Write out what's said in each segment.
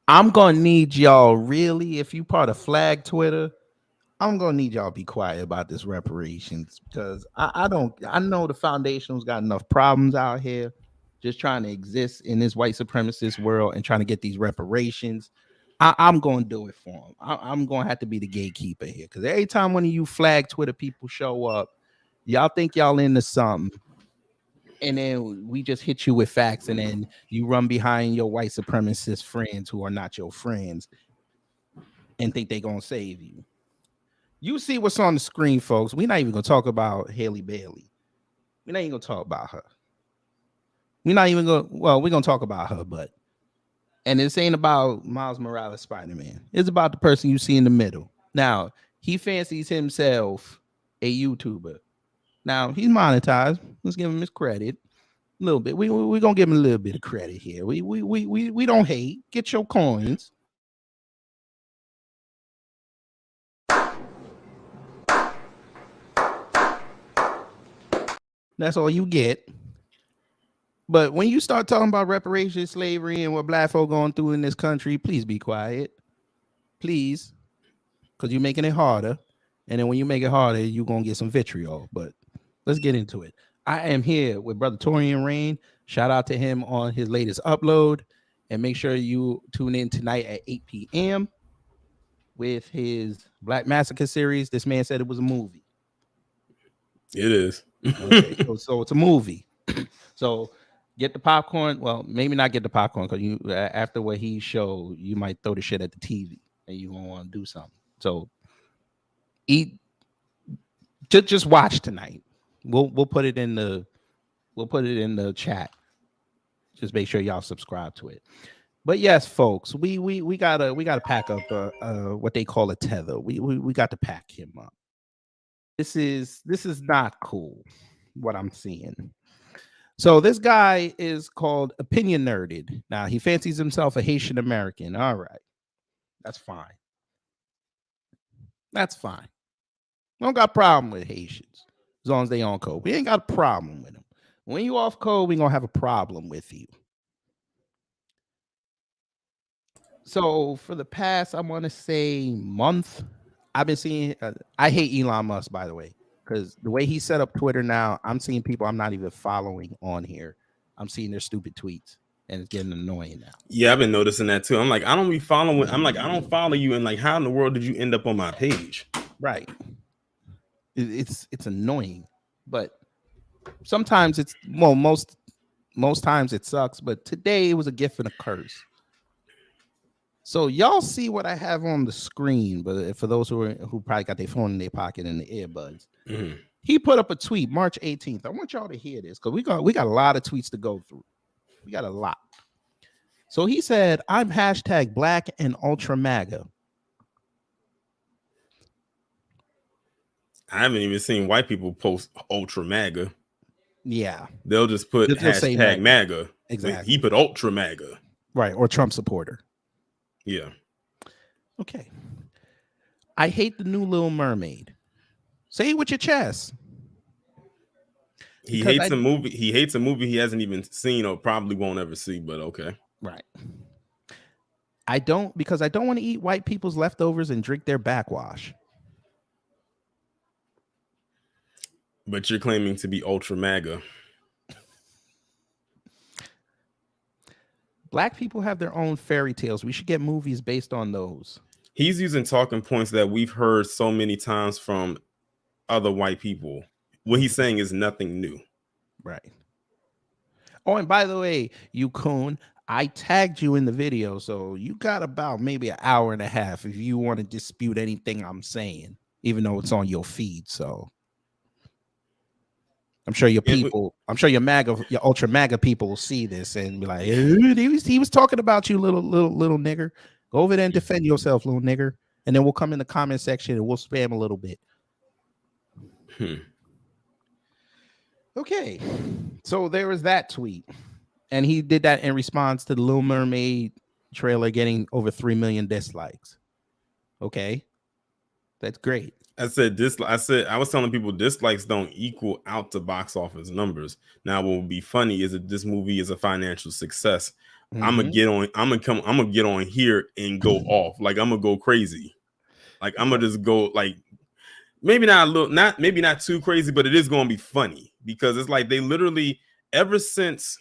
I'm gonna need y'all really, if you part of Flag Twitter, I'm gonna need y'all to be quiet about this reparations because I don't I know the foundation's got enough problems out here just trying to exist in this white supremacist world and trying to get these reparations. I'm gonna do it for them. I'm gonna have to be the gatekeeper here because every time one of you Flag Twitter people show up, y'all think y'all into something, and then we just hit you with facts, and then you run behind your white supremacist friends who are not your friends and think they're gonna save you. You see what's on the screen, folks. We're not even gonna talk about Haley Bailey. We're not even gonna talk about her. We're not even gonna we're gonna talk about her, but and this ain't about Miles Morales Spider-Man. It's about the person you see in the middle. Now, he fancies himself a YouTuber. Now he's monetized. Let's give him his credit. A little bit. We gonna give him a little bit of credit here. We don't hate. Get your coins. That's all you get. But when you start talking about reparations, slavery, and what black folk going through in this country, please be quiet. Please. Because you're making it harder. And then when you make it harder, you're going to get some vitriol. But let's get into it. I am here with Brother Torian Rain. Shout out to him on his latest upload. And make sure you tune in tonight at 8 p.m. with his Black Massacre series. This man said it was a movie. It is. Okay, so it's a movie. So get the popcorn. Well, maybe not get the popcorn because you after what he showed, you might throw the shit at the TV and you gonna want to do something. So eat. Just watch tonight. We'll put it in the chat. Just make sure y'all subscribe to it. But yes, folks, we gotta pack up what they call a tether. We got to pack him up. This is not cool. What I'm seeing. So this guy is called Opinion Nerded. Now he fancies himself a Haitian American. All right, that's fine. That's fine. We don't got a problem with Haitians as long as they on code. We ain't got a problem with them. When you off code, we gonna have a problem with you. So for the past, I want to say month, I've been seeing. I hate Elon Musk, by the way. Because the way he set up Twitter now, I'm seeing people I'm not even following on here. I'm seeing their stupid tweets, and it's getting annoying now. Yeah, I've been noticing that too. I'm like, I don't be following. I'm like, I don't follow you, and like, how in the world did you end up on my page? Right. It's annoying, but sometimes it's most times it sucks. But today it was a gift and a curse. So y'all see what I have on the screen, but for those who probably got their phone in their pocket and the earbuds, he put up a tweet March 18th. I want y'all to hear this because we got a lot of tweets to go through. We got a lot. So he said, "I'm hashtag Black and Ultra MAGA." I haven't even seen white people post Ultra MAGA. Yeah, they'll just put hashtag MAGA. Exactly. He put Ultra MAGA. Right, or Trump supporter. Yeah. Okay. I hate the new Little Mermaid. Say it with your chest. He hates a movie. He hates a movie he hasn't even seen or probably won't ever see, but okay. Right. I don't want to eat white people's leftovers and drink their backwash. But you're claiming to be Ultra MAGA. Black people have their own fairy tales. We should get movies based on those. He's using talking points that we've heard so many times from other white people. What he's saying is nothing new. Right. Oh, and by the way, you coon, I tagged you in the video, so you got about maybe an hour and a half if you want to dispute anything I'm saying, even though it's on your feed. So I'm sure your people, I'm sure your Ultra MAGA people will see this and be like, he was talking about you, little nigger. Go over there and defend yourself, little nigger. And then we'll come in the comment section and we'll spam a little bit. Okay. So there was that tweet. And he did that in response to the Little Mermaid trailer getting over 3 million dislikes. Okay. That's great. I was telling people dislikes don't equal out to box office numbers. Now, what would be funny is if this movie is a financial success. I'm gonna get on. I'm gonna get on here and go off. Like I'm gonna go crazy. Like I'm gonna just go like maybe not a little, maybe not too crazy, but it is gonna be funny because it's like they literally ever since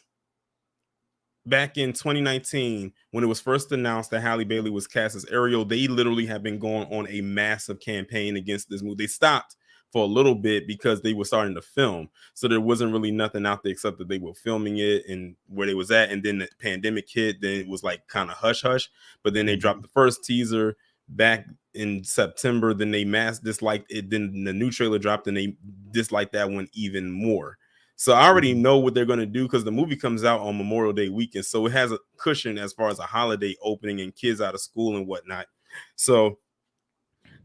back in 2019 when it was first announced that Halle Bailey was cast as Ariel, they literally have been going on a massive campaign against this movie. They stopped for a little bit because they were starting to film, so there wasn't really nothing out there except that they were filming it and where they was at, and then the pandemic hit. Then it was like kind of hush hush, but then they dropped the first teaser back in September, then they mass disliked it, then the new trailer dropped and they disliked that one even more. So I already know what they're going to do because the movie comes out on Memorial Day weekend, so it has a cushion as far as a holiday opening and kids out of school and whatnot. So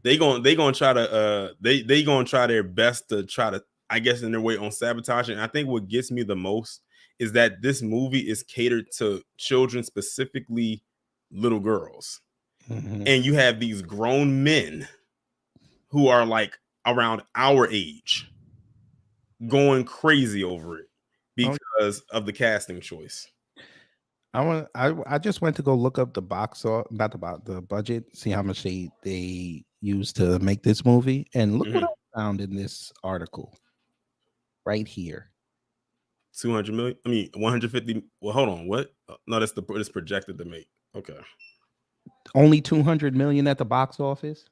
they gonna try to they gonna try their best to try to, I guess, in their way on sabotage. And I think what gets me the most is that this movie is catered to children, specifically little girls. And you have these grown men who are like around our age going crazy over it because of the casting choice. I just went to go look up the not about the budget, see how much they used to make this movie, and look what I found in this article right here. 200 million. I mean 150. Well, hold on. What? No, it's projected to make. Okay. Only 200 million at the box office.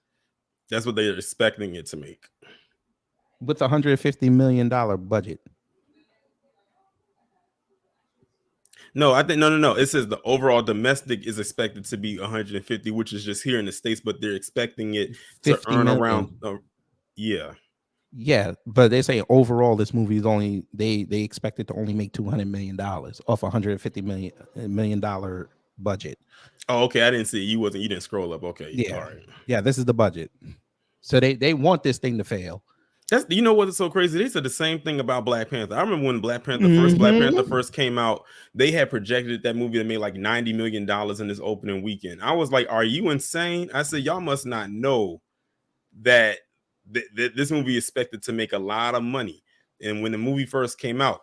That's what they're expecting it to make with a $150 million budget. No, I think no. It says the overall domestic is expected to be 150, which is just here in the States, but they're expecting it to earn million. Around. Yeah, but they say overall this movie is only they expect it to only make $200 million off $150 million budget. Oh, okay. I didn't see it. You didn't scroll up. Okay. Yeah. All right. Yeah, this is the budget. So they want this thing to fail. That's, you know what is so crazy? They said the same thing about Black Panther. I remember when Black Panther first came out, they had projected that movie to make like $90 million in this opening weekend. I was like, are you insane? I said, y'all must not know that this movie is expected to make a lot of money. And when the movie first came out,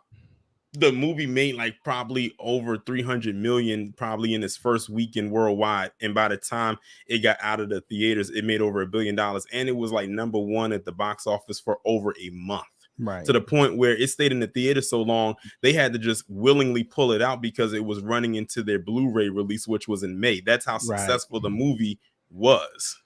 the movie made like probably over 300 million probably in its first weekend worldwide, and by the time it got out of the theaters, it made over $1 billion, and it was like #1 at the box office for over a month, right, to the point where it stayed in the theater so long they had to just willingly pull it out because it was running into their Blu-ray release, which was in May. That's how successful the movie was.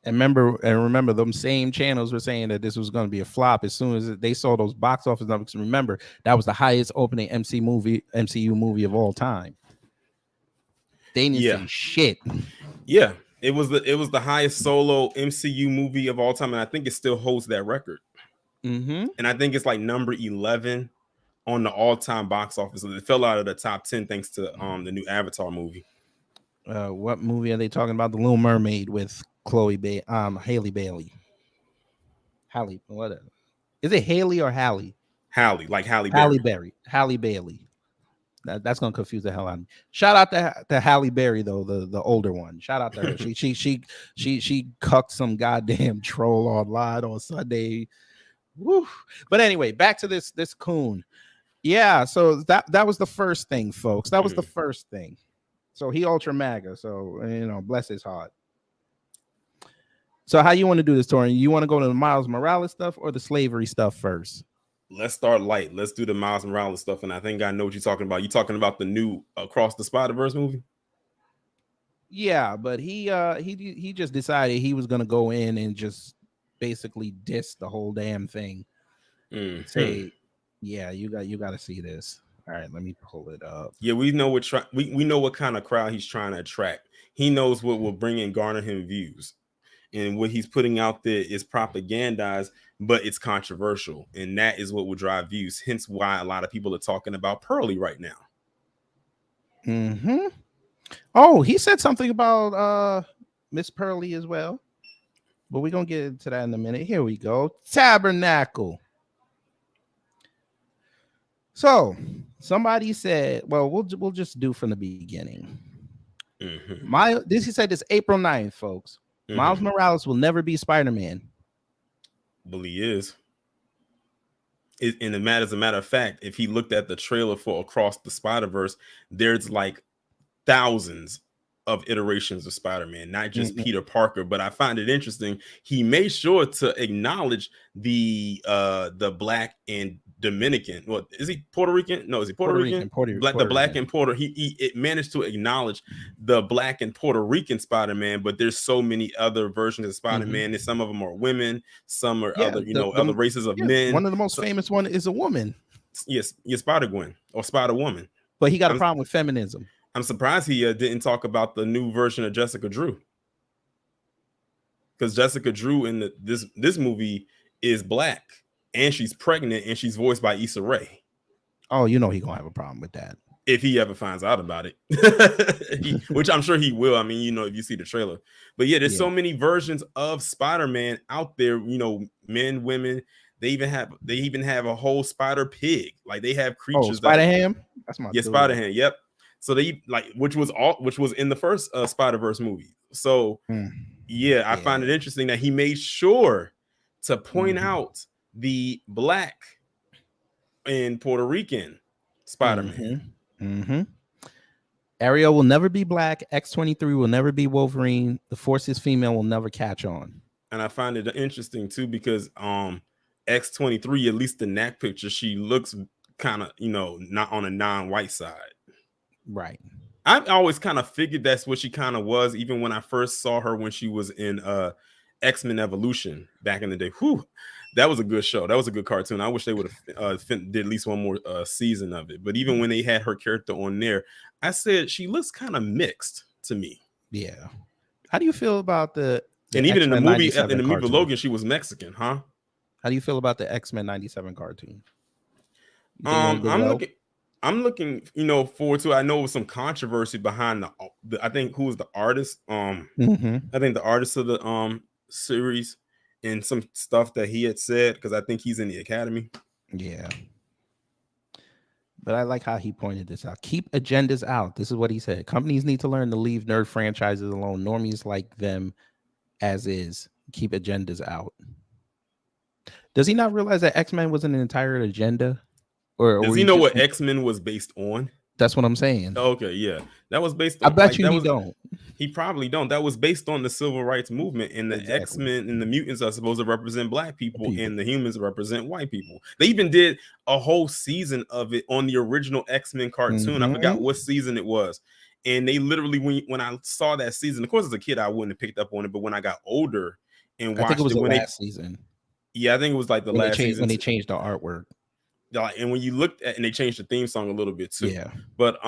And remember, them same channels were saying that this was going to be a flop as soon as they saw those box office numbers. Remember, that was the highest opening MCU movie of all time. They didn't say shit. Yeah, it was the highest solo MCU movie of all time, and I think it still holds that record. And I think it's like number 11 on the all-time box office. So it fell out of the top 10 thanks to the new Avatar movie. What movie are they talking about? The Little Mermaid with Halle Bailey. Halle, whatever. Is it Haley or Halle? Halle, like Halle Berry. Halle Bailey. That's gonna confuse the hell out of me. Shout out to Halle Berry though, the older one. Shout out to her. she cucked some goddamn troll online on Sunday. Woo. But anyway, back to this coon. Yeah, so that was the first thing, folks. That was the first thing. So he ultra MAGA. So bless his heart. So how you want to do this, Torian? You want to go to the Miles Morales stuff or the slavery stuff first? Let's start light. Let's do the Miles Morales stuff. And I think I know what you're talking about. You talking about the new Across the Spider-Verse movie? Yeah, but he just decided he was gonna go in and just basically diss the whole damn thing. Say, yeah, you got to see this. All right, let me pull it up. Yeah, we know we know what kind of crowd he's trying to attract. He knows what will bring and garner him views. And what he's putting out there is propagandized, but it's controversial. And that is what will drive views. Hence why a lot of people are talking about Pearly right now. Oh, he said something about Miss Pearly as well. But we're going to get into that in a minute. Here we go. Tabernacle. So somebody said, well, we'll just do from the beginning. He said this April 9th, folks. Miles Morales will never be Spider-Man. Well, he is. As a matter of fact, if he looked at the trailer for Across the Spider-Verse, there's like thousands of iterations of Spider-Man, not just Peter Parker. But I find it interesting. He made sure to acknowledge the black and Dominican. What is he? Puerto Rican? No, is he Puerto Rican? The black and Puerto. It managed to acknowledge the black and Puerto Rican Spider-Man, but there's so many other versions of Spider-Man, and some of them are women, some are other, other races of men. One of the most famous one is a woman. Yes, Spider-Gwen or Spider-Woman. But he got a problem with feminism. I'm surprised he didn't talk about the new version of Jessica Drew, because Jessica Drew in this movie is black and she's pregnant and she's voiced by Issa Rae. Oh, he gonna have a problem with that if he ever finds out about it, which I'm sure he will. I mean, if you see the trailer. But yeah, there's so many versions of Spider-Man out there. Men, women. They even have a whole Spider Pig. Like they have creatures. Spider-Ham. That's my Spider-Ham. Yep. So they which was in the first Spider-Verse movie. So I find it interesting that he made sure to point out the black and Puerto Rican Spider-Man. Ariel will never be black. X-23 will never be Wolverine. The Force is female will never catch on. And I find it interesting too because X-23, at least in that picture, she looks kind of not on a non-white side. Right. I've always kind of figured that's what she kind of was, even when I first saw her when she was in X-Men Evolution back in the day. Whew, that was a good show. That was a good cartoon. I wish they would have did at least one more season of it. But even when they had her character on there, I said she looks kind of mixed to me. Yeah. How do you feel about the and even X-Men in the movie Logan, she was Mexican, huh? How do you feel about the X-Men 97 cartoon? I'm looking, forward to it. I know it was some controversy behind I think who was the artist. I think the artist of the series and some stuff that he had said, because I think he's in the Academy. Yeah. But I like how he pointed this out. Keep agendas out. This is what he said. Companies need to learn to leave nerd franchises alone. Normies like them as is. Keep agendas out. Does he not realize that X-Men was an entire agenda? Or does he know what X-Men was based on? That's what I'm saying. Okay, yeah. That was based on... I bet you he don't. He probably don't. That was based on the civil rights movement, and the X-Men and the mutants are supposed to represent black people, and the humans represent white people. They even did a whole season of it on the original X-Men cartoon. I forgot what season it was. And they literally, when I saw that season, of course, as a kid, I wouldn't have picked up on it, but when I got older and watched it when last season. Yeah, I think it was like the last season. When they changed the artwork. And when you looked at, and they changed the theme song a little bit too. Yeah. But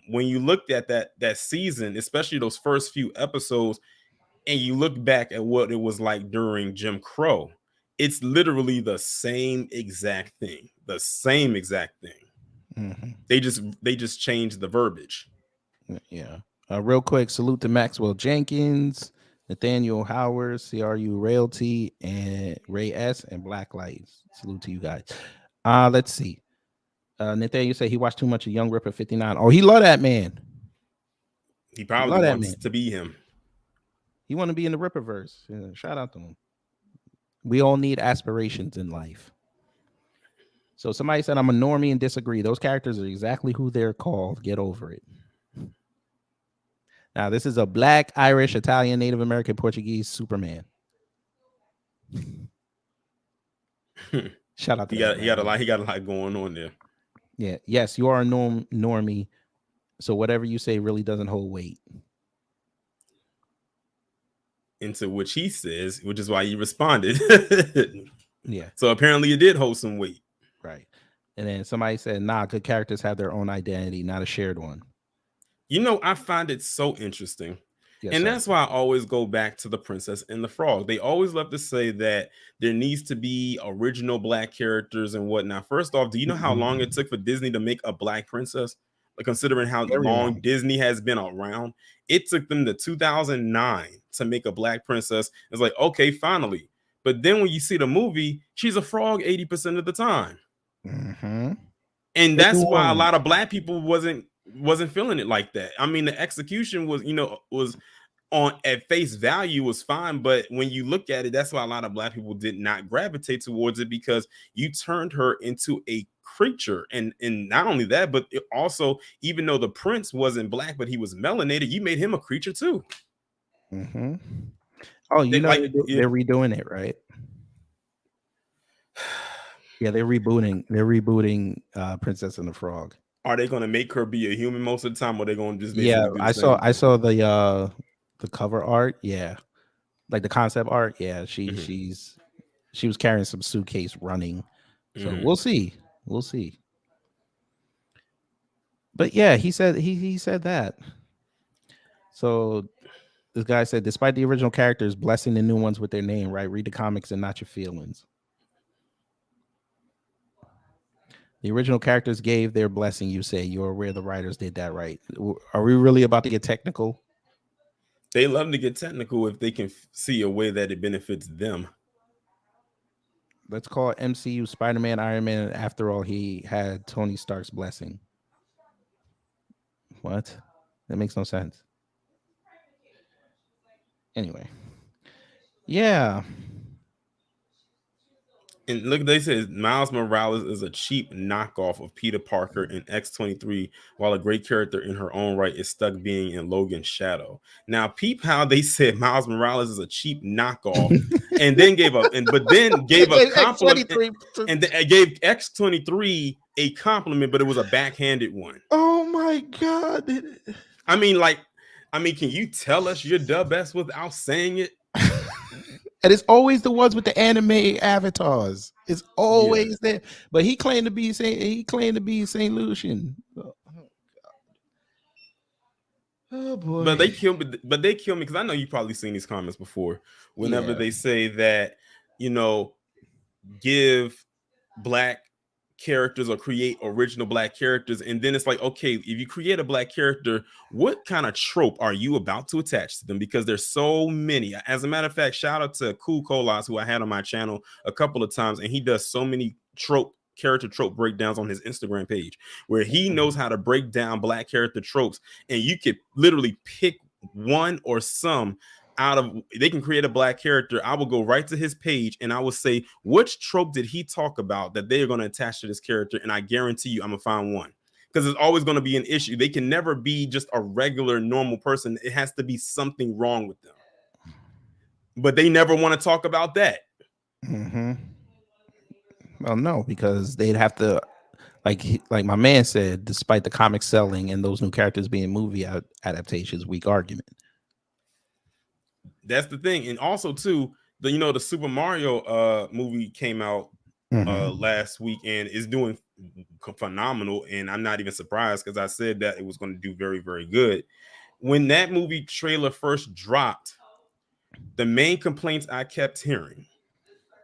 when you looked at that season, especially those first few episodes, and you look back at what it was like during Jim Crow, it's literally the same exact thing. The same exact thing. They just changed the verbiage. Yeah. Real quick, salute to Maxwell Jenkins, Nathaniel Howard, CRU Realty, and Ray S. and Black Lights. Salute to you guys. Let's see. Nathaniel said he watched too much of Young Ripper 59. Oh, he love that man. He probably wants to be him. He want to be in the Ripperverse. Yeah, shout out to him. We all need aspirations in life. So somebody said I'm a normie and disagree. Those characters are exactly who they're called. Get over it. Now, this is a Black, Irish, Italian, Native American, Portuguese Superman. Shout out to he got a lot going on there. Yeah. Yes, you are a normie. So whatever you say really doesn't hold weight. Into which he says, which is why he responded. Yeah. So apparently it did hold some weight. Right. And then somebody said, nah, good characters have their own identity, not a shared one. I find it so interesting. Yes, and that's why I always go back to The Princess and the Frog. They always love to say that there needs to be original black characters and whatnot. First off, do you know how long it took for Disney to make a black princess? Like, considering how long Disney has been around, it took them to 2009 to make a black princess. It's like, okay, finally. But then when you see the movie, she's a frog 80% of the time. And that's why a lot of black people wasn't feeling it like that. I mean, the execution was on at face value was fine, but when you look at it, that's why a lot of black people did not gravitate towards it, because you turned her into a creature. And not only that, but it also, even though the prince wasn't black but he was melanated, you made him a creature too. Mm-hmm. Oh, you They, know, like, they're redoing it, right? Yeah, they're rebooting Princess and the Frog. Are they going to make her be a human most of the time, or are they going to just Yeah, basically do the same I saw the cover art. Yeah, like the concept art. Yeah, she was carrying some suitcase running. So we'll see. We'll see. But yeah, he said he said that. So this guy said, despite the original characters, blessing the new ones with their name, right? Read the comics and not your feelings. The original characters gave their blessing, you say. You're aware the writers did that, right? Are we really about to get technical? They love to get technical if they can see a way that it benefits them. Let's call it MCU Spider-Man, Iron Man. After all, he had Tony Stark's blessing. What? That makes no sense. Anyway. Yeah. And look, they said Miles Morales is a cheap knockoff of Peter Parker in X-23, while a great character in her own right is stuck being in Logan's shadow. Now, peep how they said Miles Morales is a cheap knockoff, and then gave a compliment, and then gave X-23 a compliment, but it was a backhanded one. Oh my God! I mean, can you tell us you're the best without saying it? And it's always the ones with the anime avatars. It's always there. But he claimed to be Saint Lucian. Oh boy. But they kill me because I know you've probably seen these comments before. Whenever they say that, give black characters or create original black characters, and then it's like, okay, if you create a black character, what kind of trope are you about to attach to them? Because there's so many. As a matter of fact, shout out to Cool Colas, who I had on my channel a couple of times, and he does so many character trope breakdowns on his Instagram page, where he knows how to break down black character tropes, and you could literally pick one or some out of, they can create a black character. I will go right to his page and I will say, which trope did he talk about that they are going to attach to this character? And I guarantee you I'm gonna find one, because it's always going to be an issue. They can never be just a regular normal person. It has to be something wrong with them, but they never want to talk about that. Well, no, because they'd have to, like my man said, despite the comic selling and those new characters being movie adaptations, weak argument. That's the thing. And also too, the Super Mario movie came out last week and is doing phenomenal, and I'm not even surprised, because I said that it was going to do very, very good. When that movie trailer first dropped, the main complaints I kept hearing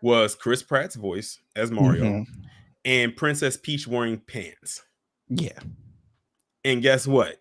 was Chris Pratt's voice as Mario and Princess Peach wearing pants. Yeah. And guess what?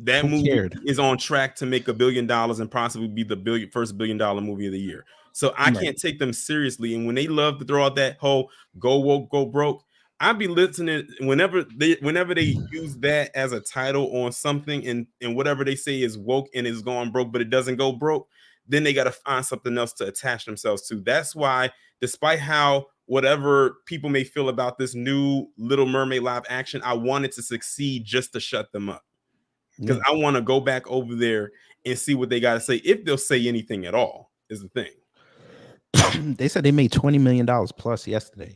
That movie is on track to make $1 billion and possibly be the first $1 billion movie of the year. So I can't take them seriously. And when they love to throw out that whole go woke, go broke, I'd be listening whenever they use that as a title on something, and whatever they say is woke and is going broke, but it doesn't go broke, then they got to find something else to attach themselves to. That's why, despite how whatever people may feel about this new Little Mermaid live action, I wanted to succeed just to shut them up. Because I want to go back over there and see what they got to say, if they'll say anything at all, is the thing. They said they made $20 million plus yesterday.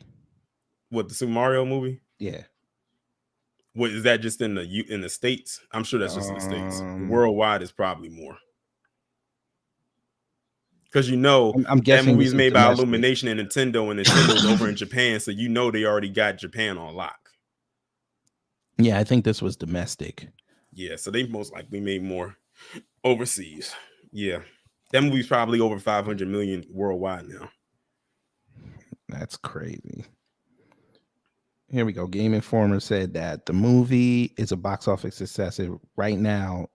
What, the Super Mario movie? Yeah. What is that, just in the States? I'm sure that's just in the States. Worldwide is probably more. Because I'm guessing that movie's made by Illumination and Nintendo's over in Japan, so they already got Japan on lock. Yeah, I think this was domestic. Yeah, so they most likely made more overseas. Yeah, that movie's probably over 500 million worldwide now. That's crazy. Here we go. Game Informer said that the movie is a box office success. Right now,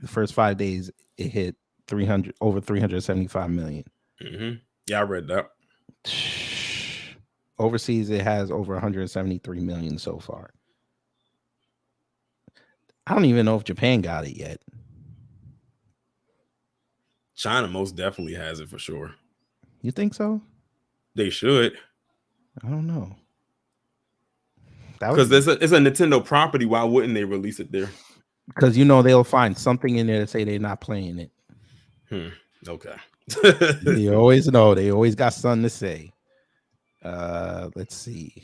the first 5 days, it hit over 375 million. Yeah, I read that. Overseas, it has over 173 million so far. I don't even know if Japan got it yet. China most definitely has it for sure. You think so? They should. I don't know. Because it's a Nintendo property. Why wouldn't they release it there? Because they'll find something in there to say they're not playing it. Okay. You always know. They always got something to say. Let's see.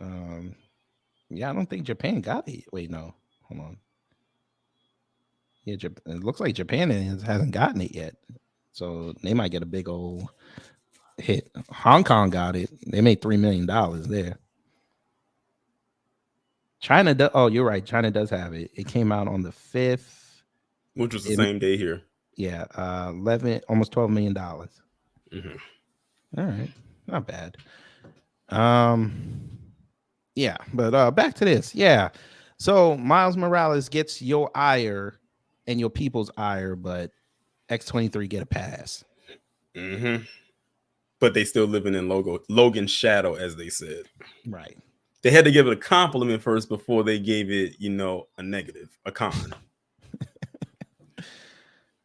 Yeah, I don't think Japan got it. Wait, no. Hold on. Yeah, it looks like Japan hasn't gotten it yet. So they might get a big old hit. Hong Kong got it. They made $3 million there. China does. Oh, you're right. China does have it. It came out on the 5th, which was the same day here. Yeah, almost $12 million. Mm-hmm. All right, not bad. Yeah, but back to this. Yeah, so Miles Morales gets your ire and your people's ire, but X-23 get a pass. Mm-hmm. But they still living in Logan's shadow, as they said. Right. They had to give it a compliment first before they gave it, a negative, a con.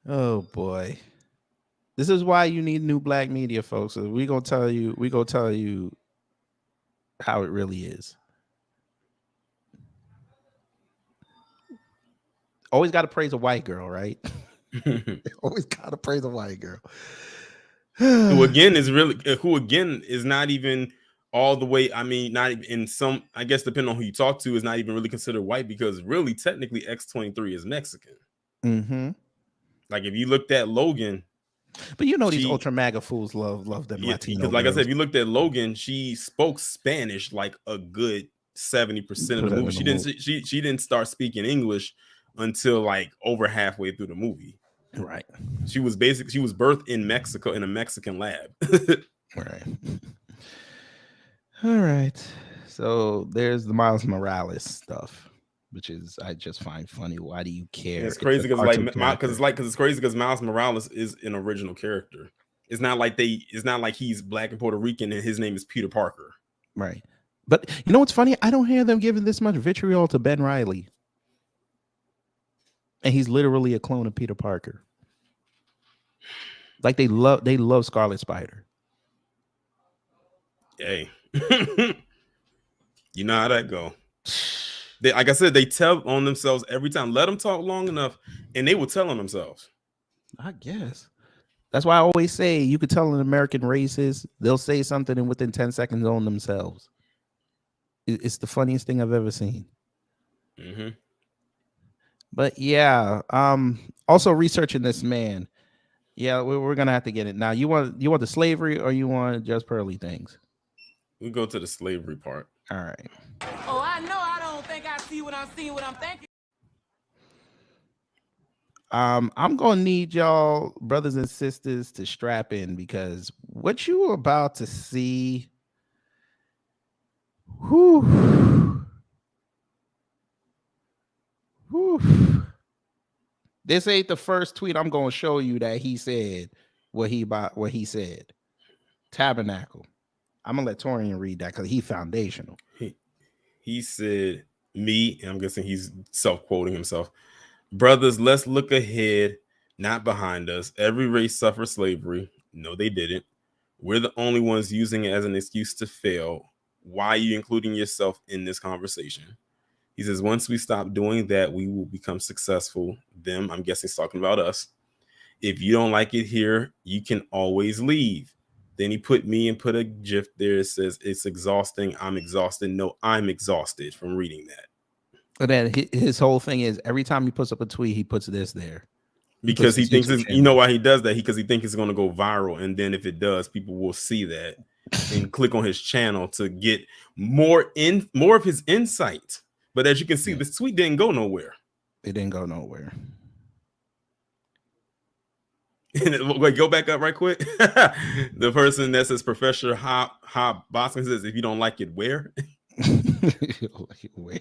Oh boy, this is why you need new black media, folks. We gonna tell you how it really is. Always got to praise a white girl, right? Always got to praise a white girl. who again is not even all the way. I mean, not even in some. I guess depending on who you talk to, is not even really considered white because really, technically, X-23 is Mexican. Mm-hmm. Like if you looked at Logan, but these ultra MAGA fools love them Latino. Because like I said, if you looked at Logan, she spoke Spanish like a good 70% of the movie. She didn't start speaking English until like over halfway through the movie. Right. She was birthed in Mexico in a Mexican lab. Right. All right. So there's the Miles Morales stuff, which is I just find funny. Why do you care? It's crazy because it's crazy because Miles Morales is an original character. It's not like he's black and Puerto Rican and his name is Peter Parker. Right. But you know what's funny? I don't hear them giving this much vitriol to Ben Reilly. And he's literally a clone of Peter Parker. Like they love Scarlet Spider. Hey. You know how that go. Like I said, they tell on themselves every time. Let them talk long enough and they will tell on themselves. I guess. That's why I always say you could tell an American racist, they'll say something and within 10 seconds own themselves. It's the funniest thing I've ever seen. Mm-hmm. But yeah, also researching this man. Yeah, we're gonna have to get it. Now, you want the slavery or you want just pearly things? We go to the slavery part. All right. Oh, I know I don't think I see what I'm seeing, what I'm thinking. I'm gonna need y'all, brothers and sisters, to strap in because what you are about to see. Whew. This ain't the first tweet I'm gonna show you that he said what he said. Tabernacle. I'm gonna let Torian read that because he's foundational. He said, me, and I'm guessing he's self-quoting himself. Brothers, let's look ahead, not behind us. Every race suffers slavery. No, they didn't. We're the only ones using it as an excuse to fail. Why are you including yourself in this conversation? He says, once we stop doing that, we will become successful. Them, I'm guessing he's talking about us. If you don't like it here, you can always leave. Then he put a GIF there that says, it's exhausting. I'm exhausted. No, I'm exhausted from reading that. And then his whole thing is every time he puts up a tweet, he puts this there. Because he thinks you know why he does that? Because he thinks it's going to go viral. And then if it does, people will see that and click on his channel to get more of his insight. But as you can see, this tweet didn't go nowhere. It didn't go nowhere. Wait, go back up right quick. The person that says Professor Hob Boston says, if you don't like it, where? Where?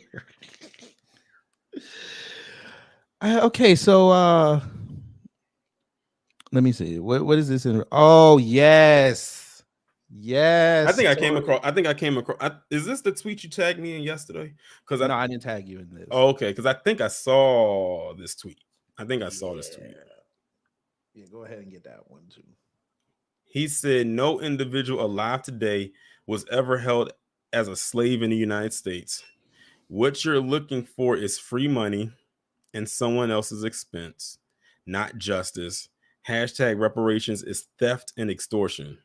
Okay, so let me see. What is this in? Oh, yes. Yes. I think I came across. Is this the tweet you tagged me in yesterday? Because I didn't tag you in this. Oh, okay. Because I think I saw this tweet. This tweet. Yeah, go ahead and get that one too. He said no individual alive today was ever held as a slave in the United States. What you're looking for is free money and someone else's expense, not justice. Hashtag reparations is theft and extortion.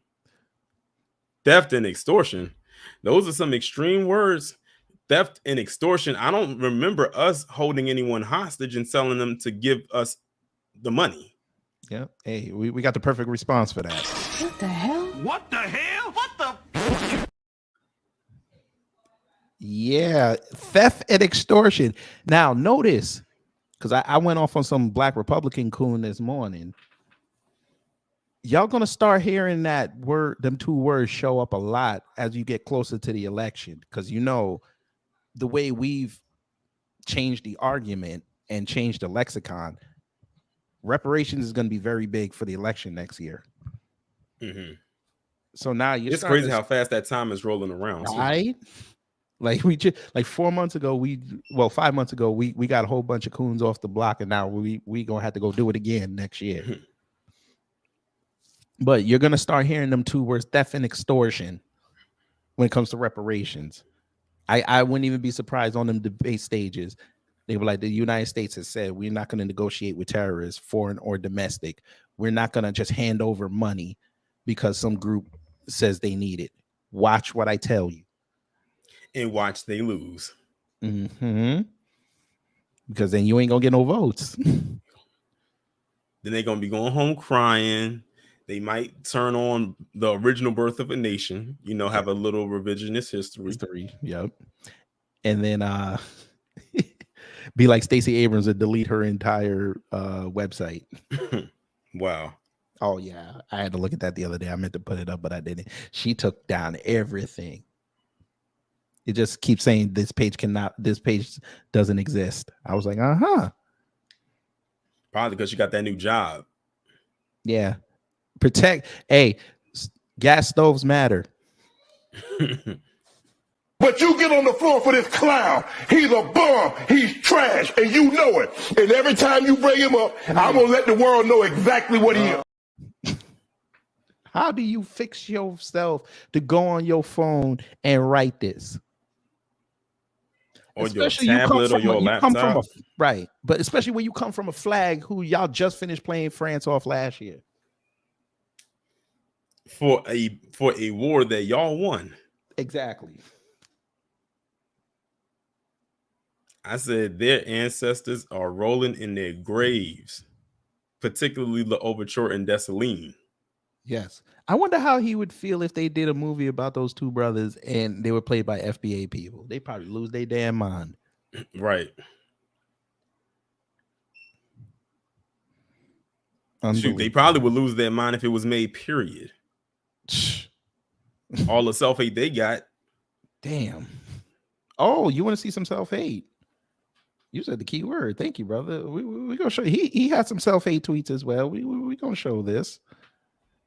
Theft and extortion. Those are some extreme words. Theft and extortion. I don't remember us holding anyone hostage and telling them to give us the money. Yeah. Hey, we got the perfect response for that. What the hell? What the hell? What the? Yeah, theft and extortion. Now, notice, because I went off on some black Republican coon this morning. Y'all gonna start hearing that word, them two words show up a lot as you get closer to the election, because you know the way we've changed the argument and changed the lexicon. Reparations is going to be very big for the election next year. Mm-hmm. So now it's crazy how fast that time is rolling around, right? Like we just like 4 months ago, 5 months ago, we got a whole bunch of coons off the block, and now we gonna have to go do it again next year. But you're gonna start hearing them two words, theft and extortion, when it comes to reparations. I wouldn't even be surprised on them debate stages. They were like, the United States has said we're not going to negotiate with terrorists, foreign or domestic. We're not going to just hand over money because some group says they need it. Watch what I tell you. And watch they lose. Mm-hmm. Because then you ain't going to get no votes. Then they're going to be going home crying. They might turn on the original Birth of a Nation, have a little revisionist history. Yep. And then be like Stacey Abrams and delete her entire website. Wow. Oh yeah, I had to look at that the other day. I meant to put it up, but I didn't. She took down everything. It just keeps saying this page doesn't exist. I was like, Probably because you got that new job. Yeah. Gas stoves matter. But you get on the floor for this clown. He's a bum. He's trash. And you know it. And every time you bring him up, I'm going to let the world know exactly what he is. How do you fix yourself to go on your phone and write this? Or especially your tablet or your laptop. Right. But especially when you come from a flag who y'all just finished playing France off last year. For a war that y'all won. Exactly. I said their ancestors are rolling in their graves, particularly L'Ouverture and Dessalines. Yes. I wonder how he would feel if they did a movie about those two brothers and they were played by FBA people. They probably lose their damn mind. Right. Shoot, they probably would lose their mind if it was made, period. All the self-hate they got. Damn. Oh, you want to see some self-hate? You said the key word. Thank you, brother. We gonna show you. He had some self-hate tweets as well. We gonna show this.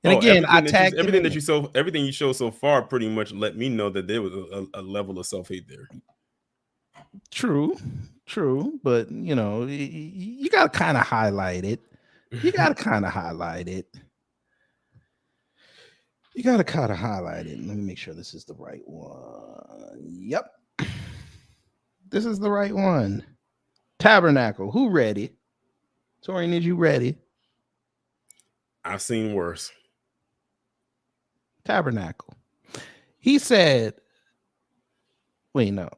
And again, I tagged everything you show so far pretty much let me know that there was a level of self-hate there. True, but you gotta kind of highlight it. Let me make sure this is the right one. Yep. This is the right one. Tabernacle. Who ready? Torian, is you ready? I've seen worse. Tabernacle. He said, wait, no,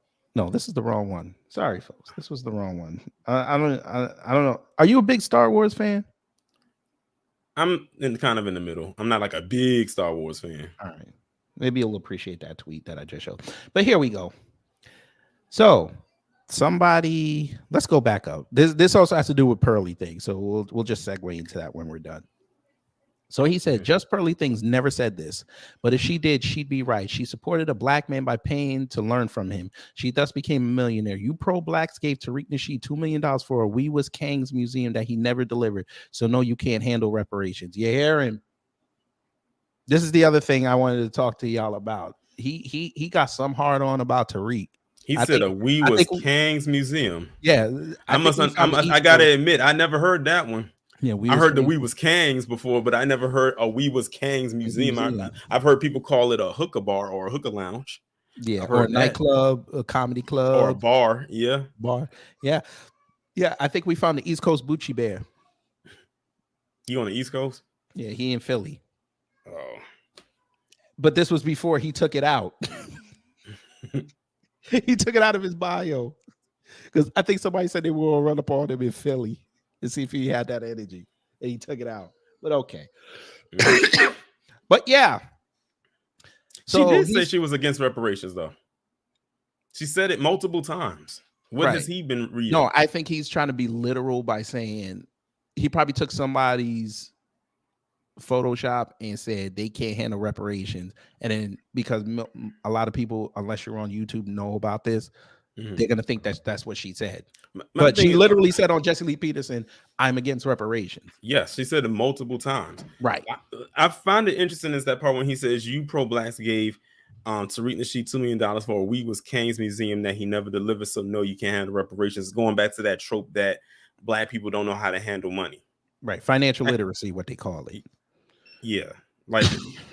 this is the wrong one. Sorry, folks. This was the wrong one. I don't know. Are you a big Star Wars fan? I'm kind of in the middle. I'm not like a big Star Wars fan. All right. Maybe you'll appreciate that tweet that I just showed. But here we go. So let's go back up. This also has to do with Pearly things. So we'll just segue into that when we're done. So he said, just Pearly Things never said this, but if she did, she'd be right. She supported a black man by paying to learn from him. She thus became a millionaire. You pro-blacks gave Tariq Nasheed $2 million for a We Was Kang's museum that he never delivered. So no, you can't handle reparations. You hear him? This is the other thing I wanted to talk to y'all about. He got some hard on about Tariq. He said a We Was Kang's museum. Yeah. I gotta admit, I never heard that one. Yeah, I heard the We Was Kangs before, but I never heard a We Was Kangs museum. I've heard people call it a hookah bar or a hookah lounge. Yeah, or a nightclub, a comedy club, or a bar. Yeah, bar. Yeah, yeah. I think we found the East Coast Bucci Bear. You on the East Coast? Yeah, he in Philly. Oh, but this was before he took it out. He took it out of his bio because I think somebody said they were gonna run up on him in Philly and see if he had that energy, and he took it out. But okay, but yeah. So she did say she was against reparations, though. She said it multiple times. What has he been reading? No, I think he's trying to be literal by saying he probably took somebody's Photoshop and said they can't handle reparations, and then because a lot of people, unless you're on YouTube, know about this, they're gonna think that's what she said. But she literally said on Jesse Lee Peterson, "I'm against reparations." Yes, she said it multiple times. Right. I find it interesting is that part when he says you pro-blacks gave Tariq Nasheed $2 million for a We Was Kangs museum that he never delivered, so no, you can't handle reparations. Going back to that trope that black people don't know how to handle money. Right. Financial literacy, what they call it. Yeah. Like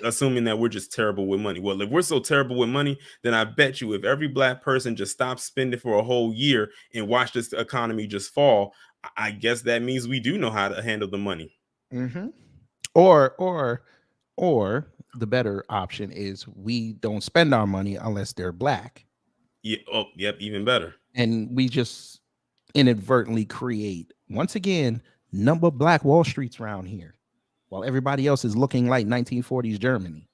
assuming that we're just terrible with money. Well, if we're so terrible with money, then I bet you if every black person just stopped spending for a whole year and watch this economy just fall, I guess that means we do know how to handle the money. Mm-hmm. Or the better option is we don't spend our money unless they're black. Yeah. Oh, yep. Even better. And we just inadvertently create, once again, number of black Wall Streets around here, while everybody else is looking like 1940s Germany.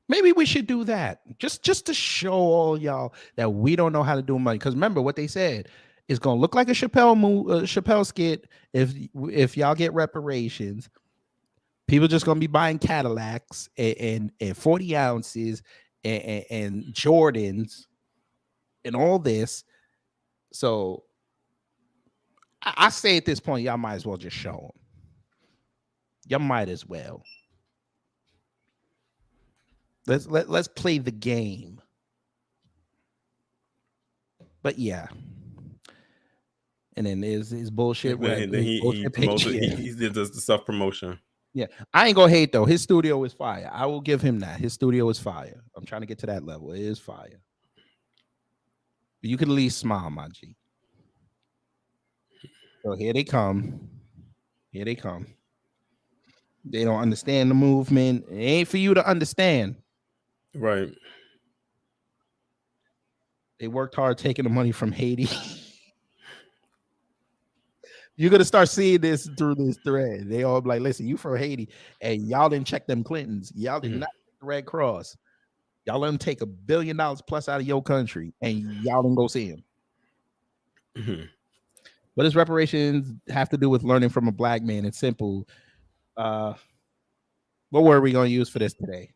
Maybe we should do that just to show all y'all that we don't know how to do money. Because remember what they said, it's gonna look like a Chappelle skit if y'all get reparations. People just gonna be buying Cadillacs and 40 ounces and Jordans and all this. So I say at this point, y'all might as well just show them. Y'all might as well. Let's play the game. But yeah. And then there's his bullshit. And then he did the self promotion. Yeah, I ain't gonna hate though. His studio is fire. I will give him that. His studio is fire. I'm trying to get to that level. It is fire. But you can at least smile, my G. So here they come. Here they come. They don't understand the movement. It ain't for you to understand. Right. They worked hard taking the money from Haiti. You're gonna start seeing this through this thread. They all be like, listen, you from Haiti, and y'all didn't check them Clintons. Y'all did not check the Red Cross. Y'all let them take $1 billion plus out of your country, and y'all didn't go see him. What does reparations have to do with learning from a black man? It's simple. What word are we gonna use for this today?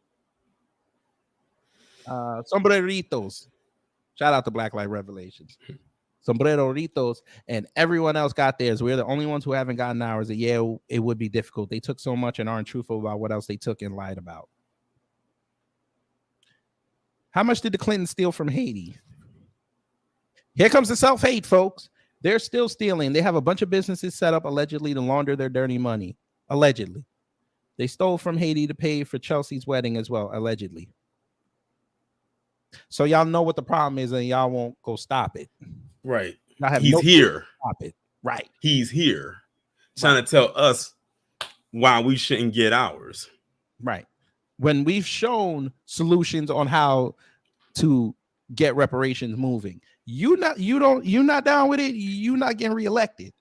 Sombreritos. Shout out to Black Light Revelations. Sombreritos, and everyone else got theirs. We're the only ones who haven't gotten ours. That yeah, it would be difficult. They took so much and aren't truthful about what else they took and lied about. How much did the Clintons steal from Haiti? Here comes the self-hate, folks. They're still stealing. They have a bunch of businesses set up allegedly to launder their dirty money. Allegedly. They stole from Haiti to pay for Chelsea's wedding as well, allegedly. So y'all know what the problem is and y'all won't go stop it. Right. He's here. Stop it. Right. He's here. Trying to tell us why we shouldn't get ours. Right. When we've shown solutions on how to get reparations moving, you're not down with it, you're not getting reelected.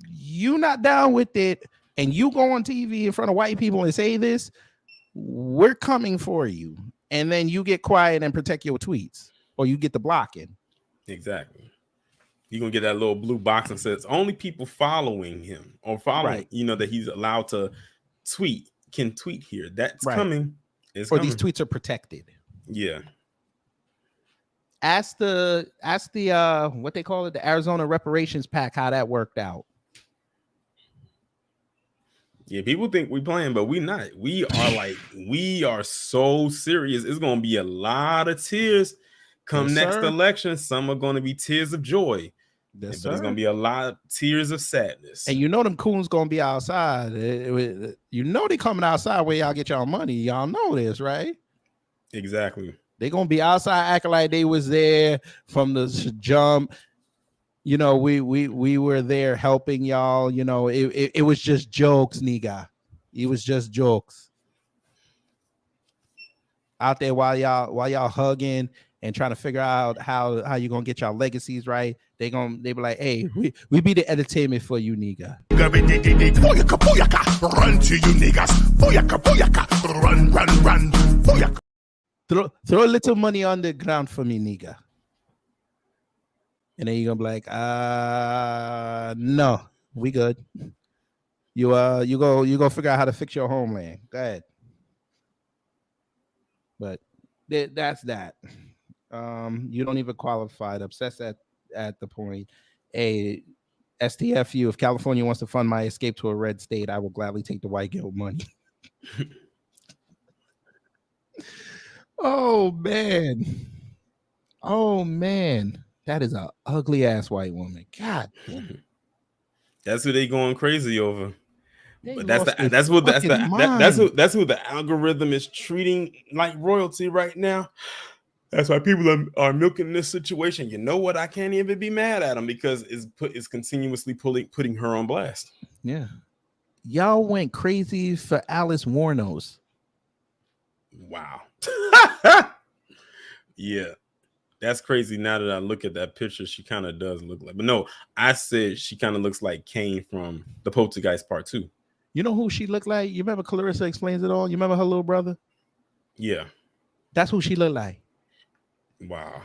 You're not down with it, and you go on TV in front of white people and say this, we're coming for you. And then you get quiet and protect your tweets, or you get the blocking. Exactly. You're gonna get that little blue box and says only people following him or following, that he's allowed to tweet can tweet here. That's coming. It's coming. These tweets are protected. Yeah. Ask the what they call it, the Arizona Reparations PAC, how that worked out. Yeah, people think we playing, but we not. We are so serious. It's gonna be a lot of tears come next election. Some are gonna be tears of joy. Yes, but it's gonna sir. be a lot of tears of sadness. And you know them coons gonna be outside. You know they coming outside where y'all get y'all money. Y'all know this, right? Exactly. They gonna be outside acting like they was there from the jump. You know, we were there helping y'all. You know, it was just jokes, nigga. It was just jokes. Out there while y'all hugging and trying to figure out how you gonna get y'all legacies right. They be like, hey, we be the entertainment for you, nigga. Booyaka, booyaka, run to you niggas. Booyaka, booyaka, run, booyaka. Throw a little money on the ground for me, nigga. And then you're gonna be like, no, we good. You go figure out how to fix your homeland. Go ahead. But that's that. You don't even qualify. Obsessed at the point. A STFU, if California wants to fund my escape to a red state, I will gladly take the white guilt money. Oh man. That is an ugly ass white woman. God damn. That's who they going crazy over. But They that's who the algorithm is treating like royalty right now. That's why people are milking this situation. You know what? I can't even be mad at them because it's continuously putting her on blast. Yeah. Y'all went crazy for Alice Warnos. Wow. Yeah. That's crazy. Now that I look at that picture, she kind of does look like, but no, I said she kind of looks like Kane from The Poltergeist Part 2. You know who she looked like? You remember Clarissa Explains It All? You remember her little brother? Yeah. That's who she looked like. Wow.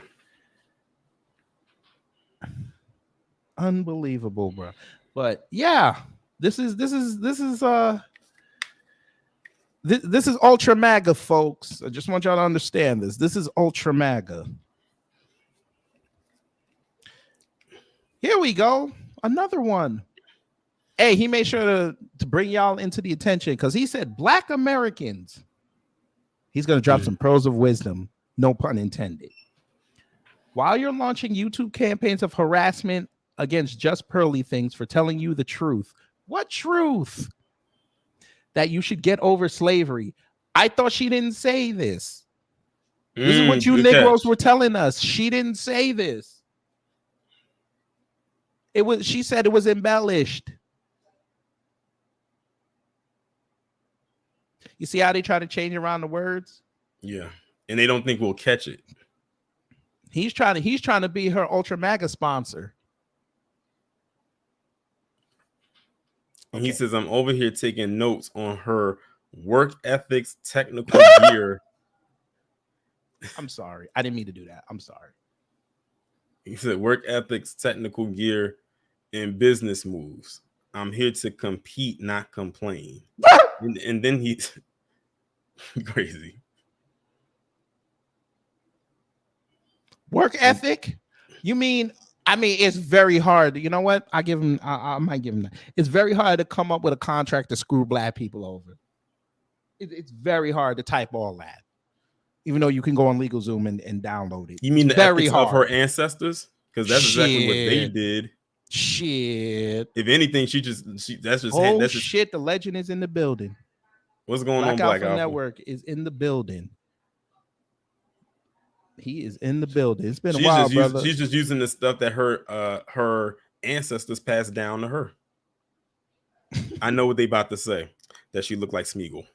Unbelievable, bro. But yeah, this is Ultra MAGA, folks. I just want y'all to understand this. This is Ultra MAGA. Here we go. Another one. Hey, he made sure to bring y'all into the attention because he said Black Americans. He's going to drop some pearls of wisdom. No pun intended. While you're launching YouTube campaigns of harassment against just pearly things for telling you the truth. What truth? That you should get over slavery. I thought she didn't say this. This is what you Negroes were telling us. She didn't say this. She said it was embellished. You see how they try to change around the words? Yeah. And they don't think we'll catch it. He's trying to be her Ultra MAGA sponsor. And he says, I'm over here taking notes on her work ethics, technical gear. I'm sorry. I didn't mean to do that. I'm sorry. He said, work ethics, technical gear, and business moves. I'm here to compete, not complain. and then he's crazy. Work ethic? You mean, it's very hard. You know what? I might give him that. It's very hard to come up with a contract to screw Black people over. It's very hard to type all that. Even though you can go on LegalZoom and download it. You mean it's the ethics of her ancestors? Because that's exactly what they did. Shit. If anything, that's just shit. The legend is in the building. What's going on, Black Alpha Network is in the building. He is in the building. It's been a while, brother. She's just using the stuff that her ancestors passed down to her. I know what they about to say. That she looked like Smeagol.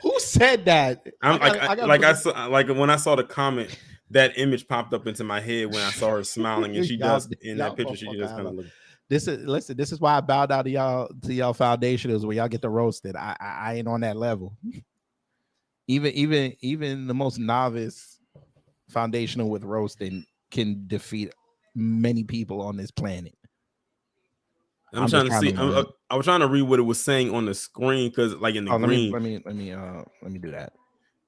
Who said that? I saw when I saw the comment, that image popped up into my head when I saw her smiling, and she does in that picture. She just kind of looked. This is why I bow down to y'all foundationals when y'all get the roasted. I ain't on that level. Even the most novice foundational with roasting can defeat many people on this planet. I was trying to read what it was saying on the screen because, like in the green. Let me do that.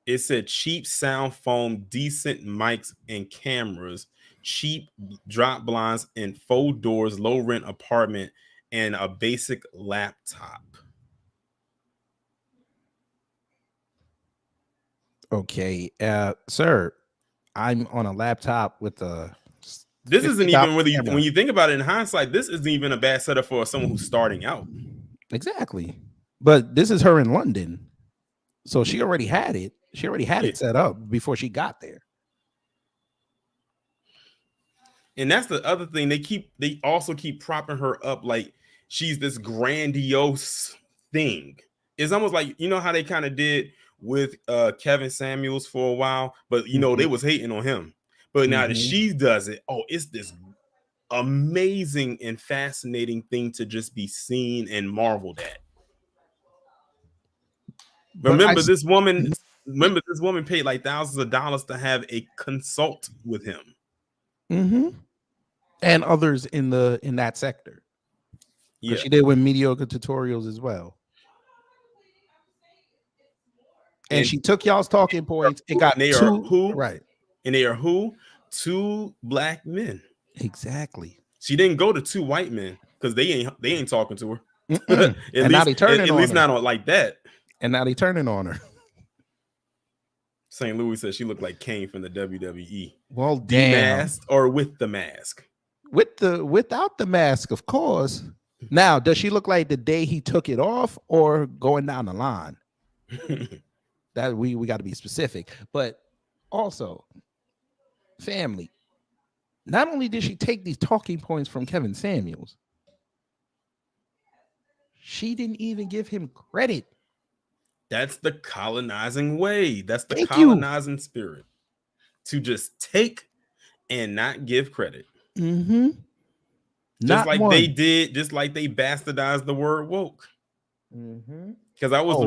It said cheap sound foam, decent mics and cameras, cheap drop blinds and faux doors, low rent apartment, and a basic laptop. Okay, sir, I'm on a laptop with a This isn't even really, camera. when you think about it in hindsight, this isn't even a bad setup for someone who's starting out. Exactly. But this is her in London. So she already had it. She already had it set up before she got there. And that's the other thing. They also keep propping her up like she's this grandiose thing. It's almost like, you know how they kind of did with Kevin Samuels for a while, but you know, they was hating on him. But now that she does it, it's this amazing and fascinating thing to just be seen and marveled at. Remember, this woman paid like thousands of dollars to have a consult with him. And others in that sector. Yeah, she did with mediocre tutorials as well. And she took y'all's talking points and got two right. And they are two black men. Exactly. She didn't go to two white men because they ain't talking to her. At least not on like that. And now they turning on her. St. Louis said she looked like Kane from the WWE. Well, damn. Masked or with the mask? Without the mask, of course. Now, does she look like the day he took it off or going down the line? That we got to be specific. But also, family. Not only did she take these talking points from Kevin Samuels, she didn't even give him credit. That's the colonizing way. That's the colonizing spirit. To just take and not give credit. Just like they did, just like they bastardized the word woke. Because I was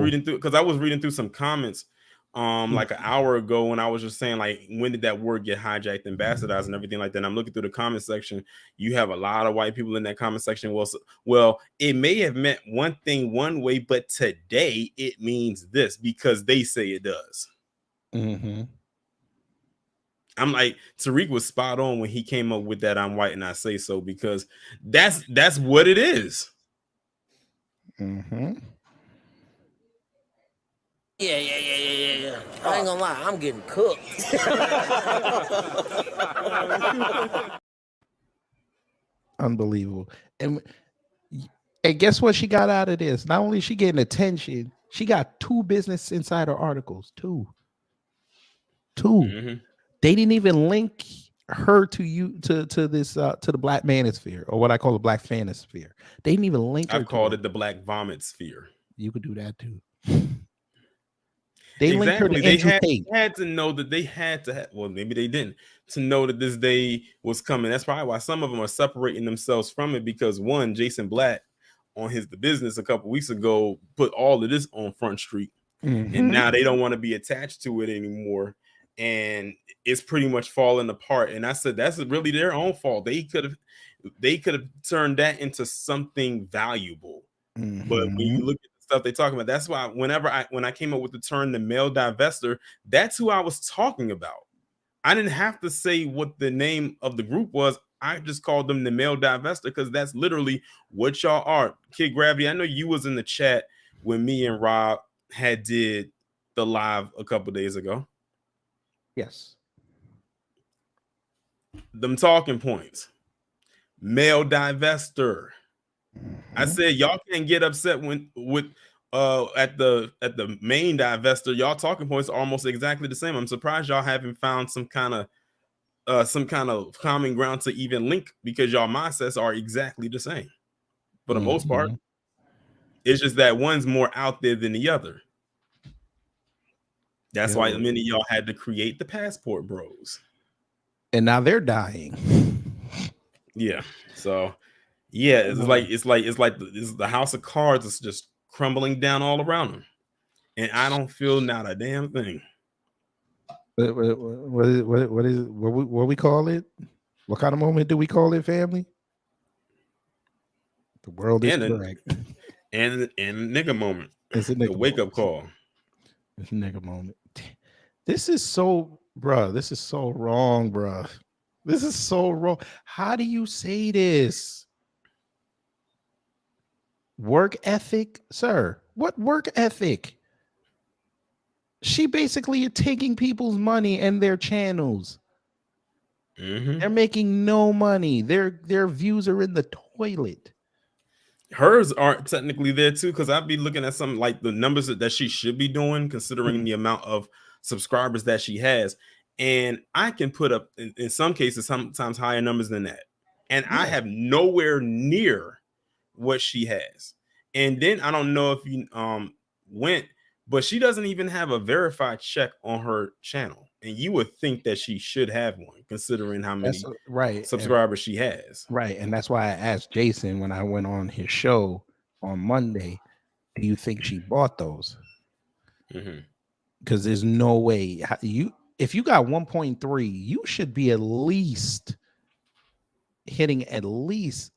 reading through some comments like an hour ago when I was just saying, like, when did that word get hijacked and bastardized and everything like that? And I'm looking through the comment section. You have a lot of white people in that comment section. Well, it may have meant one thing one way, but today it means this because they say it does. I'm like, Tariq was spot on when he came up with that "I'm white and I say so," because that's what it is. Yeah. I ain't gonna lie, I'm getting cooked. Unbelievable. And guess what she got out of this? Not only is she getting attention, she got 2 Business Insider articles. Two. They didn't even link her to the Black Manosphere, or what I call the Black Fanosphere. They didn't even link her. I called it the Black Vomit Sphere. You could do that too. They linked her to they Andrew Tate. had to know that they had to have, well, maybe they didn't, to know that this day was coming. That's probably why some of them are separating themselves from it, because one, Jason Black on The Business a couple weeks ago put all of this on Front Street, and now they don't want to be attached to it anymore, and it's pretty much falling apart. And I said that's really their own fault. They could have turned that into something valuable. But when you look at stuff they talking about, that's why when I came up with the term the male divestor, that's who I was talking about. I didn't have to say what the name of the group was. I just called them the male divestor because that's literally what y'all are. Kid Gravity, I know you was in the chat when me and Rob had did the live a couple days ago. Yes. Them talking points. Male divestor. I said y'all can't get upset with at the main divestor. Y'all talking points are almost exactly the same. I'm surprised y'all haven't found some kind of common ground to even link, because y'all mindsets are exactly the same for the most part. It's just that one's more out there than the other. That's why many of y'all had to create the Passport Bros, and now they're dying. Yeah. So yeah, it's like the house of cards is just crumbling down all around them, and I don't feel not a damn thing. What we call it? What kind of moment do we call it, family? The world is correct. And nigga moment. It's a nigga wake up call. It's a nigga moment. This is so, bruh. This is so wrong, bruh. This is so wrong. How do you say this? Work ethic, sir. What work ethic? She basically is taking people's money and their channels. They're making no money. Their views are in the toilet. Hers aren't technically there too, because I'd be looking at some like the numbers that she should be doing, considering the amount of subscribers that she has. And I can put up in some cases sometimes higher numbers than that. And I have nowhere near what she has. And then I don't know if you went, but she doesn't even have a verified check on her channel. And you would think that she should have one, considering how many subscribers she has. Right. And that's why I asked Jason when I went on his show on Monday, do you think she bought those? Because there's no way if you got 1.3, you should be at least hitting at least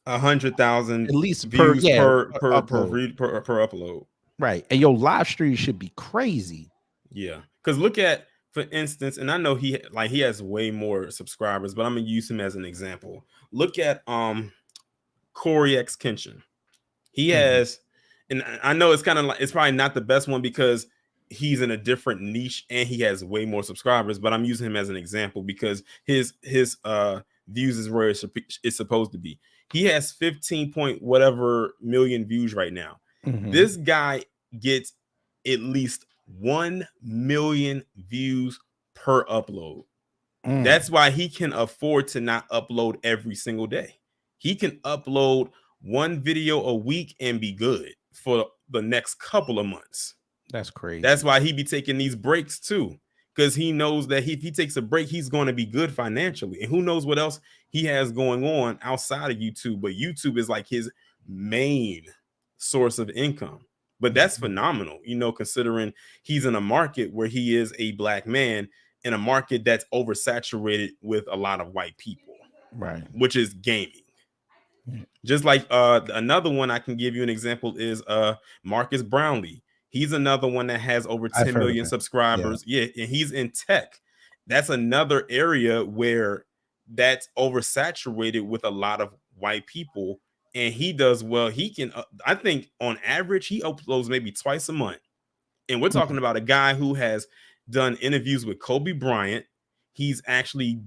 100,000 at least views per upload. Right. And your live stream should be crazy. Yeah. Because look at, for instance, and I know he has way more subscribers, but I'm gonna use him as an example. Look at Corey X Kenshin. He has, and I know it's kind of like, it's probably not the best one because he's in a different niche and he has way more subscribers, but I'm using him as an example because his views is where it's supposed to be. He has 15 point whatever million views right now. This guy gets at least 1 million views per upload. That's why he can afford to not upload every single day. He can upload one video a week and be good for the next couple of months. That's crazy. That's why he be taking these breaks too, because he knows that if he takes a break, he's going to be good financially. And who knows what else he has going on outside of YouTube. But YouTube is like his main source of income. But that's phenomenal, you know, considering he's in a market where he is a black man in a market that's oversaturated with a lot of white people, right? Which is gaming. Just like another one I can give you an example is Marcus Brownlee. He's another one that has over 10 million subscribers. Yeah, and he's in tech. That's another area where that's oversaturated with a lot of white people. And he does well. He can, I think on average, he uploads maybe twice a month. And we're talking about a guy who has done interviews with Kobe Bryant. He's actually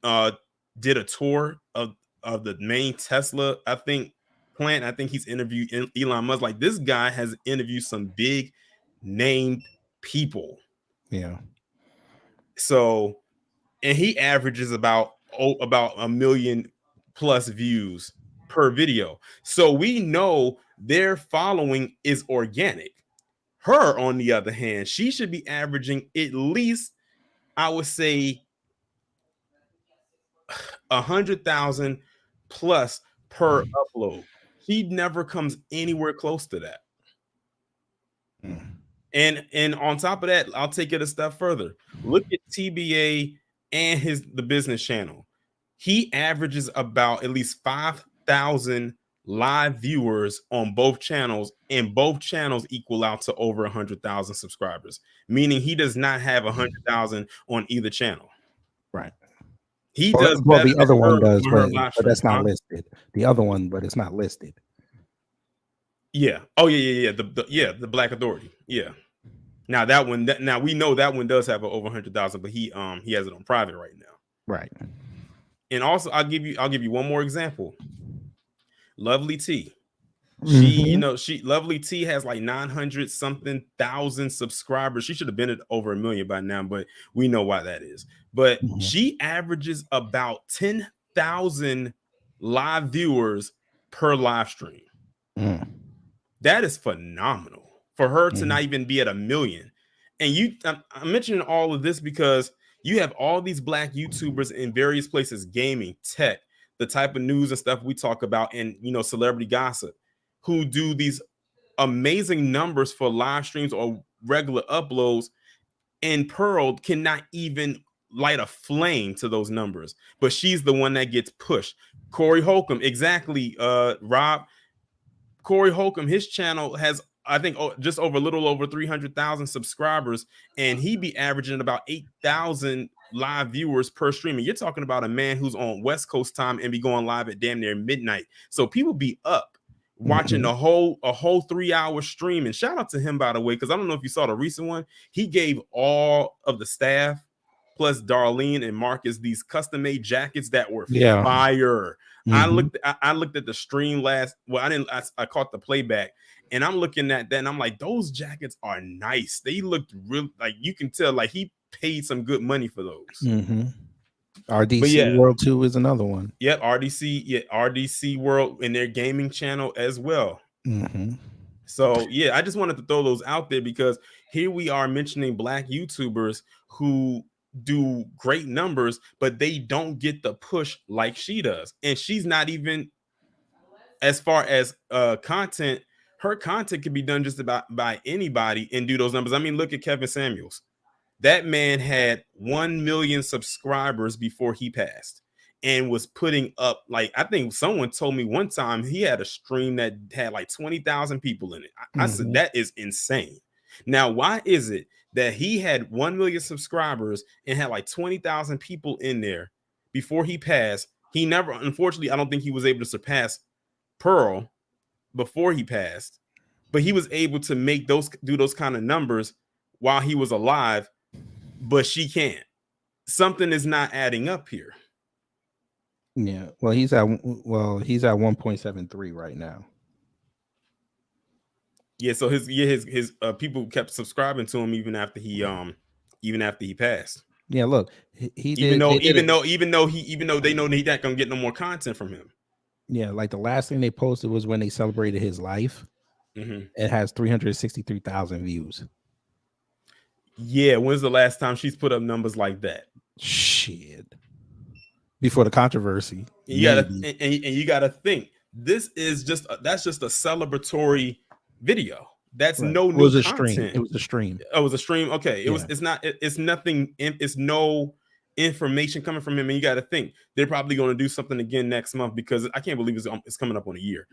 did a tour of the main Tesla, I think, plant. I think he's interviewed Elon Musk. Like, this guy has interviewed some big named people. Yeah. So, and he averages about 1 million plus views per video. So we know their following is organic. Her, on the other hand, she should be averaging at least, I would say, 100,000 plus per upload. She never comes anywhere close to that. And on top of that, I'll take it a step further. Look at TBA and the business channel. He averages about at least 5,000 live viewers on both channels, and both channels equal out to over 100,000 subscribers, meaning he does not have 100,000 on either channel. Right. He does. Well, the other one does, but that's not listed. The other one, but it's not listed. Yeah. Oh yeah. The Black Authority. Yeah. Now that one, now we know that one does have over 100,000, but he has it on private right now. Right. And also, I'll give you one more example. Lovely T. She, Lovely T has like 900 something thousand subscribers. She should have been at over 1 million by now, but we know why that is. But she averages about 10,000 live viewers per live stream. That is phenomenal for her to not even be at 1 million. And I'm mentioning all of this because you have all these black YouTubers in various places, gaming, tech, the type of news and stuff we talk about, and celebrity gossip, who do these amazing numbers for live streams or regular uploads, and Pearl cannot even light a flame to those numbers, but she's the one that gets pushed. Corey Holcomb, exactly, Rob. Corey Holcomb, his channel has, I think, just over a little over 300,000 subscribers, and he be averaging about 8,000 live viewers per stream. And you're talking about a man who's on West Coast time and be going live at damn near midnight. So people be up watching a whole 3-hour stream. And shout out to him, by the way, because I don't know if you saw the recent one. He gave all of the staff plus Darlene and Marcus these custom made jackets that were Yeah. fire. Mhm. I looked at the stream last. Well, I caught the playback, and I'm looking at that, and I'm like, those jackets are nice. They looked real, like you can tell, like he paid some good money for those. Mhm. RDC yeah. World 2 is another one. Yep, RDC World in their gaming channel as well. Mhm. So yeah, I just wanted to throw those out there because here we are mentioning Black YouTubers who do great numbers, but they don't get the push like she does. And she's not even, as far as content, her content can be done just about by anybody and do those numbers. I mean, look at Kevin Samuels. That man had 1 million subscribers before he passed and was putting up, like, I think someone told me one time he had a stream that had like 20,000 people in it. I said, that is insane. Now, why is it that he had 1 million subscribers and had like 20,000 people in there before he passed? He never, unfortunately, I don't think he was able to surpass Pearl before he passed, but he was able to do those kind of numbers while he was alive, but she can't. Something is not adding up here. Yeah. Well, he's at 1.73 right now. Yeah, so his people kept subscribing to him even after he passed. Yeah, look, even though they know he's not gonna get no more content from him. Yeah, like the last thing they posted was when they celebrated his life. Mm-hmm. It has 363,000 views. Yeah, when's the last time she's put up numbers like that? Shit. Before the controversy. You gotta think this is that's just a celebratory video. That's right. No new content. Stream. It was a stream. Oh, it was a stream. Okay, it's nothing. It's no information coming from him, and you got to think they're probably going to do something again next month because I can't believe it's coming up on a year.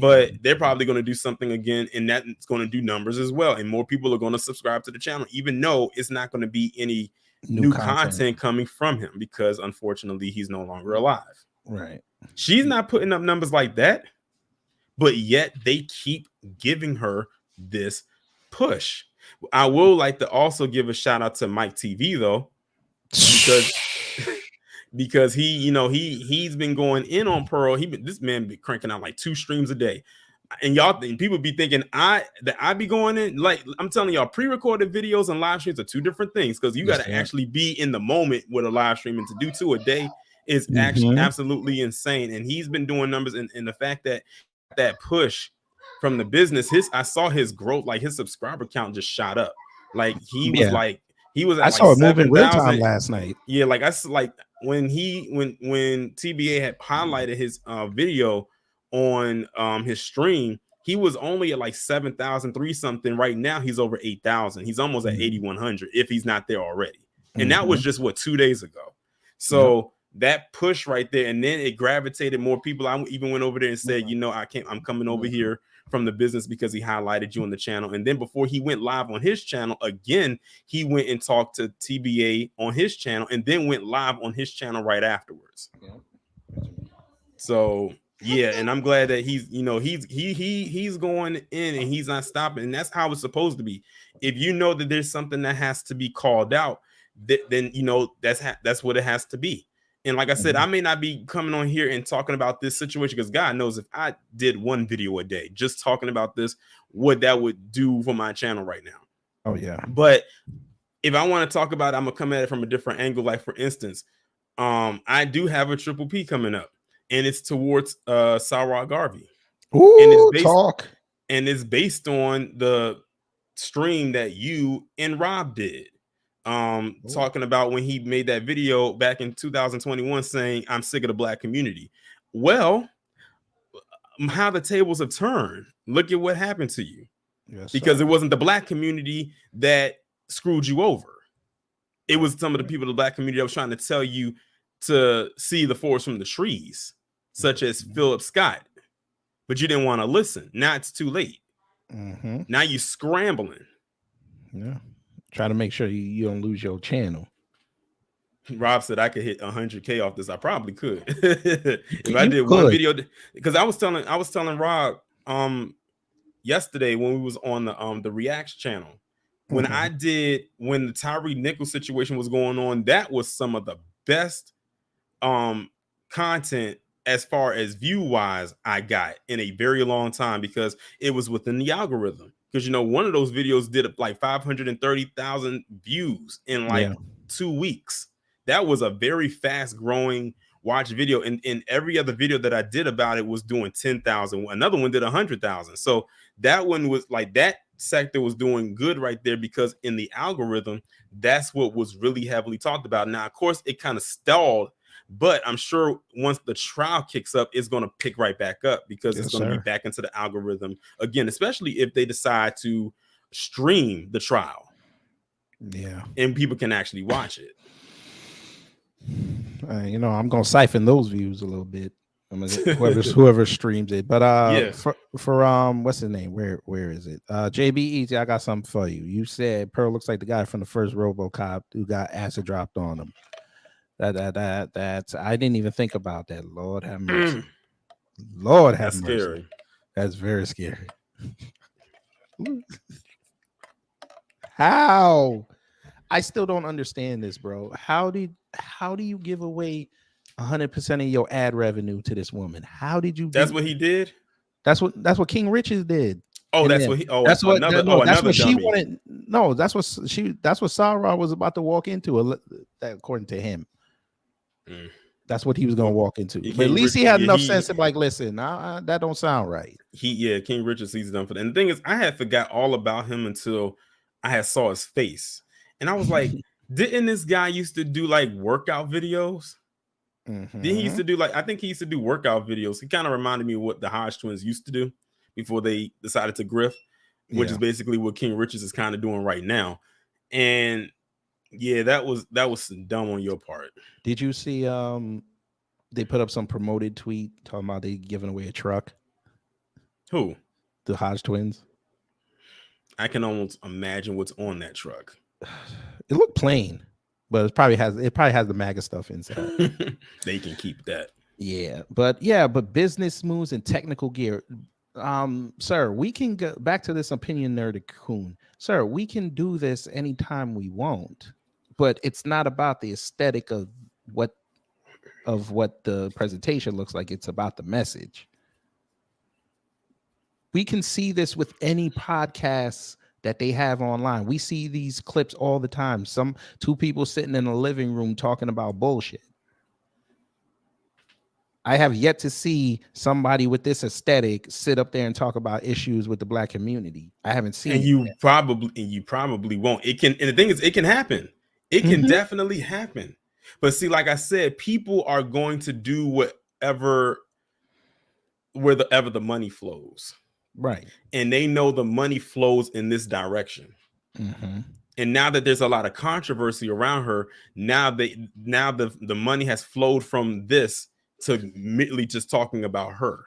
But they're probably going to do something again, and that's going to do numbers as well, and more people are going to subscribe to the channel, even though it's not going to be any new content coming from him because unfortunately he's no longer alive. Right. She's not putting up numbers like that, but yet they keep giving her this push. I will like to also give a shout out to Mike TV though, because he's been going in on Pearl. This man be cranking out like 2 streams a day, and people be thinking I be going in, like I'm telling y'all, pre-recorded videos and live streams are 2 different things because you got to actually be in the moment with a live stream, and to do 2 a day is actually absolutely insane. And he's been doing numbers, and the fact that push from the business, I saw his growth, like his subscriber count just shot up. Like he was I saw it moving real time last night. Yeah, like when TBA had highlighted his video on his stream, he was only at like 7,003 something. Right now he's over 8,000. He's almost at 8,100 if he's not there already. And that was just 2 days ago. So that push right there, and then it gravitated more people. I even went over there and said, I'm coming over here from the business because he highlighted you on the channel. And then before he went live on his channel again, he went and talked to TBA on his channel and then went live on his channel right afterwards. So yeah, and I'm glad that he's going in and he's not stopping, and that's how it's supposed to be. If you know that there's something that has to be called out, then that's what it has to be. And like I said, I may not be coming on here and talking about this situation because God knows if I did 1 video a day just talking about this, what that would do for my channel right now. Oh yeah. But if I want to talk about it, I'm gonna come at it from a different angle. Like for instance, I do have a Triple P coming up, and it's towards Sarah Garvey. Ooh, and it's based on the stream that you and Rob did. Talking about when he made that video back in 2021 saying I'm sick of the Black community. Well, how the tables have turned. Look at what happened to you. Yes, because it wasn't the Black community that screwed you over. It was some of the people of the Black community that was trying to tell you to see the forest from the trees, such as Philip Scott. But you didn't want to listen. Now it's too late. Now you're scrambling. Yeah. Try to make sure you don't lose your channel. Rob said I could hit 100K off this. I probably could if I did one video. Because I was telling Rob yesterday when we was on the Reacts channel. when the Tyree Nichols situation was going on, that was some of the best content as far as view wise I got in a very long time, because it was within the algorithm. Because one of those videos did like 530,000 views in like 2 weeks. That was a very fast growing watch video, and every other video that I did about it was doing 10,000. Another one did 100,000. So that one was like, that sector was doing good right there, because in the algorithm, that's what was really heavily talked about. Now, of course, it kind of stalled, but I'm sure once the trial kicks up, it's going to pick right back up, because it's going to be back into the algorithm again, especially if they decide to stream the trial. Yeah. And people can actually watch it. I'm going to siphon those views a little bit. Whoever streams it. But for what's his name? Where is it? JB Easy, I got something for you. You said Pearl looks like the guy from the first RoboCop who got acid dropped on him. That's I didn't even think about that. Lord have mercy. Lord have mercy. Scary. That's very scary. How? I still don't understand this, bro. How do you give away 100% of your ad revenue to this woman? How did you? That's what he did. That's what King Richard did. Oh, that's what he. Oh, that's what. That's what she wanted. No, that's what Sarah was about to walk into. According to him. That's what he was going to walk into. But at least he had enough sense to be like, listen, that don't sound right. King Richard sees done for that. And the thing is, I had forgot all about him until I had saw his face. And I was like, didn't this guy used to do like workout videos? Mm-hmm. Then he used to do I think he used to do workout videos. He kind of reminded me of what the Hodge twins used to do before they decided to grift, which is basically what King Richards is kind of doing right now. And yeah, that was dumb on your part. Did you see they put up some promoted tweet talking about they giving away a truck? Who? The Hodge twins. I can almost imagine what's on that truck. It looked plain, but it probably has the MAGA stuff inside. They can keep that. But business moves and technical gear. Sir, we can go back to this opinion nerd coon. Sir, we can do this anytime we want, but it's not about the aesthetic of what the presentation looks like. It's about the message. We can see this with any podcasts that they have online. We see these clips all the time. Two people sitting in a living room talking about bullshit. I have yet to see somebody with this aesthetic sit up there and talk about issues with the Black community. I haven't seen and you probably won't. And the thing is, it can happen. It can definitely happen. But see, like I said, people are going to do wherever the money flows. Right. And they know the money flows in this direction. Mm-hmm. And now that there's a lot of controversy around her, now the money has flowed from this to immediately just talking about her,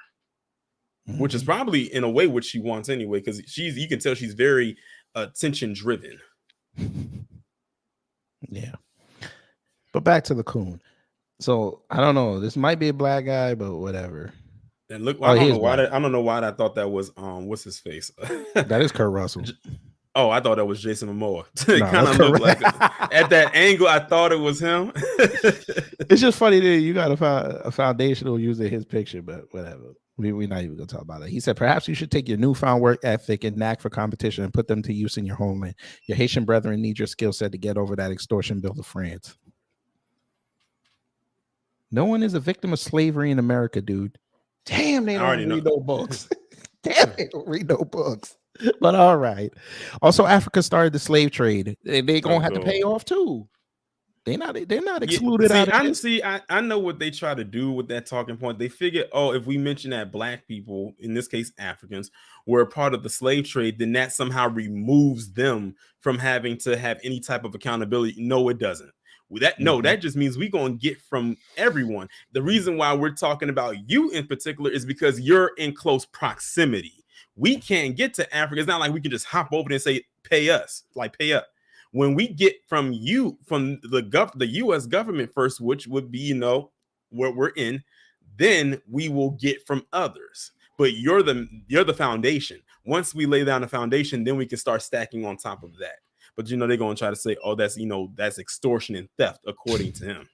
which is probably in a way what she wants anyway, because you can tell she's very attention driven. Yeah. But back to the coon. So I don't know. This might be a black guy, but whatever. And look, I don't know why I thought that was what's his face. That is Kurt Russell. Oh, I thought that was Jason Momoa. It kind of looked like at that angle. I thought it was him. It's just funny that you got a foundational using his picture, but whatever. We're not even gonna talk about it. He said, perhaps you should take your newfound work ethic and knack for competition and put them to use in your homeland. Your Haitian brethren need your skill set to get over that extortion bill to France. No one is a victim of slavery in America, dude. Damn, they don't read no books. Damn, they don't read no books. But all right. Also, Africa started the slave trade. They're gonna have to pay off too. They're not excluded out of this. I know what they try to do with that talking point. They figure, if we mention that black people, in this case Africans, were a part of the slave trade, then that somehow removes them from having to have any type of accountability. No, it doesn't. That just means we're going to get from everyone. The reason why we're talking about you in particular is because you're in close proximity. We can't get to Africa. It's not like we can just hop over there and say, pay us, like pay up. When we get from you, from the U.S. government first, which would be, where we're in, then we will get from others. But you're the foundation. Once we lay down the foundation, then we can start stacking on top of that. But you know, they're gonna try to say, oh, that's that's extortion and theft, according to him.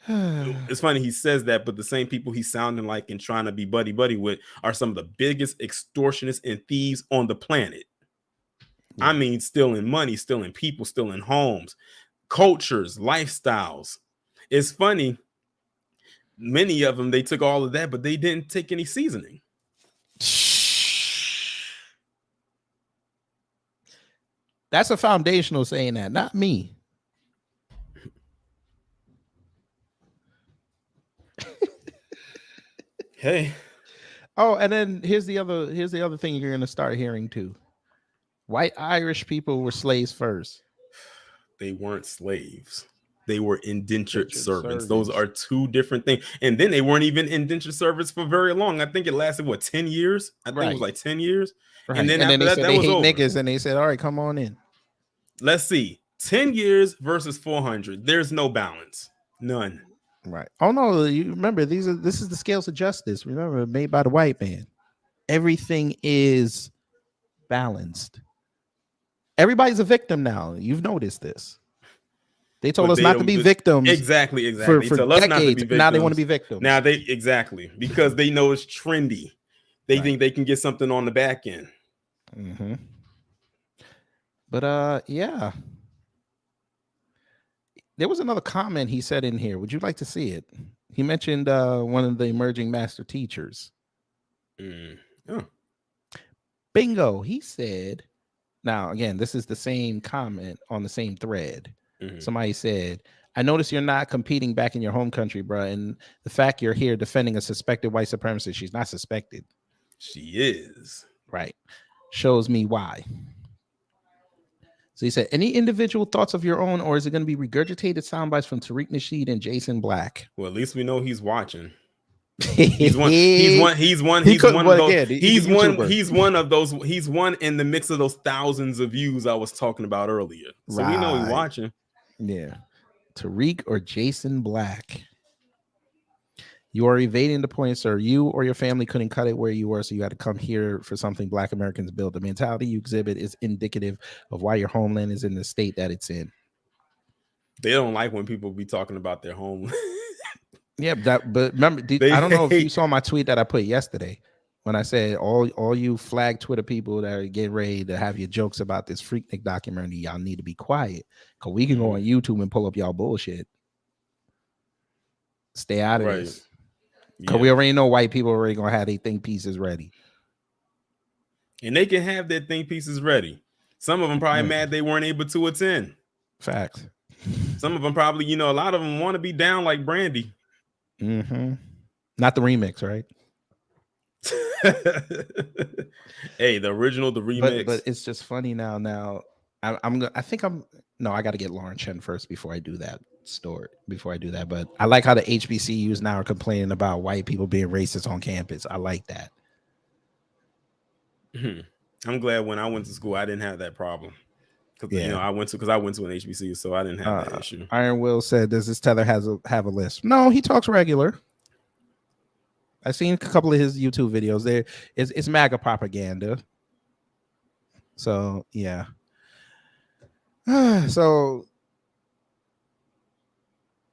It's funny he says that, but the same people he's sounding like and trying to be buddy with are some of the biggest extortionists and thieves on the planet. I mean, stealing money, stealing people, stealing homes, cultures, lifestyles. It's funny. Many of them, they took all of that, but they didn't take any seasoning. That's a foundational saying that, not me. Hey. Oh, and then here's the other thing you're gonna start hearing too. White Irish people were slaves first. They weren't slaves. They were indentured servants. servants. Those are two different things. And then they weren't even indentured servants for very long. I think it lasted 10 years? I think it was like 10 years. Right. And then they that said they was hate over. niggas, and they said, all right, come on in. Let's see. 10 years versus 400. There's no balance. None. Right. Oh no, you remember this is the scales of justice. Remember, made by the white man. Everything is balanced. Everybody's a victim now. You've noticed this. They told us not to be victims. Exactly. For They tell us not to be decades. victims. Now they want to be victims. Now because they know it's trendy. They think they can get something on the back end. Mm-hmm. But yeah. There was another comment he said in here. Would you like to see it? He mentioned one of the emerging master teachers. Oh. Bingo. He said, now again, this is the same comment on the same thread. Mm-hmm. Somebody said, I notice you're not competing back in your home country, bro. And the fact you're here defending a suspected white supremacist, she's not suspected. She is. Right. Shows me why. So he said, any individual thoughts of your own, or is it going to be regurgitated sound bites from Tariq Nasheed and Jason Black? Well, at least we know he's watching. He's one in the mix of those thousands of views I was talking about earlier. So we know he's watching. Yeah. Tariq or Jason Black. You are evading the point, sir. You or your family couldn't cut it where you were, so you had to come here for something Black Americans built. The mentality you exhibit is indicative of why your homeland is in the state that it's in. They don't like when people be talking about their homeland. Yeah, but remember, I don't know if you saw my tweet that I put yesterday when I said all you flag Twitter people that are getting ready to have your jokes about this Freaknik documentary, y'all need to be quiet, because we can go on YouTube and pull up y'all bullshit. Stay out of this. Because we already know white people are already going to have their think pieces ready. And they can have their think pieces ready. Some of them probably mad they weren't able to attend. Facts. Some of them probably, a lot of them want to be down like Brandy. Mm-hmm. Not the remix, right? Hey, the original, the remix. But it's just funny now. I got to get Lauren Chen first before I do that. But I like how the HBCUs now are complaining about white people being racist on campus. I like that. I'm glad when I went to school I didn't have that problem, because I went to an HBCU, so I didn't have that issue. Iron Will said, does this tether have a list? No, he talks regular. I've seen a couple of his YouTube videos. There it's MAGA propaganda. So yeah. So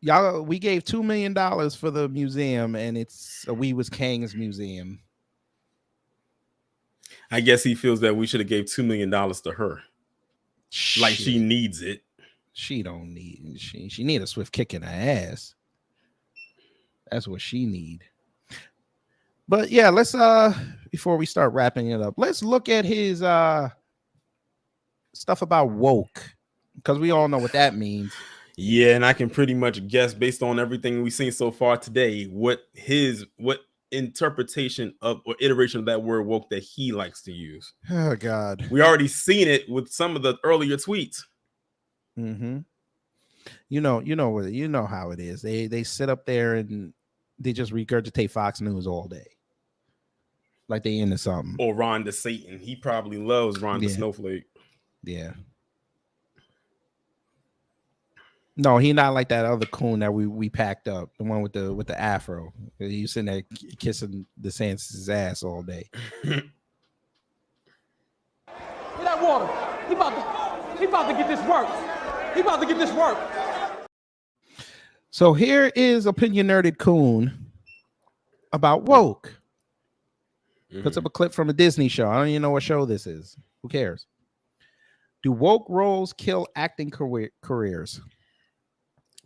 y'all, we gave $2 million for the museum, and it's a We Was Kang's museum. I guess he feels that we should have gave $2 million to her. Like she needs it. She don't need. She need a swift kick in her ass. That's what she need. But yeah, let's before we start wrapping it up, let's look at his stuff about woke, because we all know what that means. Yeah, and I can pretty much guess based on everything we've seen so far today what interpretation of or iteration of that word woke that he likes to use. Oh God. We already seen it with some of the earlier tweets. Mm-hmm. You know how it is. They sit up there and they just regurgitate Fox News all day. Like they into something. Or Ron the Satan. He probably loves Ron the Snowflake. Yeah. No, he not like that other coon that we packed up, the one with the afro. He was sitting there kissing DeSantis' ass all day. Get that water. He about to get this work. He about to get this work. So here is Opinion Nerded Coon about woke. Puts up a clip from a Disney show. I don't even know what show this is. Who cares? Do woke roles kill acting careers?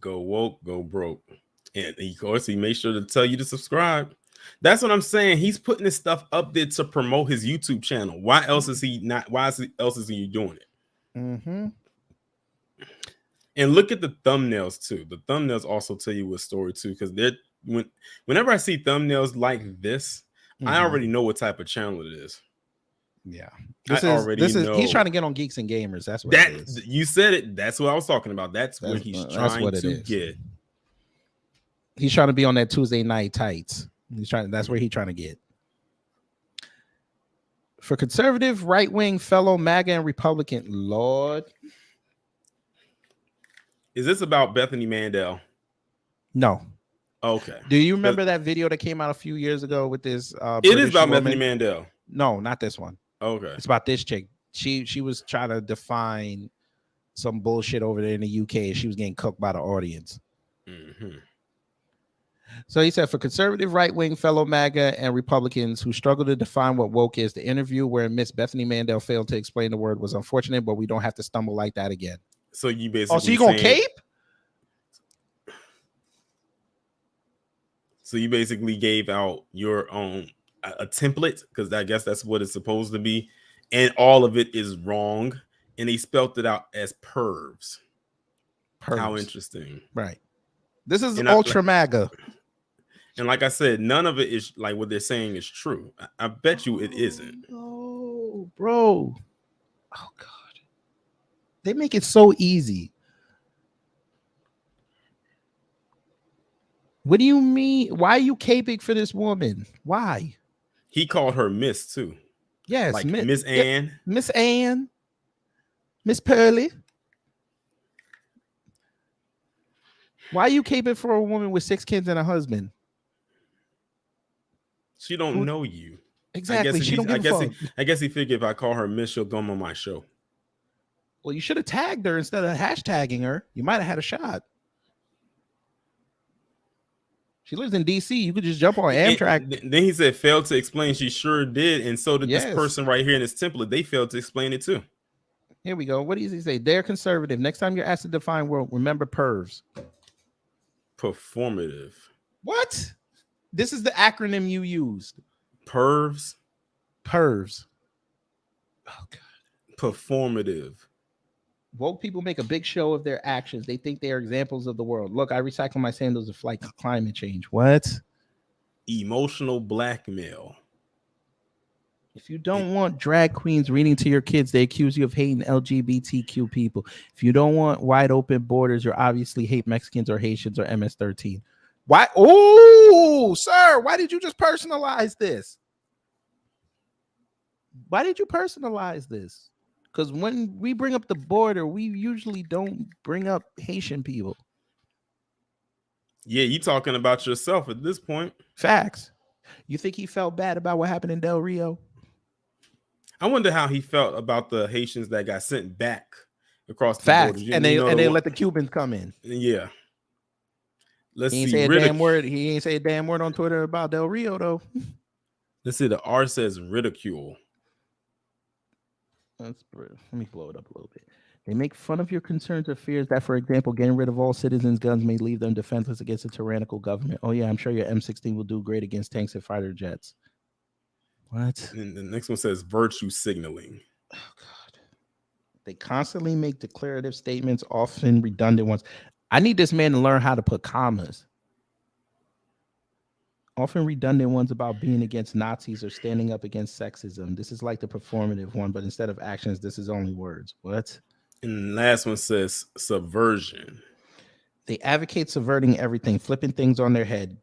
Go woke, go broke. And of course, he made sure to tell you to subscribe. That's what I'm saying. He's putting this stuff up there to promote his YouTube channel. Why else is he not? Else is he doing it? Mm-hmm. And look at the thumbnails too. The thumbnails also tell you a story too, because whenever I see thumbnails like this, I already know what type of channel it is. Yeah, This is he's trying to get on Geeks and Gamers. That's what it is. You said it. That's what I was talking about. That's what he's trying to get. He's trying to be on that Tuesday night tights. That's where he's trying to get. For conservative, right-wing, fellow MAGA and Republican, Lord. Is this about Bethany Mandel? No. Okay. Do you remember that video that came out a few years ago with this? It is about Bethany Mandel. No, not this one. Okay. It's about this chick. She was trying to define some bullshit over there in the UK. She was getting cooked by the audience. Mm-hmm. So he said, for conservative, right-wing, fellow MAGA and Republicans who struggle to define what woke is, the interview where Miss Bethany Mandel failed to explain the word was unfortunate, but we don't have to stumble like that again. So you basically so you gonna cape? So you basically gave out your own a template, because I guess that's what it's supposed to be, and all of it is wrong, and they spelt it out as pervs. How interesting, right? This is ultra MAGA. And like I said, none of it is like what they're saying is true. I bet you it isn't. Oh, bro. Oh, God. They make it so easy. What do you mean? Why are you caping for this woman? Why? He called her Miss too. Yes. Like Miss Ann. Miss Ann. Miss Pearly. Why are you caping for a woman with 6 kids and a husband? She don't know you. Exactly. I guess he figured if I call her Miss, she'll come on my show. Well, you should have tagged her instead of hashtagging her. You might have had a shot. She lives in DC. You could just jump on Amtrak. Then he said, failed to explain. She sure did. And so did this person right here in this template. They failed to explain it too. Here we go. What does he say? They're conservative. Next time you're asked to define world, remember pervs. Performative. What? This is the acronym you used. Pervs. Pervs. Oh, God. Performative. Woke people make a big show of their actions. They think they are examples of the world. Look, I recycle my sandals to fight climate change. What? Emotional blackmail. If you don't want drag queens reading to your kids, they accuse you of hating LGBTQ people. If you don't want wide open borders, you obviously hate Mexicans or Haitians or MS-13. Why? Oh, sir, why did you just personalize this? Why did you personalize this? Because when we bring up the border, we usually don't bring up Haitian people. Yeah, you talking about yourself at this point. Facts. You think he felt bad about what happened in Del Rio? I wonder how he felt about the Haitians that got sent back across the Facts. border. And they let the Cubans come in. Yeah. Let's he ain't see. Say a damn word. He ain't say a damn word on Twitter about Del Rio, though. Let's see. The R says ridicule. Let me blow it up a little bit. They make fun of your concerns or fears that, for example, getting rid of all citizens' guns may leave them defenseless against a tyrannical government. Oh, yeah, I'm sure your M16 will do great against tanks and fighter jets. What? And the next one says virtue signaling. Oh, God. They constantly make declarative statements, often redundant ones. I need this man to learn how to put commas. Often redundant ones about being against Nazis or standing up against sexism. This is like the performative one, but instead of actions, this is only words. What? And the last one says subversion. They advocate subverting everything, flipping things on their head.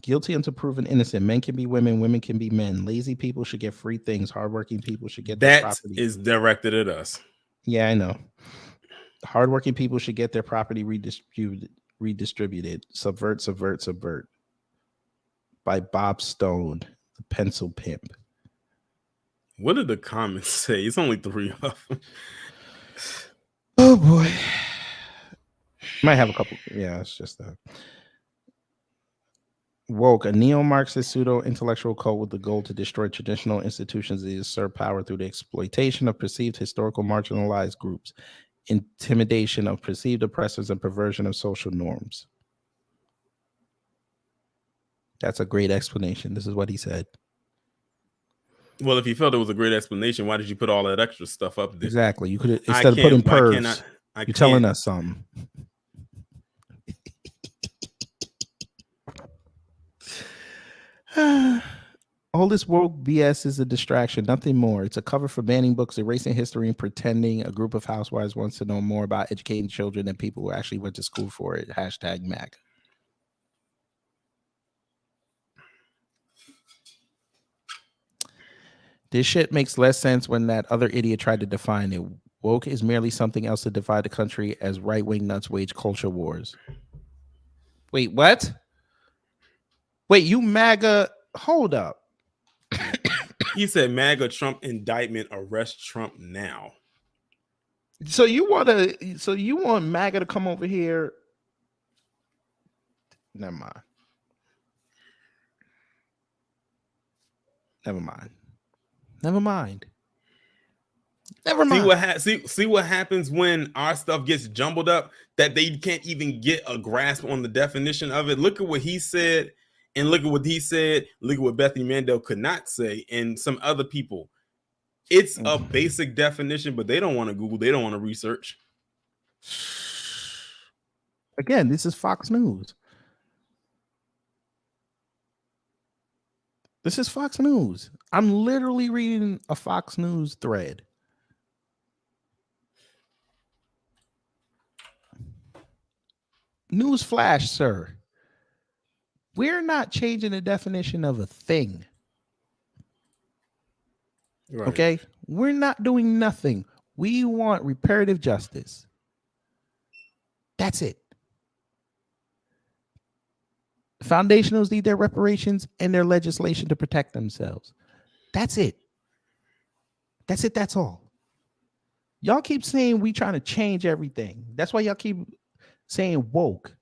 Guilty until proven innocent. Men can be women, women can be men. Lazy people should get free things. Hardworking people should get their property. That is directed at us. Yeah, I know. Hardworking people should get their property redistributed. Subvert, subvert, subvert. By Bob Stone, the pencil pimp. What did the comments say? It's only 3 of them. Oh boy. Might have a couple. Yeah, it's just woke, a neo-Marxist pseudo-intellectual cult with the goal to destroy traditional institutions that assert power through the exploitation of perceived historical marginalized groups, intimidation of perceived oppressors, and perversion of social norms. That's a great explanation. This is what he said. Well, if you felt it was a great explanation, why did you put all that extra stuff up there? Exactly. You could have, instead of putting pervs, you're telling us something. All this woke BS is a distraction, nothing more. It's a cover for banning books, erasing history, and pretending a group of housewives wants to know more about educating children than people who actually went to school for it. Hashtag MAGA. This shit makes less sense when that other idiot tried to define it. Woke is merely something else to divide the country as right-wing nuts wage culture wars. Wait, what? Wait, you MAGA? Hold up. He said MAGA Trump indictment, arrest Trump now. So you want MAGA to come over here? Never mind. See what happens when our stuff gets jumbled up, that they can't even get a grasp on the definition of it. Look at what he said, and look at what he said. Look at what Bethany Mandel could not say, and some other people. It's a basic definition, but they don't want to Google. They don't want to research. Again, this is Fox News. This is Fox News. I'm literally reading a Fox News thread. News flash, sir. We're not changing the definition of a thing. Right. Okay? We're not doing nothing. We want reparative justice. That's it. Foundationals need their reparations and their legislation to protect themselves. That's it. That's it. That's all. Y'all keep saying we trying to change everything. That's why y'all keep saying woke.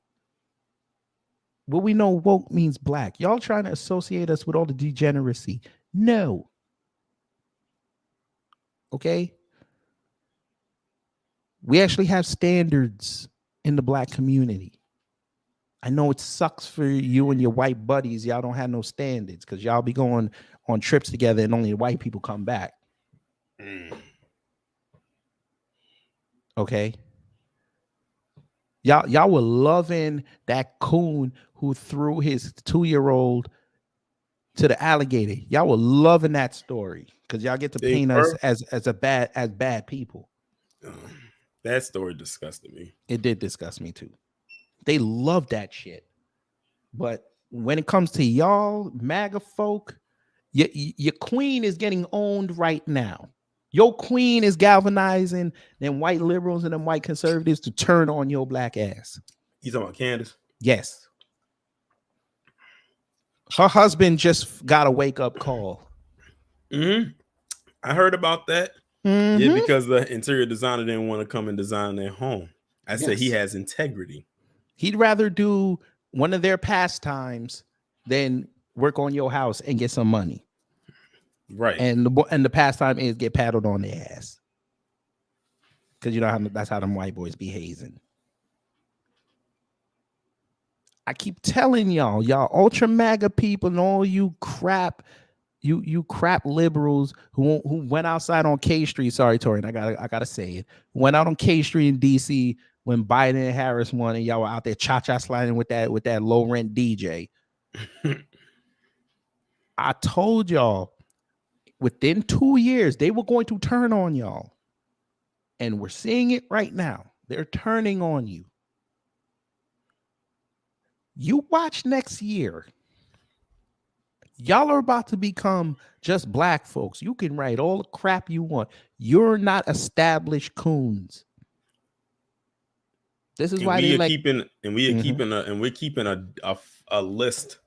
Well, we know woke means black. Y'all trying to associate us with all the degeneracy. No. Okay? We actually have standards in the black community. I know it sucks for you and your white buddies. Y'all don't have no standards because y'all be going on trips together and only the white people come back. Okay? Y'all were loving that coon who threw his 2-year-old to the alligator. Y'all were loving that story because y'all get to paint us as bad people. That story disgusted me. It did disgust me too. They love that shit. But when it comes to y'all, MAGA folk, your queen is getting owned right now. Your queen is galvanizing them white liberals and them white conservatives to turn on your black ass. You talking about Candace? Yes. Her husband just got a wake-up call. I heard about that. Yeah, because the interior designer didn't want to come and design their home. I said he has integrity. He'd rather do one of their pastimes than work on your house and get some money. Right. And the pastime is get paddled on the ass. Because you know how that's how them white boys be hazing. I keep telling y'all ultra MAGA people and all you crap, you crap liberals who went outside on K Street. Sorry, Torian, I gotta say it. Went out on K Street in DC when Biden and Harris won, and y'all were out there cha-cha sliding with that low rent DJ. I told y'all within 2 years they were going to turn on y'all, and we're seeing it right now. They're turning on you. You watch next year. Y'all are about to become just black folks. You can write all the crap you want. You're not established coons. This is why we're keeping a list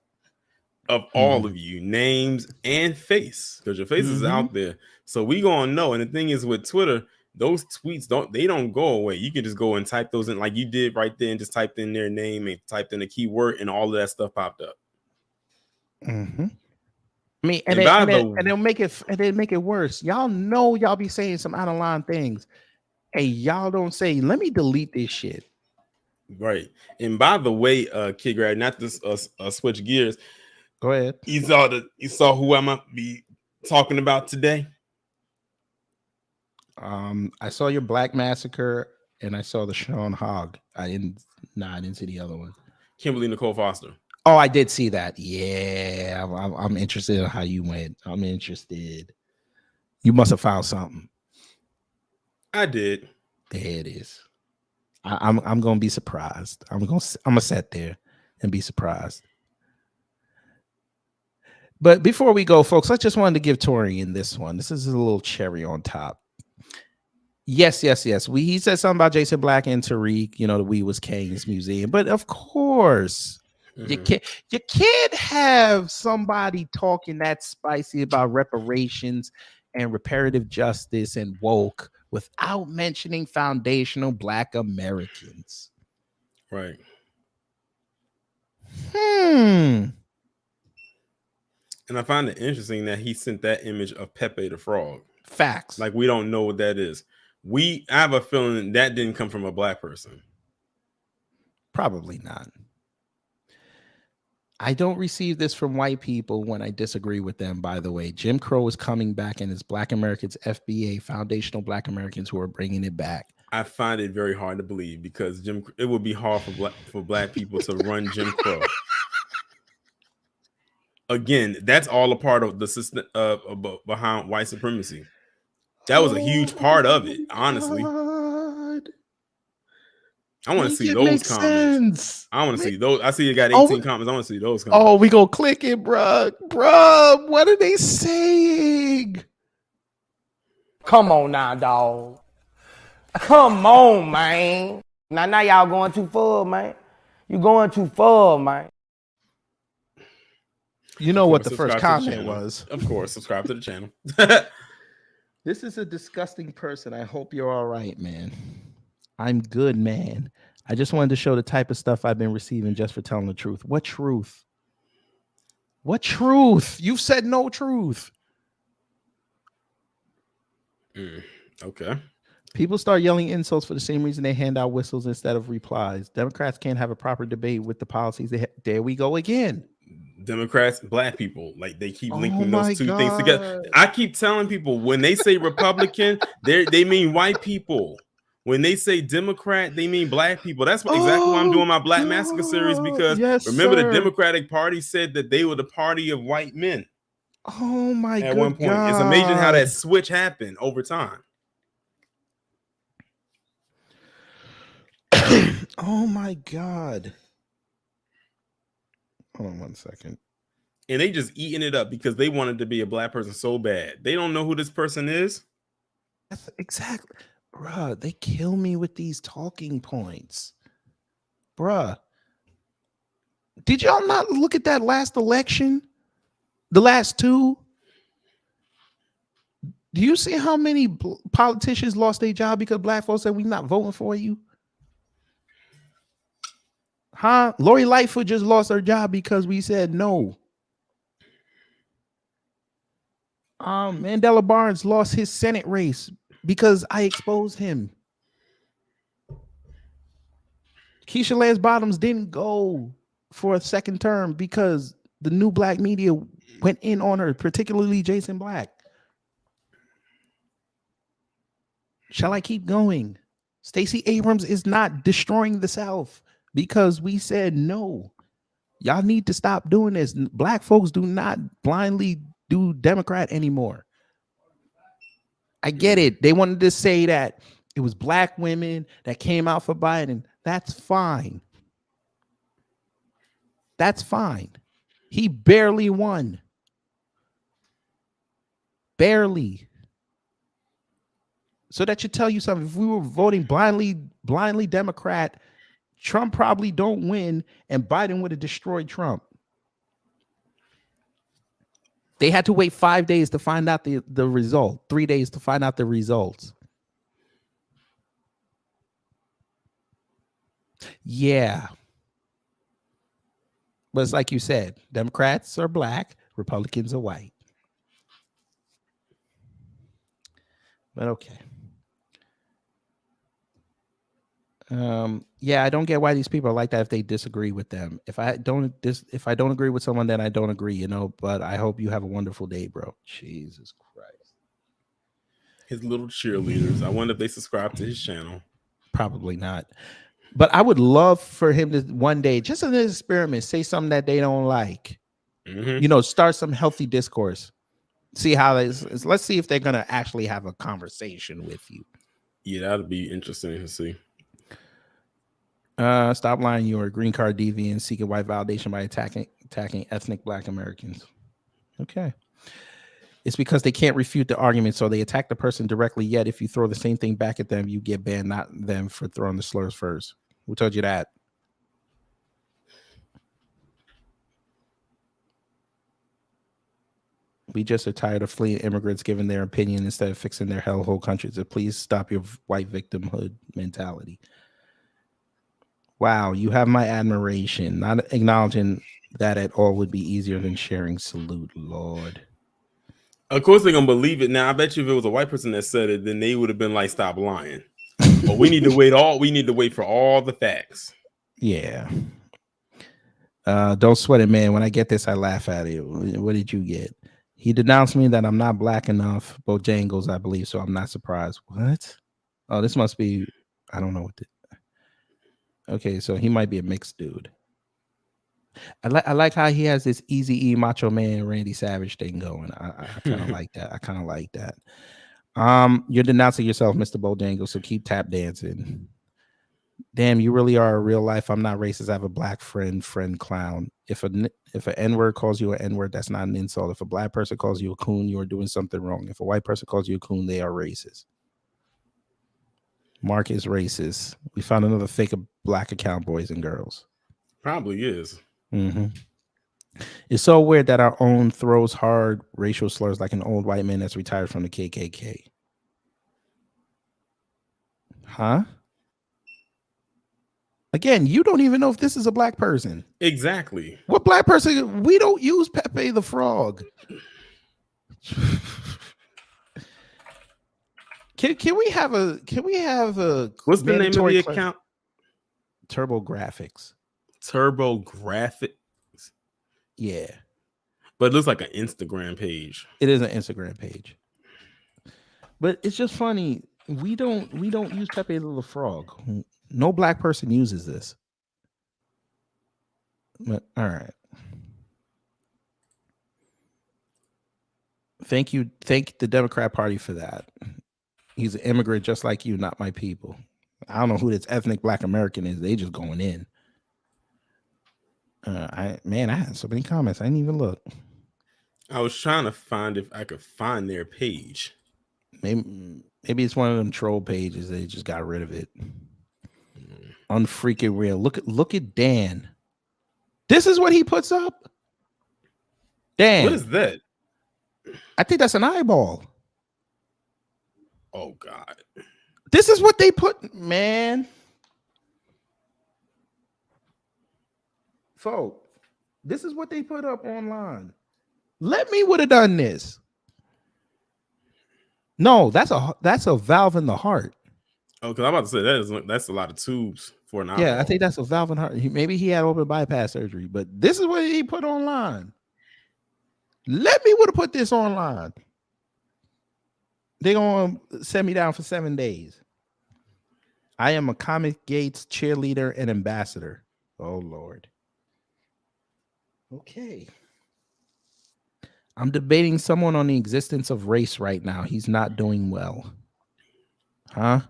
of all of you, names and face, because your face is out there. So we gonna know. And the thing is with Twitter, those tweets don't go away. You can just go and type those in like you did right there and just typed in their name and typed in a keyword and all of that stuff popped up. Mm-hmm. I mean, And they'll make it worse. Y'all know y'all be saying some out of line things. Hey, y'all don't say, let me delete this shit. Right. And by the way, Kid Grad, not to switch gears. Go ahead. You saw who I'm gonna be talking about today. I saw your Black Massacre and I saw the Sean Hogg. I didn't see the other one. Kimberly Nicole Foster. Oh, I did see that. Yeah, I'm interested in how you went. I'm interested. You must have found something. I did. There it is. I'm gonna be surprised. I'm gonna sit there and be surprised. But before we go, folks, I just wanted to give Torian this one. This is a little cherry on top. Yes. He said something about Jason Black and Tariq, the We Was Kane's museum. But of course, you can't have somebody talking that spicy about reparations and reparative justice and woke without mentioning foundational Black Americans. Right. And I find it interesting that he sent that image of Pepe the Frog. Facts. Like we don't know what that is. I have a feeling that didn't come from a Black person. Probably not. I don't receive this from white people when I disagree with them, by the way. Jim Crow is coming back and it's Black Americans, FBA, foundational Black Americans who are bringing it back. I find it very hard to believe because it would be hard for black people to run Jim Crow. Again, that's all a part of the system behind white supremacy. That was a huge part of it, honestly. God. I want to see those comments. Sense. I want to see those. I see you got 18 comments. I want to see those comments. Oh, we gonna click it, bruh. Bruh, what are they saying? Come on now, dog. Come on, man. Now y'all going too far, man. You going too far, man. You know what the first comment was. Of course, subscribe to the channel. This is a disgusting person. I hope you're all right, man. I'm good, man. I just wanted to show the type of stuff I've been receiving just for telling the truth. What truth? What truth? You've said no truth. Okay. People start yelling insults for the same reason they hand out whistles instead of replies. Democrats can't have a proper debate with the policies. There we go again. Democrats, Black people, like they keep linking those two things together. I keep telling people when they say Republican, they mean white people. When they say Democrat, they mean Black people. That's exactly why I'm doing my Black Massacre series, because remember the Democratic Party said that they were the party of white men. Oh my God. At one point. It's amazing how that switch happened over time. Oh my God. Hold on 1 second. And they just eating it up because they wanted to be a Black person so bad. They don't know who this person is. That's exactly. Bruh, they kill me with these talking points. Bruh. Did y'all not look at that last election? The last two? Do you see how many politicians lost their job because Black folks said we're not voting for you? Huh? Lori Lightfoot just lost her job because we said no. Mandela Barnes lost his Senate race because I exposed him. Keisha Lance Bottoms didn't go for a second term because the new Black media went in on her, particularly Jason Black. Shall I keep going? Stacey Abrams is not destroying the South because we said no. Y'all need to stop doing this. Black folks do not blindly do Democrat anymore. I get it. They wanted to say that it was Black women that came out for Biden. That's fine. That's fine. He barely won. Barely. So that should tell you something. If we were voting blindly Democrat, Trump probably don't win, and Biden would have destroyed Trump. They had to wait 5 days to find out the result, 3 days to find out the results. Yeah. But it's like you said, Democrats are black, Republicans are white. But okay. Yeah, I don't get why these people are like that if they disagree with them. If I don't agree with someone, then I don't agree, you know. But I hope you have a wonderful day, bro. Jesus Christ. His little cheerleaders. I wonder if they subscribe to his channel. Probably not. But I would love for him to one day, just in an experiment, say something that they don't like. Mm-hmm. You know, start some healthy discourse. See how let's see if they're gonna actually have a conversation with you. Yeah, that'd be interesting to see. Stop lying. You are a green card deviant seeking white validation by attacking ethnic Black Americans. Okay. It's because they can't refute the argument, so they attack the person directly. Yet, if you throw the same thing back at them, you get banned, not them for throwing the slurs first. Who told you that? We just are tired of fleeing immigrants giving their opinion instead of fixing their hellhole countries. So please stop your white victimhood mentality. Wow, you have my admiration. Not acknowledging that at all would be easier than sharing. Salute, Lord. Of course they're gonna believe it. Now, I bet you if it was a white person that said it, then they would have been like, "Stop lying." But we need to wait for all the facts. Yeah. Don't sweat it, man. When I get this, I laugh at it. What did you get? He denounced me that I'm not black enough. Bojangles, I believe, so I'm not surprised. What? Oh, this must be. I don't know what. Okay, so he might be a mixed dude. I like how he has this Eazy-E Macho Man Randy Savage thing going. I kind of like that. I kind of like that. You're denouncing yourself, Mr. Bojangle, so keep tap dancing. Damn, you really are a real life. I'm not racist. I have a black friend clown. If an N-word calls you an N-word, that's not an insult. If a black person calls you a coon, you are doing something wrong. If a white person calls you a coon, they are racist. Mark is racist. We found another fake black account, boys and girls. Probably is. Mm-hmm. It's so weird that our own throws hard racial slurs like an old white man that's retired from the KKK. Huh? Again, you don't even know if this is a black person. Exactly. What black person? We don't use Pepe the Frog. Can we have a What's the name of the account? TurboGrafx. TurboGrafx. Yeah. But it looks like an Instagram page. It is an Instagram page. But it's just funny. We don't use Pepe the Frog. No black person uses this. But all right. Thank the Democrat Party for that. He's an immigrant just like you, not my people. I don't know who this ethnic Black American is. They just going in. I had so many comments. I didn't even look. I was trying to find if I could find their page. Maybe it's one of them troll pages. They just got rid of it. Unfreaking real. Look at Dan. This is what he puts up. Dan. What is that? I think that's an eyeball. Oh God. This is what they put, man. Folk, this is what they put up online. Let me would have done this. No, that's a valve in the heart. Oh, because I'm about to say that's a lot of tubes for an eyeball. Yeah, I think that's a valve in the heart. Maybe he had open bypass surgery, but this is what he put online. Let me would have put this online. They're gonna set me down for 7 days. I am a Comic Gates cheerleader and ambassador. Oh Lord. Okay. I'm debating someone on the existence of race right now. He's not doing well. Huh?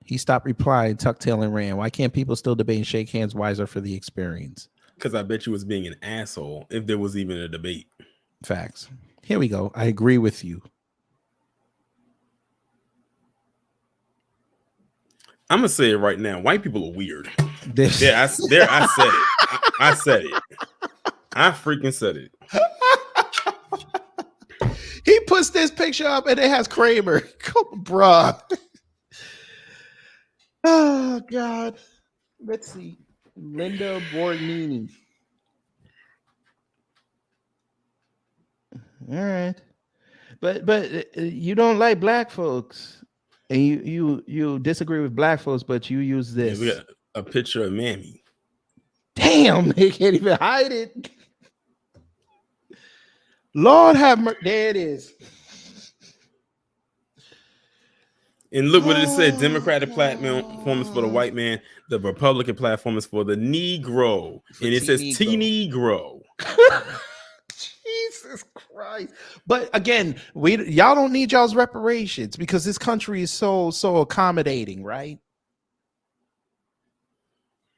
He stopped replying, tucked tail and ran. Why can't people still debate and shake hands wiser for the experience? Because I bet you was being an asshole if there was even a debate. Facts. Here we go. I agree with you. I'm gonna say it right now. White people are weird. This. I said it. I said it. I freaking said it. He puts this picture up and it has Kramer. Come, bruh. Oh God. Let's see. Linda Borgnini. All right. But you don't like black folks. And you disagree with black folks, but you use Yeah, this. we got a picture of Mammy. Damn, they can't even hide it. Lord have mercy. There it is. And look what it said: Democratic platform is for the white man, the Republican platform is for the Negro, and it says T-Negro. Jesus Christ. But again, y'all don't need y'all's reparations because this country is so accommodating, right?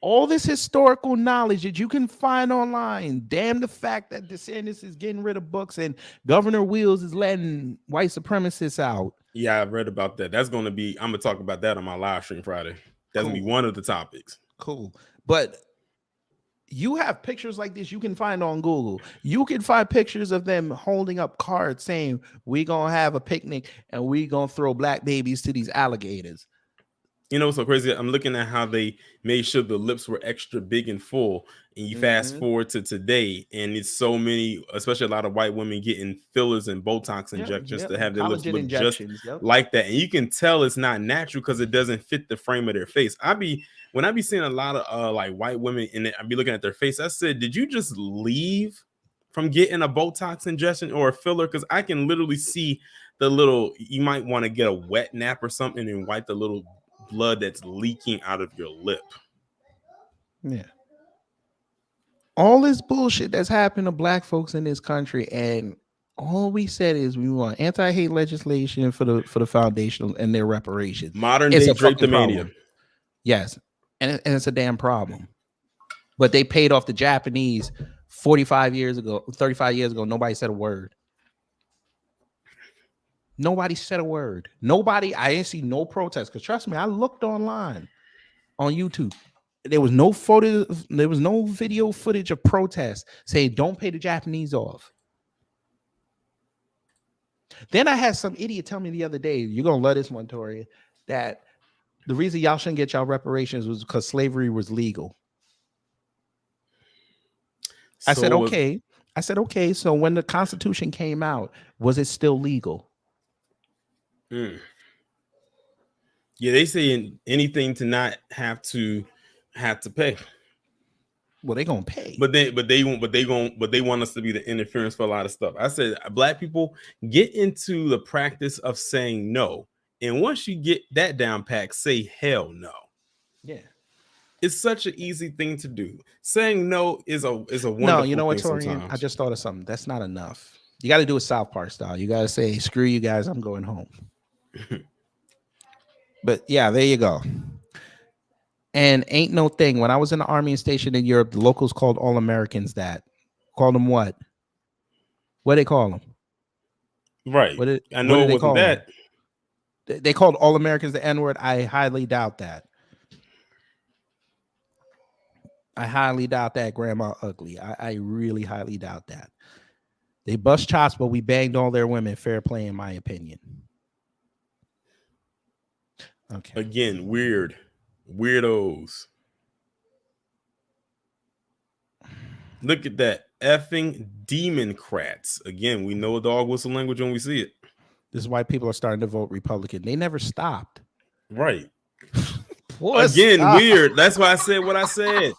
All this historical knowledge that you can find online. Damn the fact that DeSantis is getting rid of books and Governor Wheels is letting white supremacists out. Yeah, I've read about that. That's going to be, I'm going to talk about that on my live stream Friday. That's going to be one of the topics. Cool. But you have pictures like this you can find on Google. You can find pictures of them holding up cards saying, we're going to have a picnic and we're going to throw black babies to these alligators. You know what's so crazy? I'm looking at how they made sure the lips were extra big and full. And you fast forward to today, and it's so many, especially a lot of white women getting fillers and Botox injections to have their lips look just like that. And you can tell it's not natural because it doesn't fit the frame of their face. When I be seeing a lot of like white women and I be looking at their face, I said, did you just leave from getting a Botox injection or a filler? Because I can literally see the little, you might want to get a wet nap or something and wipe the little blood that's leaking out of your lip. Yeah. All this bullshit that's happened to black folks in this country, and all we said is we want anti-hate legislation for the foundational and their reparations. Modern day drapetomania. Yes, and it's a damn problem. But they paid off the Japanese 35 years ago. Nobody said a word. Nobody said a word. Nobody. I didn't see no protest. Because trust me, I looked online on YouTube. There was no photo. There was no video footage of protests saying don't pay the Japanese off. Then I had some idiot tell me the other day, you're gonna love this one, Tori, that the reason y'all shouldn't get y'all reparations was because slavery was legal. I said okay. So when the Constitution came out, was it still legal? Yeah, they say anything to not have to pay. Well, they gonna pay, but they want us to be the interference for a lot of stuff. I said, black people, get into the practice of saying no, and once you get that down pat, say hell no. Yeah, it's such an easy thing to do. Saying no is a wonderful no. You know what, thing Torian? sometimes. I just thought of something. That's not enough. You got to do it South Park style. You got to say, "Screw you guys, I'm going home." But yeah, there you go. And ain't no thing. When I was in the army and stationed in Europe, the locals called all Americans that. Called them what? What they call them? Right. I know it wasn't that. They called all Americans the N-word. I highly doubt that. I highly doubt that, Grandma Ugly. I really highly doubt that. They bust chops, but we banged all their women. Fair play, in my opinion. Okay. Again, weirdos. Look at that effing Democrats. Again, we know dog whistle language when we see it. This is why people are starting to vote Republican. They never stopped. Right. Again, weird. That's why I said what I said.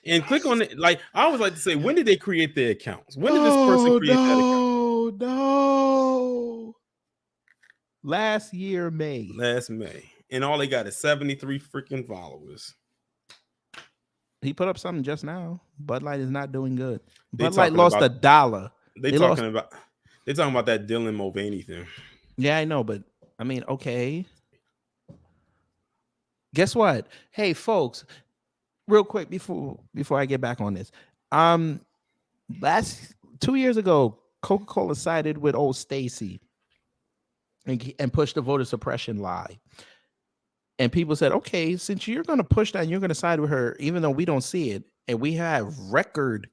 And click on it. Like, I always like to say, when did they create their accounts? When did this person create that account? No. Last year, May. Last May. And all they got is 73 freaking followers. He put up something just now. Bud Light is not doing good. Bud Light lost $1. They're talking about that Dylan Mulvaney thing. Yeah, I know, but I mean, okay. Guess what? Hey, folks, real quick before I get back on this. 2 years ago, Coca-Cola sided with old Stacy and pushed the voter suppression lie. And people said, okay, since you're going to push that and you're going to side with her, even though we don't see it, and we have record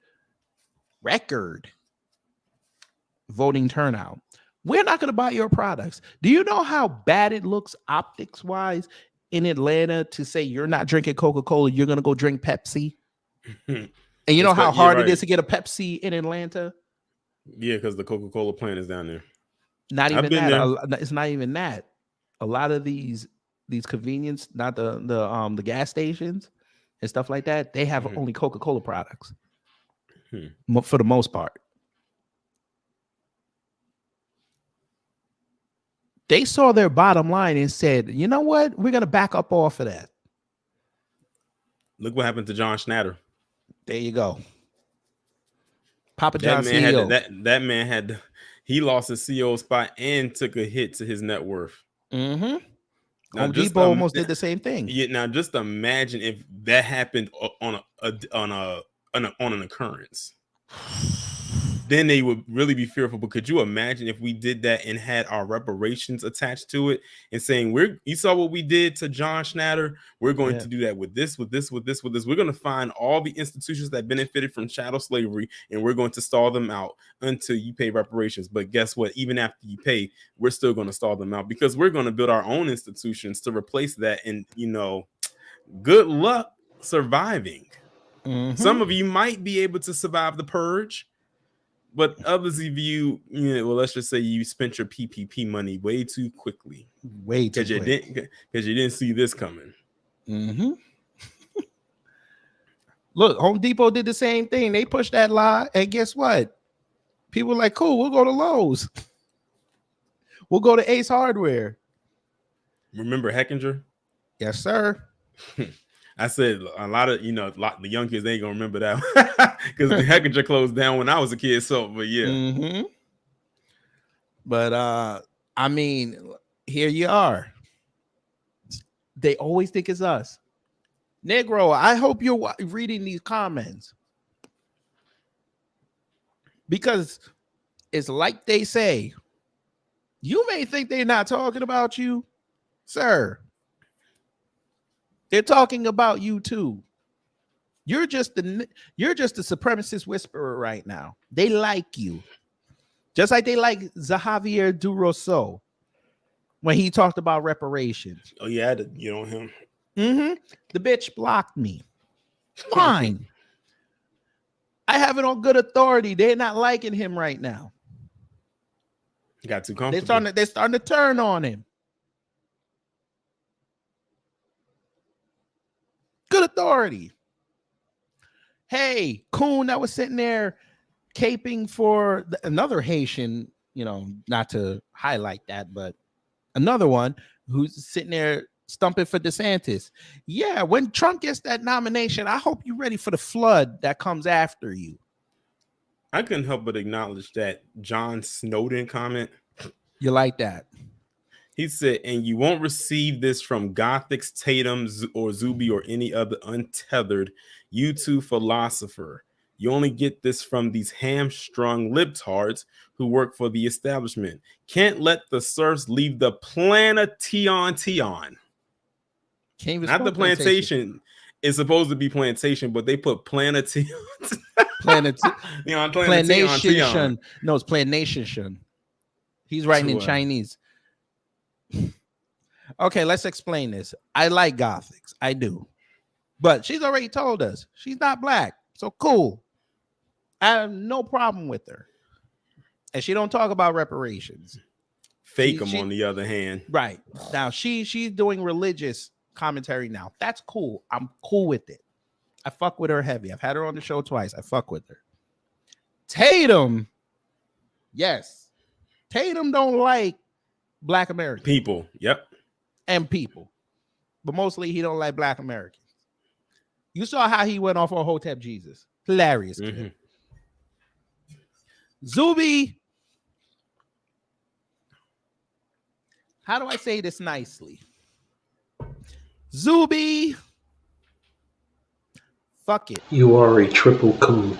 voting turnout, We're not going to buy your products. Do you know how bad it looks optics wise in Atlanta to say you're not drinking Coca-Cola, you're going to go drink Pepsi? And you know how hard it is to get a Pepsi in Atlanta? Yeah, because the Coca-Cola plant is down there. Not even that. It's not even that. A lot of these convenience, not the gas stations and stuff like that, they have only Coca-Cola products for the most part. They saw their bottom line and said, you know what? We're going to back up off of that. Look what happened to John Schnatter. There you go. Papa John that man had he lost his CEO spot and took a hit to his net worth. Home Depot almost did the same thing. Yeah, now just imagine if that happened on an occurrence. Then they would really be fearful. But could you imagine if we did that and had our reparations attached to it and saying, you saw what we did to John Schnatter? We're going to do that with this. We're going to find all the institutions that benefited from chattel slavery, and we're going to stall them out until you pay reparations. But guess what? Even after you pay, we're still going to stall them out because we're going to build our own institutions to replace that. And, good luck surviving. Some of you might be able to survive the purge. But others of you, let's just say you spent your PPP money way too quickly. Because you didn't see this coming. Look, Home Depot did the same thing. They pushed that lie, and guess what? People were like, cool, we'll go to Lowe's. We'll go to Ace Hardware. Remember Heckinger? Yes, sir. I said a lot of the young kids, they ain't gonna remember that because the Heckinger closed down when I was a kid. So, but yeah. But I mean, here you are. They always think it's us. Negro, I hope you're reading these comments because it's like they say. You may think they're not talking about you, sir. They're talking about you too. You're just the supremacist whisperer right now. They like you. Just like they like Xavier Durousseau when he talked about reparations. Oh, yeah, I had to get on him. The bitch blocked me. Fine. I have it on good authority. They're not liking him right now. He got too comfortable. They're starting to turn on him. Good authority. Hey, Coon that was sitting there caping for another Haitian, not to highlight that, but another one who's sitting there stumping for DeSantis. Yeah, when Trump gets that nomination, I hope you're ready for the flood that comes after you. I couldn't help but acknowledge that John Snowden comment. You like that? He said, and you won't receive this from Gothics, Tatum, or Zuby, or any other untethered YouTube philosopher. You only get this from these hamstrung libtards who work for the establishment. Can't let the serfs leave the plantation. Not the plantation. It's supposed to be plantation, but they put plantation. Plantation. No, it's plantation. He's writing in Chinese. Okay, let's explain this. I like Gothics. I do. But she's already told us she's not black. So cool. I have no problem with her. And she don't talk about reparations. Fakem, on the other hand. Right. Now, she's doing religious commentary now. That's cool. I'm cool with it. I fuck with her heavy. I've had her on the show twice. I fuck with her. Tatum. Yes. Tatum don't like Black Americans. People. Yep. And people. But mostly he don't like Black Americans. You saw how he went off on Hotep Jesus. Hilarious. Zuby. How do I say this nicely? Zuby. Fuck it. You are a triple coon.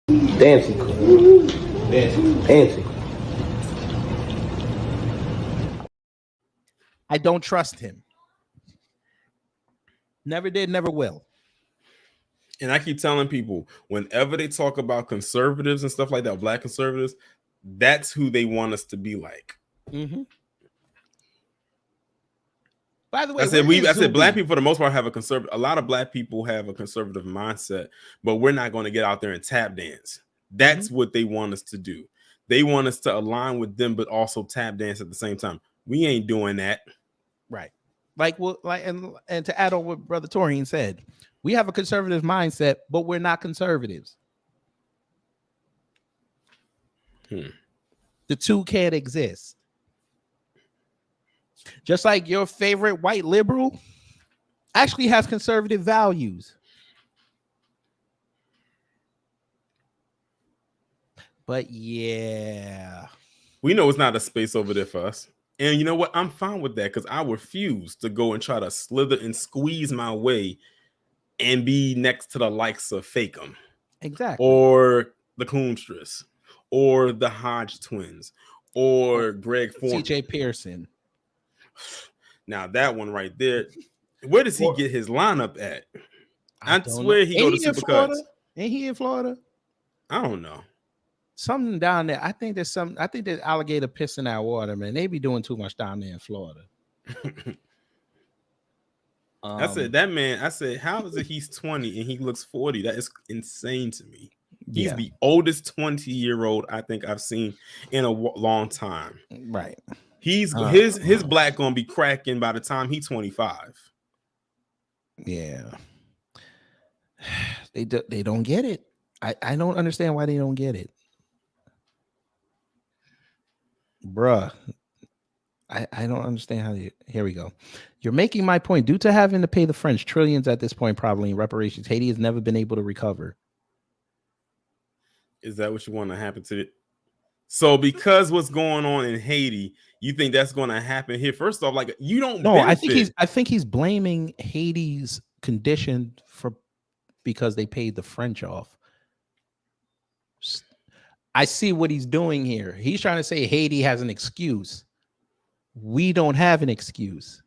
Dancing coon. Dancing. I don't trust him. Never did, never will. And I keep telling people, whenever they talk about conservatives and stuff like that, black conservatives, that's who they want us to be like. Mm-hmm. By the way, I said Zuby? black people for the most part have a conservative. A lot of black people have a conservative mindset, but we're not going to get out there and tap dance. That's what they want us to do. They want us to align with them, but also tap dance at the same time. We ain't doing that. Right. And to add on what Brother Torian said, we have a conservative mindset, but we're not conservatives. The two can't exist. Just like your favorite white liberal actually has conservative values. But yeah, we know it's not a space over there for us. And you know what? I'm fine with that because I refuse to go and try to slither and squeeze my way and be next to the likes of Fakem. Exactly. Or the Coonstras, or the Hodge twins, or Greg Foreman. CJ Pearson. Now that one right there, where does he get his lineup at? I swear he Ain't go to Supercuts. Ain't he in Florida? I don't know. Something down there. I think there's alligator pissing out water, man. They be doing too much down there in Florida. I said, that man, I said, how is it he's 20 and he looks 40? That is insane to me. He's the oldest 20-year-old I think I've seen in a long time. Right. He's his black gonna be cracking by the time he's 25. Yeah. They don't get it. I don't understand why they don't get it. Bruh. I don't understand how you. Here we go. You're making my point. Due to having to pay the French trillions at this point, probably in reparations, Haiti has never been able to recover. Is that what you want to happen to it? So, because what's going on in Haiti, you think that's going to happen here? First off, like you don't. No, benefit. I think he's blaming Haiti's condition because they paid the French off. I see what he's doing here. He's trying to say Haiti has an excuse. We don't have an excuse.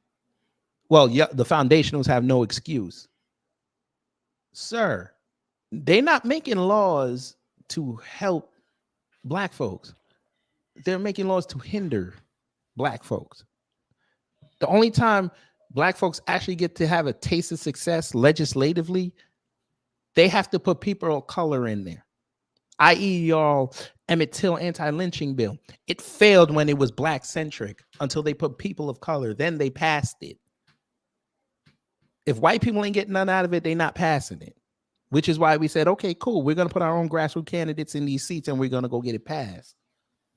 Well, yeah, the foundationals have no excuse. Sir, they're not making laws to help black folks. They're making laws to hinder black folks. The only time black folks actually get to have a taste of success legislatively, they have to put people of color in there. I.e., y'all, Emmett Till anti-lynching bill. It failed when it was black-centric until they put people of color. Then they passed it. If white people ain't getting none out of it, they're not passing it. Which is why we said, okay, cool. We're going to put our own grassroots candidates in these seats and we're going to go get it passed.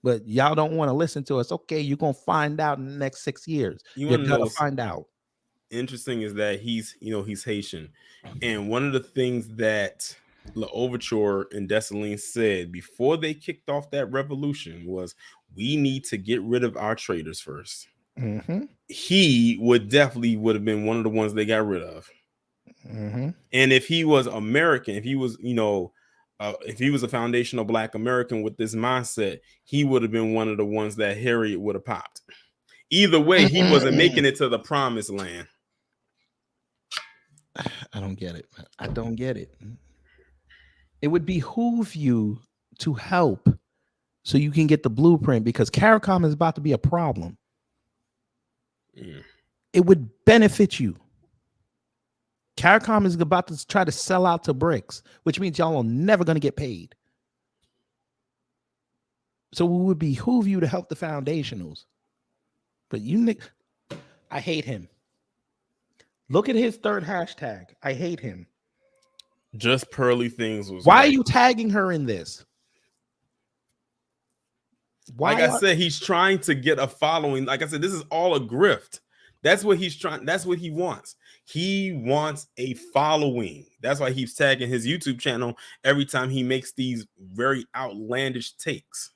But y'all don't want to listen to us. Okay, you're going to find out in the next 6 years. You're going to find out. Interesting is that he's Haitian. And one of the things that L'Ouverture and Dessalines said before they kicked off that revolution was, we need to get rid of our traitors first. Mm-hmm. He would have been one of the ones they got rid of. Mm-hmm. And if he was American, if he was, if he was a foundational black American with this mindset, he would have been one of the ones that Harriet would have popped. Either way, he wasn't making it to the promised land. I don't get it. I don't get it. It would behoove you to help so you can get the blueprint, because CARICOM is about to be a problem. It would benefit you. CARICOM is about to try to sell out to BRICS, which means y'all are never going to get paid. So it would behoove you to help the foundationals. But I hate him. Look at his third hashtag. I hate him. Just Pearly Things was. Why are you tagging her in this? Like I said, he's trying to get a following. Like I said, this is all a grift. That's what he's trying. That's what he wants. He wants a following. That's why he's tagging his YouTube channel every time he makes these very outlandish takes.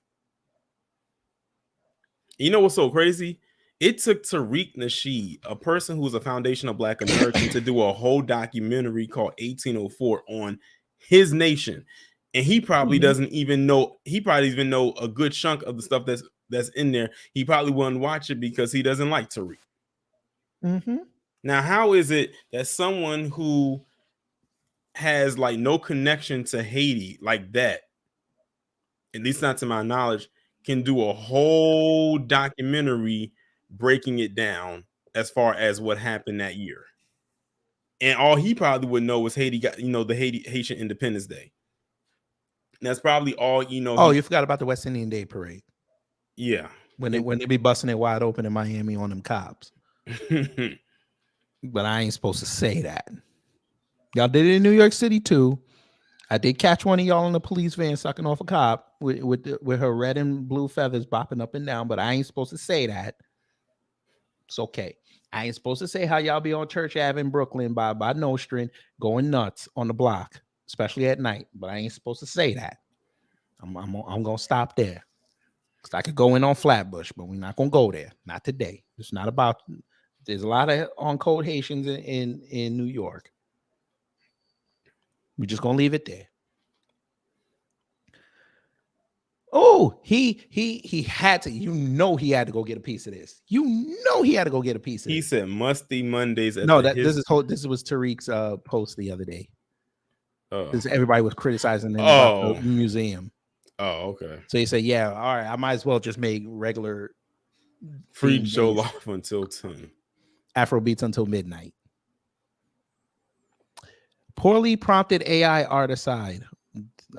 You know what's so crazy? It took Tariq Nasheed, a person who's a foundational black American, to do a whole documentary called 1804 on his nation. And he probably doesn't even know. He probably even know a good chunk of the stuff that's in there. He probably wouldn't watch it because he doesn't like Tariq. Mm-hmm. Now, how is it that someone who has like no connection to Haiti like that, at least not to my knowledge, can do a whole documentary breaking it down as far as what happened that year. And all he probably would know was Haiti got, the Haitian Independence Day. And that's probably all, Oh, you forgot about the West Indian Day Parade. Yeah. When they be busting it wide open in Miami on them cops. But I ain't supposed to say that. Y'all did it in New York City too. I did catch one of y'all in the police van sucking off a cop with her red and blue feathers bopping up and down, but I ain't supposed to say that. It's okay. I ain't supposed to say how y'all be on Church Ave in Brooklyn by Nostrand going nuts on the block, especially at night. But I ain't supposed to say that. I'm gonna stop there. Cause I could go in on Flatbush, but we're not gonna go there. Not today. It's not about. There's a lot of on code Haitians in New York. We're just gonna leave it there. Oh, he had to. He had to go get a piece of this. He had to go get a piece of. He said musty Mondays. This was Tariq's post the other day. Oh. Everybody was criticizing him about the museum. Oh, okay. So he said, "Yeah, all right. I might as well just make regular free show off until 10. Afro beats until midnight." Poorly prompted AI art aside.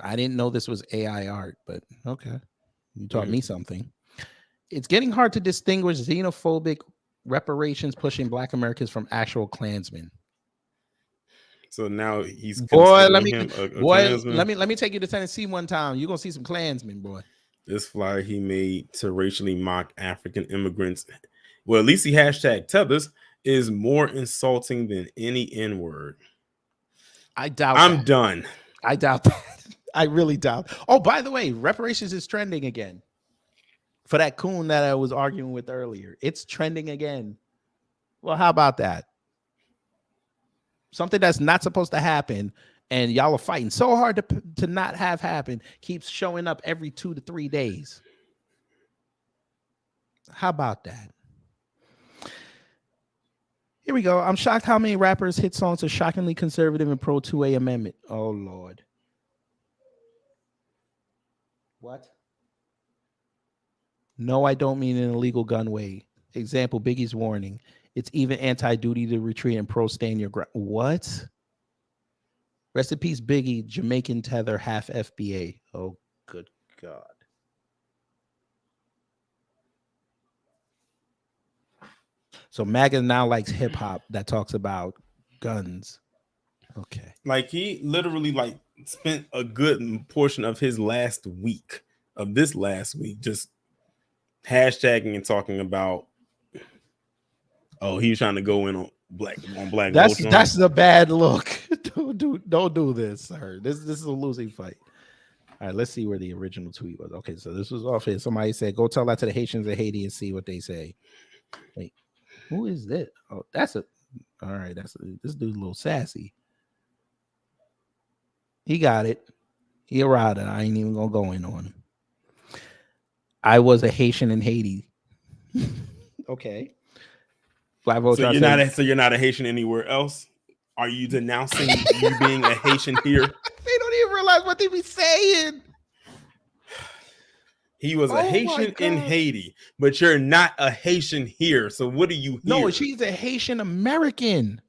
I didn't know this was AI art, but okay. You taught me something. It's getting hard to distinguish xenophobic reparations pushing Black Americans from actual Klansmen. So now he's let me take you to Tennessee one time. You're gonna see some Klansmen, boy. This flyer he made to racially mock African immigrants. Well, at least he hashtag tethers is more insulting than any N-word. I doubt. I'm done. I doubt that. I really doubt. Oh, by the way, reparations is trending again. For that coon that I was arguing with earlier, it's trending again. Well, how about that? Something that's not supposed to happen, and y'all are fighting so hard to not have happen, keeps showing up every 2 to 3 days. How about that? Here we go. I'm shocked how many rappers' hit songs are shockingly conservative and pro 2A amendment. Oh, Lord. What? No, I don't mean in an illegal gun way. Example, Biggie's warning. It's even anti-duty to retreat and pro stand your ground. What? Rest in peace, Biggie, Jamaican tether, half FBA. Oh, good God. So MAGA now likes hip hop that talks about guns. Okay. Like he literally spent a good portion of this last week just hashtagging and talking about he was trying to go in on black. That's a bad look. Don't do this, sir. This is a losing fight. All right, let's see where the original tweet was. Okay, so this was off here. Somebody said, "Go tell that to the Haitians of Haiti and see what they say." Wait, who is this? Oh, all right. This dude's a little sassy. He got it. He arrived. I ain't even gonna go in on him. I was a Haitian in Haiti. Okay. Black vote. So you're not a Haitian anywhere else? Are you denouncing you being a Haitian here? They don't even realize what they be saying. He was a Haitian in Haiti, but you're not a Haitian here. So what are you here? No, she's a Haitian American.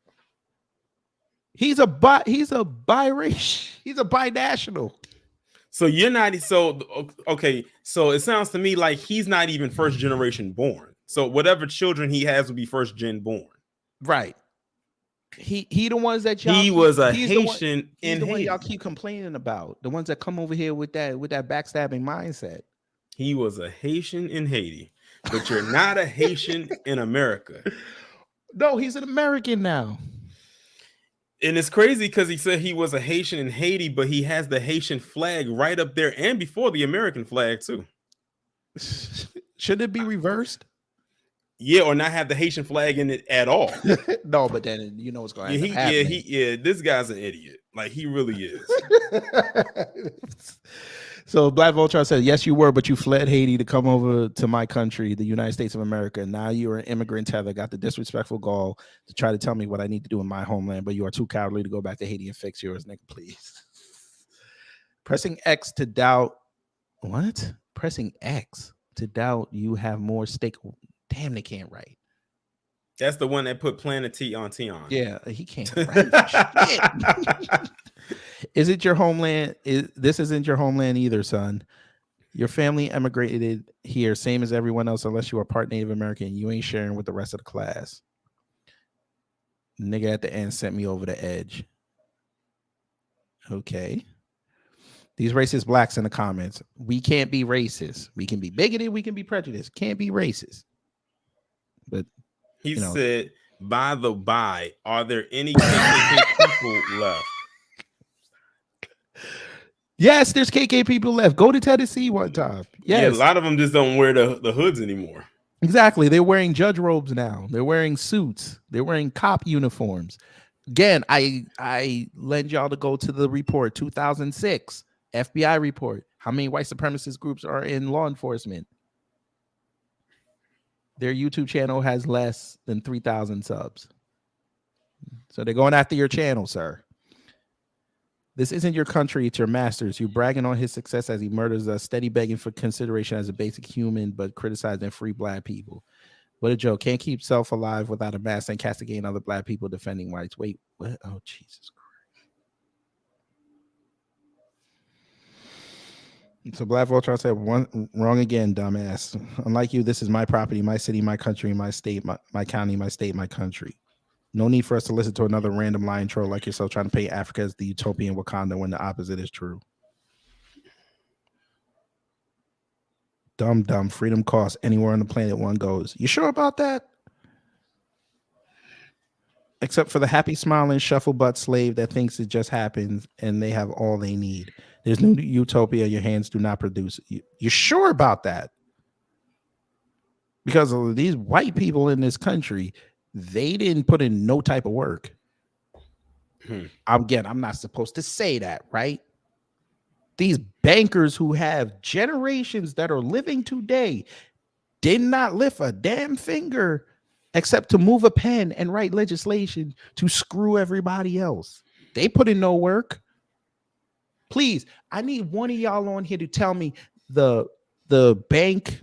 He's a biracial. He's a binational. So you're not. So okay. So it sounds to me like he's not even first generation born. So whatever children he has will be first gen born. Right. He the ones that y'all. He was a Haitian in the Haiti. one y'all keep complaining about. The ones that come over here with that backstabbing mindset. He was a Haitian in Haiti, but you're not a Haitian in America. No, he's an American now. And it's crazy because he said he was a Haitian in Haiti, but he has the Haitian flag right up there and before the American flag too. Should it be reversed? Yeah, or not have the Haitian flag in it at all. No, but then you know what's going to happen. This guy's an idiot. Like he really is. So Black Voltron said, yes, you were, but you fled Haiti to come over to my country, the United States of America. Now you are an immigrant tether, got the disrespectful gall to try to tell me what I need to do in my homeland, but you are too cowardly to go back to Haiti and fix yours, nigga, please. Pressing X to doubt. What? Pressing X to doubt you have more stake. Damn, they can't write. That's the one that put Planet T on Tion. Yeah, he can't write shit. Is it your homeland? This isn't your homeland either, son. Your family emigrated here, same as everyone else, unless you are part Native American. You ain't sharing with the rest of the class. Nigga at the end sent me over the edge. Okay. These racist blacks in the comments. We can't be racist. We can be bigoted. We can be prejudiced. Can't be racist. But he said, by the by, are there any KKK people left? Yes, there's KK people left. Go to Tennessee one time. Yes. Yeah, a lot of them just don't wear the hoods anymore. Exactly. They're wearing judge robes now. They're wearing suits. They're wearing cop uniforms. Again, I lend y'all to go to the report, 2006 FBI report. How many white supremacist groups are in law enforcement? Their YouTube channel has less than 3,000 subs. So they're going after your channel, sir. This isn't your country, it's your master's. You bragging on his success as he murders us, steady begging for consideration as a basic human, but criticizing free black people. What a joke. Can't keep self alive without a mask and castigating other black people defending whites. Wait, what? Oh, Jesus Christ. So Black Voltron said, wrong again, dumbass. Unlike you, this is my property, my city, my country, my state, my county, my state, my country. No need for us to listen to another random lying troll like yourself trying to paint Africa as the utopian Wakanda when the opposite is true. Dumb. Freedom costs anywhere on the planet one goes. You sure about that? Except for the happy, smiling, shuffle butt slave that thinks it just happens and they have all they need. There's no utopia your hands do not produce. You sure about that? Because of these white people in this country, they didn't put in no type of work. Again, I'm not supposed to say that, right? These bankers who have generations that are living today did not lift a damn finger except to move a pen and write legislation to screw everybody else. They put in no work. Please, I need one of y'all on here to tell me the bank.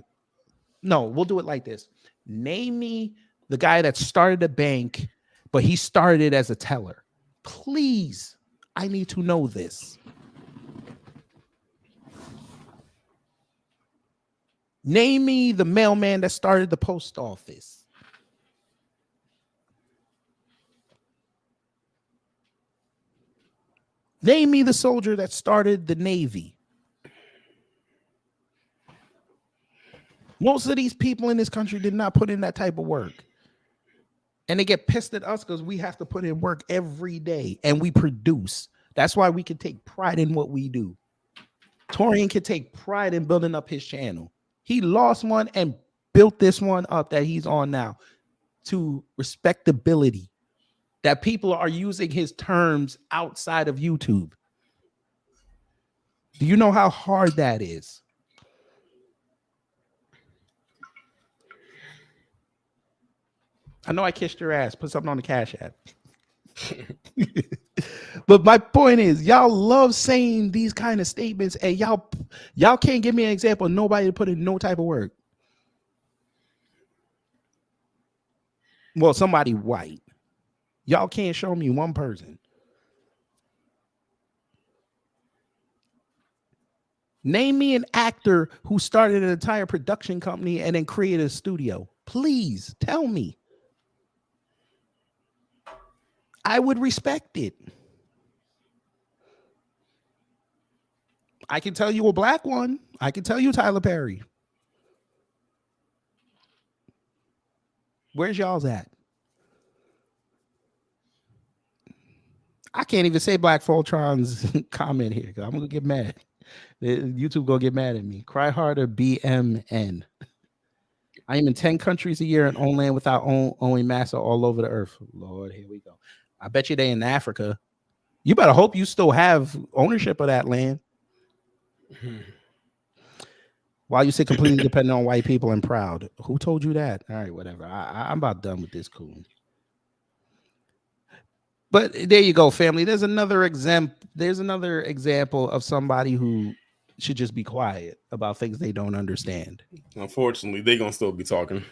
No, we'll do it like this. Name me the guy that started a bank, but he started as a teller. Please, I need to know this. Name me the mailman that started the post office. Name me the soldier that started the Navy. Most of these people in this country did not put in that type of work. And they get pissed at us because we have to put in work every day and we produce. That's why we can take pride in what we do. Torian can take pride in building up his channel. He lost one and built this one up that he's on now to respectability. That people are using his terms outside of YouTube. Do you know how hard that is? I know I kissed your ass. Put something on the Cash App. But my point is, y'all love saying these kind of statements, and y'all can't give me an example of nobody to put in no type of work. Well, somebody white. Y'all can't show me one person. Name me an actor who started an entire production company and then created a studio. Please tell me. I would respect it. I can tell you a black one. I can tell you Tyler Perry. Where's y'all's at? I can't even say Black Voltron's comment here because I'm gonna get mad. YouTube gonna get mad at me. Cry harder, BMN. I am in 10 countries a year and own land without owning massa all over the earth. Lord, here we go. I bet you they in Africa. You better hope you still have ownership of that land. While you say completely dependent on white people and proud. Who told you that? All right, whatever. I'm about done with this coon. But there you go, family. There's another example of somebody who should just be quiet about things they don't understand. Unfortunately, they're gonna still be talking.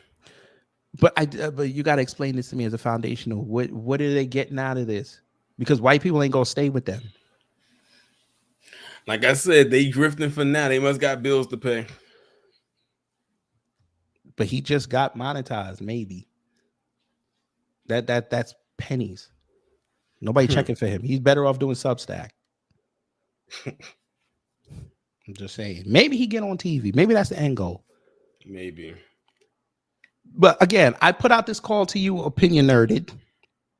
But you got to explain this to me as a foundational. What are they getting out of this? Because white people ain't gonna stay with them. Like I said, they drifting for now. They must got bills to pay. But he just got monetized. Maybe that's pennies. Nobody checking for him. He's better off doing Substack. I'm just saying. Maybe he get on TV. Maybe that's the end goal. Maybe. But again, I put out this call to you, opinion nerded.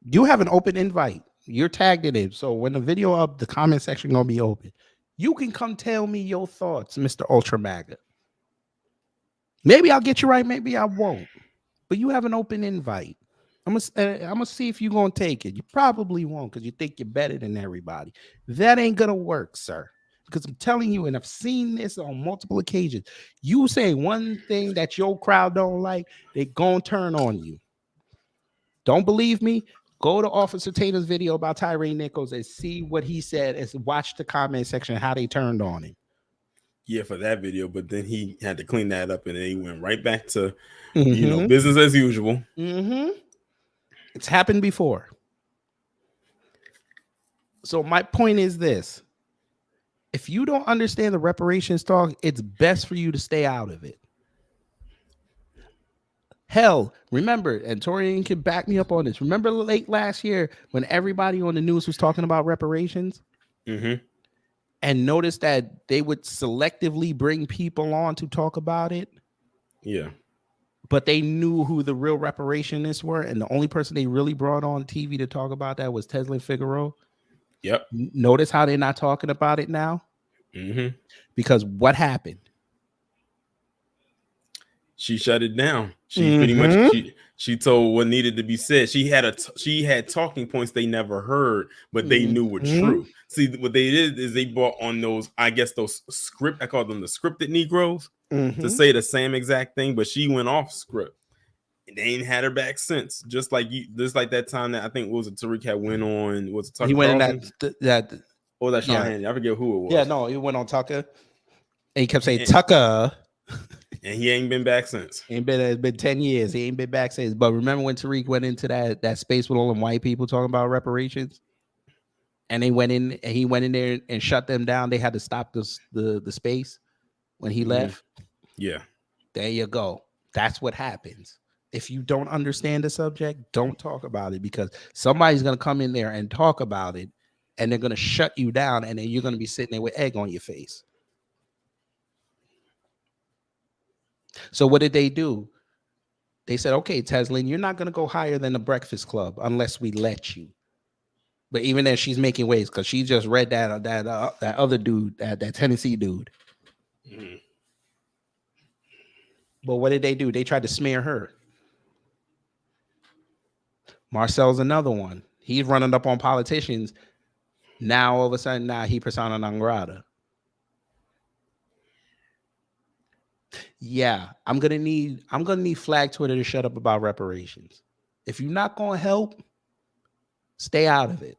You have an open invite. You're tagged in it. So when the video up, the comment section gonna be open. You can come tell me your thoughts, Mr. Ultra MAGA. Maybe I'll get you right. Maybe I won't. But you have an open invite. I'm gonna see if you're gonna take it. You probably won't because you think you're better than everybody. That ain't gonna work, sir. Because I'm telling you, and I've seen this on multiple occasions. You say one thing that your crowd don't like, they gonna turn on you. Don't believe me? Go to Officer Taylor's video about Tyre Nichols and see what he said. And watch the comment section how they turned on him. Yeah, for that video, but then he had to clean that up, and then he went right back to business as usual. It's happened before. So my point is this. If you don't understand the reparations talk, it's best for you to stay out of it. Hell, remember, and Torian can back me up on this. Remember late last year when everybody on the news was talking about reparations? And notice that they would selectively bring people on to talk about it? Yeah. But they knew who the real reparationists were, and the only person they really brought on TV to talk about that was Teslin Figueroa. Yep. Notice how they're not talking about it now? Because what happened? She shut it down. She pretty much she told what needed to be said. She had talking points they never heard, but they knew were true. See, what they did is they brought on those, I guess those script, I call them the scripted Negroes, to say the same exact thing, but she went off script. And they ain't had her back since. Just like that time that I think Tariq had went on. Was it Tucker? He went Carlson? in that or that Sean Hannity? I forget who it was. Yeah, no, he went on Tucker. And he kept saying Tucker. And he ain't been back since. It's been 10 years. He ain't been back since. But remember when Tariq went into that space with all them white people talking about reparations? And he went in there and shut them down. They had to stop the space when he left. Yeah. There you go. That's what happens. If you don't understand the subject, don't talk about it, because somebody's going to come in there and talk about it, and they're going to shut you down, and then you're going to be sitting there with egg on your face. So what did they do? They said, okay, Teslin, you're not going to go higher than the Breakfast Club unless we let you. But even then, she's making waves because she just read that other dude, that Tennessee dude. But what did they do? They tried to smear her. Marcel's another one. He's running up on politicians. Now, all of a sudden, he persona non grata. Yeah, I'm gonna need Flag Twitter to shut up about reparations. If you're not gonna help, stay out of it.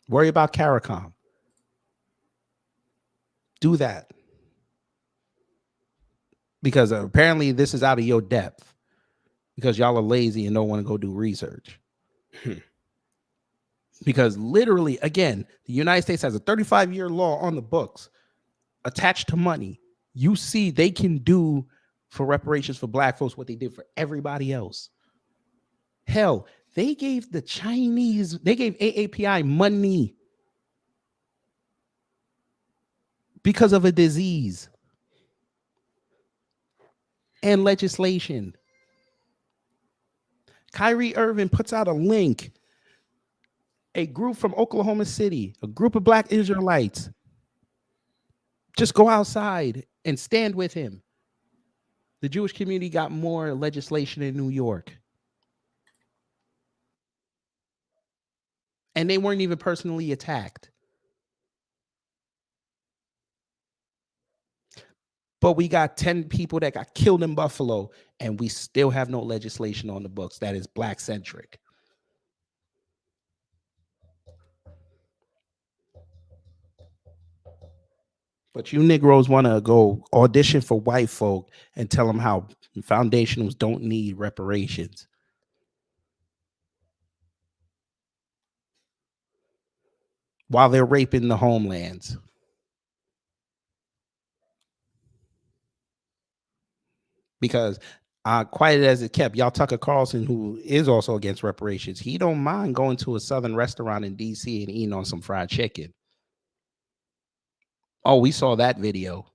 Worry about CARICOM. Do that. Because apparently this is out of your depth. Because y'all are lazy and don't want to go do research. Because literally, again, the United States has a 35-year law on the books attached to money. You see, they can do for reparations for black folks what they did for everybody else. Hell, they gave AAPI money because of a disease and legislation. Kyrie Irving puts out a link. A group from Oklahoma City, a group of black Israelites, just go outside and stand with him. The Jewish community got more legislation in New York. And they weren't even personally attacked. But we got 10 people that got killed in Buffalo, and we still have no legislation on the books that is black centric. But you Negroes want to go audition for white folk and tell them how foundationals don't need reparations. While they're raping the homelands. Because quiet as it kept, y'all Tucker Carlson, who is also against reparations, he don't mind going to a southern restaurant in DC and eating on some fried chicken. Oh, we saw that video.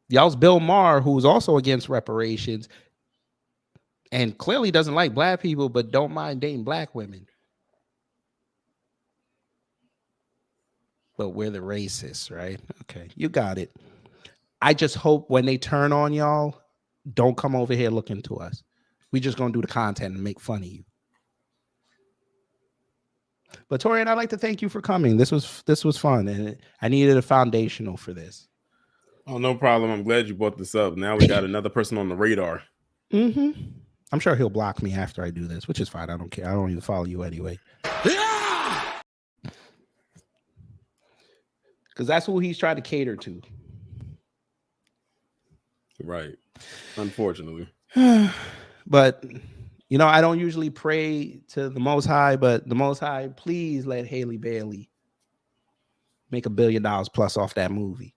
Y'all's Bill Maher, who's also against reparations and clearly doesn't like black people, but don't mind dating black women. But we're the racists, right? Okay, you got it. I just hope when they turn on y'all, don't come over here looking to us. We just gonna do the content and make fun of you. But Torian, I'd like to thank you for coming. This was fun, and I needed a foundational for this. Oh, no problem. I'm glad you brought this up. Now we got another person on the radar. I'm sure he'll block me after I do this, which is fine. I don't care. I don't even follow you anyway. Because that's who he's trying to cater to. Right. Unfortunately. But, you know, I don't usually pray to the Most High, but the Most High, please let Haley Bailey make $1 billion plus off that movie.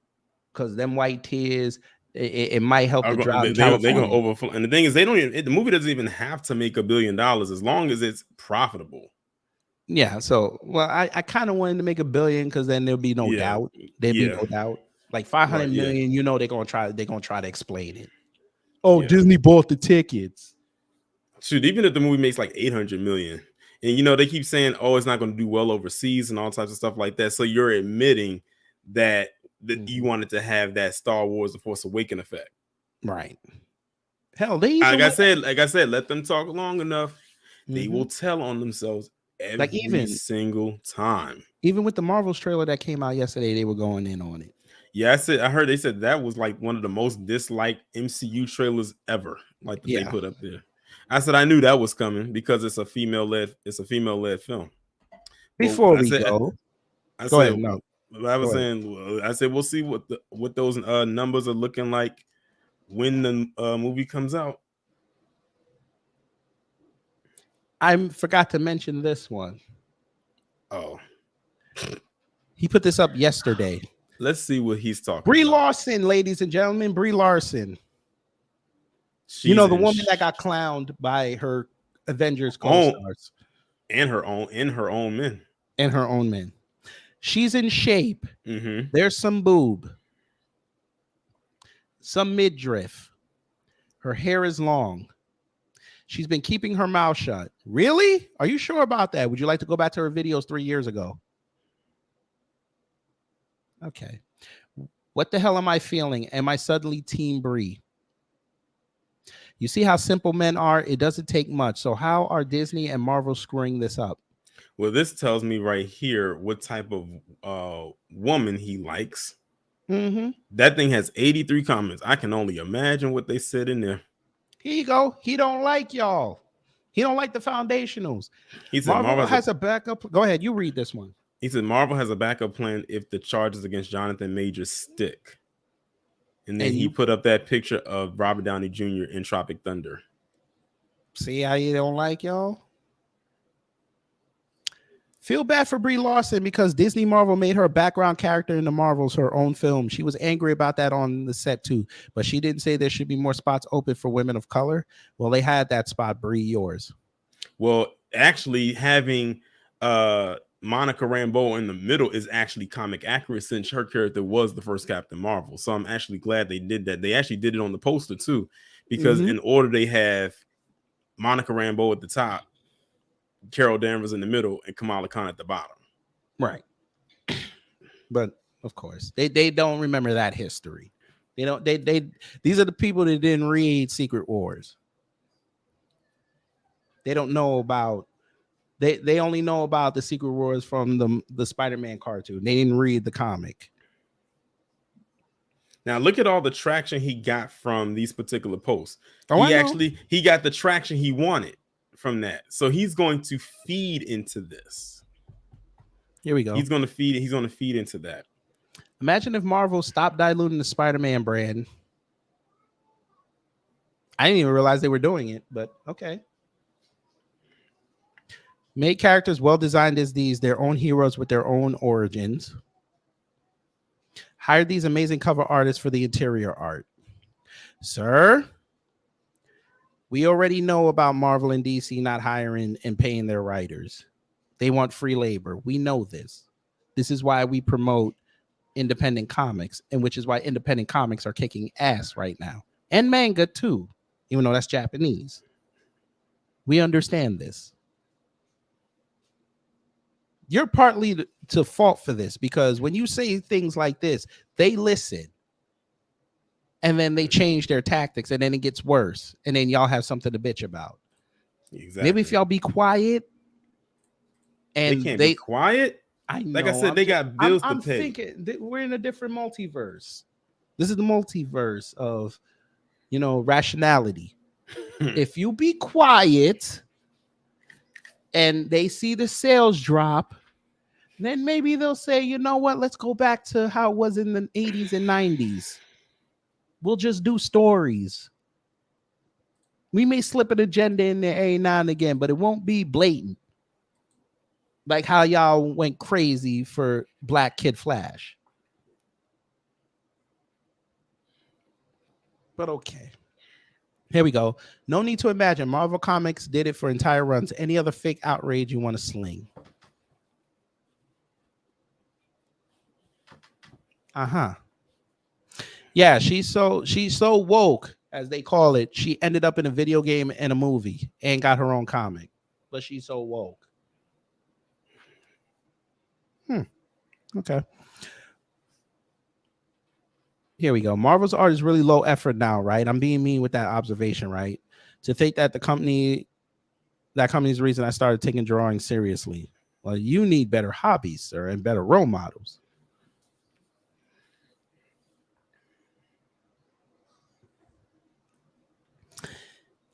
Because them white tears, it might help the drought in California. They're going to overflow. And the thing is, they don't even, the movie doesn't even have to make $1 billion as long as it's profitable. Yeah, so I kind of wanted to make $1 billion because then there'll be no doubt. There'd be no doubt. Like 500 million, you know they're gonna try to explain it. Oh, Disney bought the tickets. Shoot, even if the movie makes like 800 million, and you know they keep saying, oh, it's not going to do well overseas and all types of stuff like that. So you're admitting that you wanted to have that Star Wars: The Force Awakens effect, right? Hell, they like I said, let them talk long enough, they will tell on themselves. Every single time. Even with the Marvels trailer that came out yesterday, they were going in on it. Yeah, I heard they said that was like one of the most disliked MCU trailers ever. Like they put up there. I said I knew that was coming because it's a female-led film. Before we go, I said we'll see what those numbers are looking like when the movie comes out. I forgot to mention this one. Oh, he put this up yesterday. Let's see what he's talking Brie about. Larson, ladies and gentlemen, Brie Larson. You know, the woman that got clowned by her Avengers co-stars. And her own men. She's in shape. There's some boob. Some midriff. Her hair is long. She's been keeping her mouth shut. Really? Are you sure about that? Would you like to go back to her videos 3 years ago? Okay. What the hell am I feeling? Am I suddenly Team Brie? You see how simple men are? It doesn't take much. So how are Disney and Marvel screwing this up? Well, this tells me right here what type of woman he likes. That thing has 83 comments. I can only imagine what they said in there. Here you go. He don't like y'all. He don't like the foundationals. He said Marvel has a backup. Go ahead. You read this one. He said Marvel has a backup plan if the charges against Jonathan Majors stick. And then he put up that picture of Robert Downey Jr. in Tropic Thunder. See how you don't like y'all? Feel bad for Brie Larson because Disney Marvel made her a background character in the Marvels, her own film. She was angry about that on the set too, but she didn't say there should be more spots open for women of color. Well, they had that spot, Brie, yours. Well, actually having Monica Rambeau in the middle is actually comic accurate since her character was the first Captain Marvel. So I'm actually glad they did that. They actually did it on the poster too, because in order they have Monica Rambeau at the top, Carol Danvers in the middle, and Kamala Khan at the bottom. Right. But of course, they don't remember that history. These are the people that didn't read Secret Wars. They don't know about. They only know about the Secret Wars from the Spider-Man cartoon. They didn't read the comic. Now look at all the traction he got from these particular posts. Oh, He got the traction he wanted from that. So he's going to feed into this. Here we go. He's going to feed into that. Imagine if Marvel stopped diluting the Spider-Man brand. I didn't even realize they were doing it, but okay. Make characters well designed as these, their own heroes with their own origins. Hire these amazing cover artists for the interior art. Sir, we already know about Marvel and DC not hiring and paying their writers. They want free labor. We know this. This is why we promote independent comics, and which is why independent comics are kicking ass right now. And manga too, even though that's Japanese. We understand this. You're partly to fault for this, because when you say things like this, they listen and then they change their tactics, and then it gets worse, and then y'all have something to bitch about. Exactly. Maybe if y'all be quiet and they can't be quiet. I know, like I said, they got bills to pay. I'm thinking that we're in a different multiverse. This is the multiverse of, rationality. If you be quiet and they see the sales drop, then maybe they'll say, you know what, let's go back to how it was in the 80s and 90s. We'll just do stories. We may slip an agenda in there every now and again, but it won't be blatant. Like how y'all went crazy for Black Kid Flash. But okay. Here we go. No need to imagine. Marvel Comics did it for entire runs. Any other fake outrage you want to sling? Yeah, she's so woke, as they call it. She ended up in a video game and a movie and got her own comic, but she's so woke. Okay. Here we go. Marvel's art is really low effort now, right? I'm being mean with that observation, right? To think that that company's the reason I started taking drawing seriously. Well, you need better hobbies, sir, and better role models.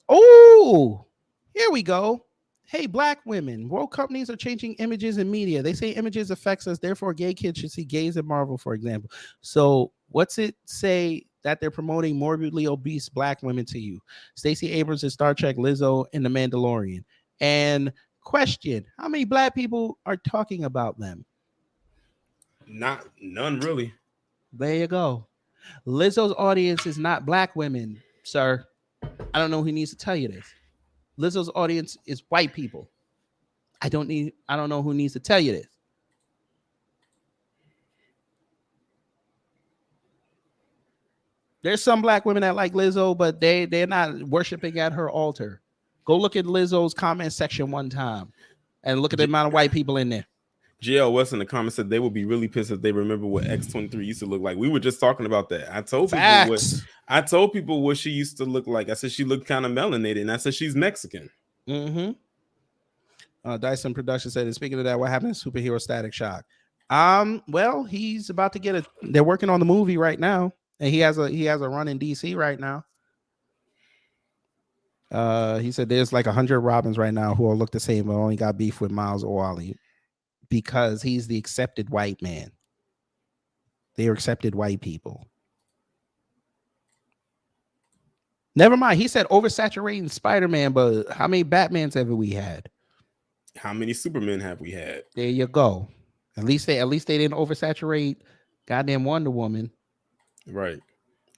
Oh, here we go. Hey, Black women, world companies are changing images in media. They say images affects us, therefore gay kids should see gays in Marvel, for example. So what's it say that they're promoting morbidly obese Black women to you? Stacey Abrams in Star Trek, Lizzo in The Mandalorian. And question, how many Black people are talking about them? None really. There you go. Lizzo's audience is not Black women, sir. I don't know who needs to tell you this. Lizzo's audience is white people. I don't know who needs to tell you this. There's some Black women that like Lizzo, but they're not worshiping at her altar. Go look at Lizzo's comment section one time and look at the amount of white people in there. JL West in the comments said they would be really pissed if they remember what X-23 used to look like. We were just talking about that. I told people what she used to look like. I said she looked kind of melanated, and I said she's Mexican. Dyson Production said, speaking of that, what happened to Superhero Static Shock? Well, he's about to they're working on the movie right now, and he has a run in DC right now. He said there's like 100 Robins right now who all look the same, but only got beef with Miles O'Reilly because he's the accepted white man. They are accepted white people. Never mind. He said oversaturating Spider-Man, but how many Batmans have we had? How many Supermen have we had? There you go. At least they didn't oversaturate goddamn Wonder Woman. Right.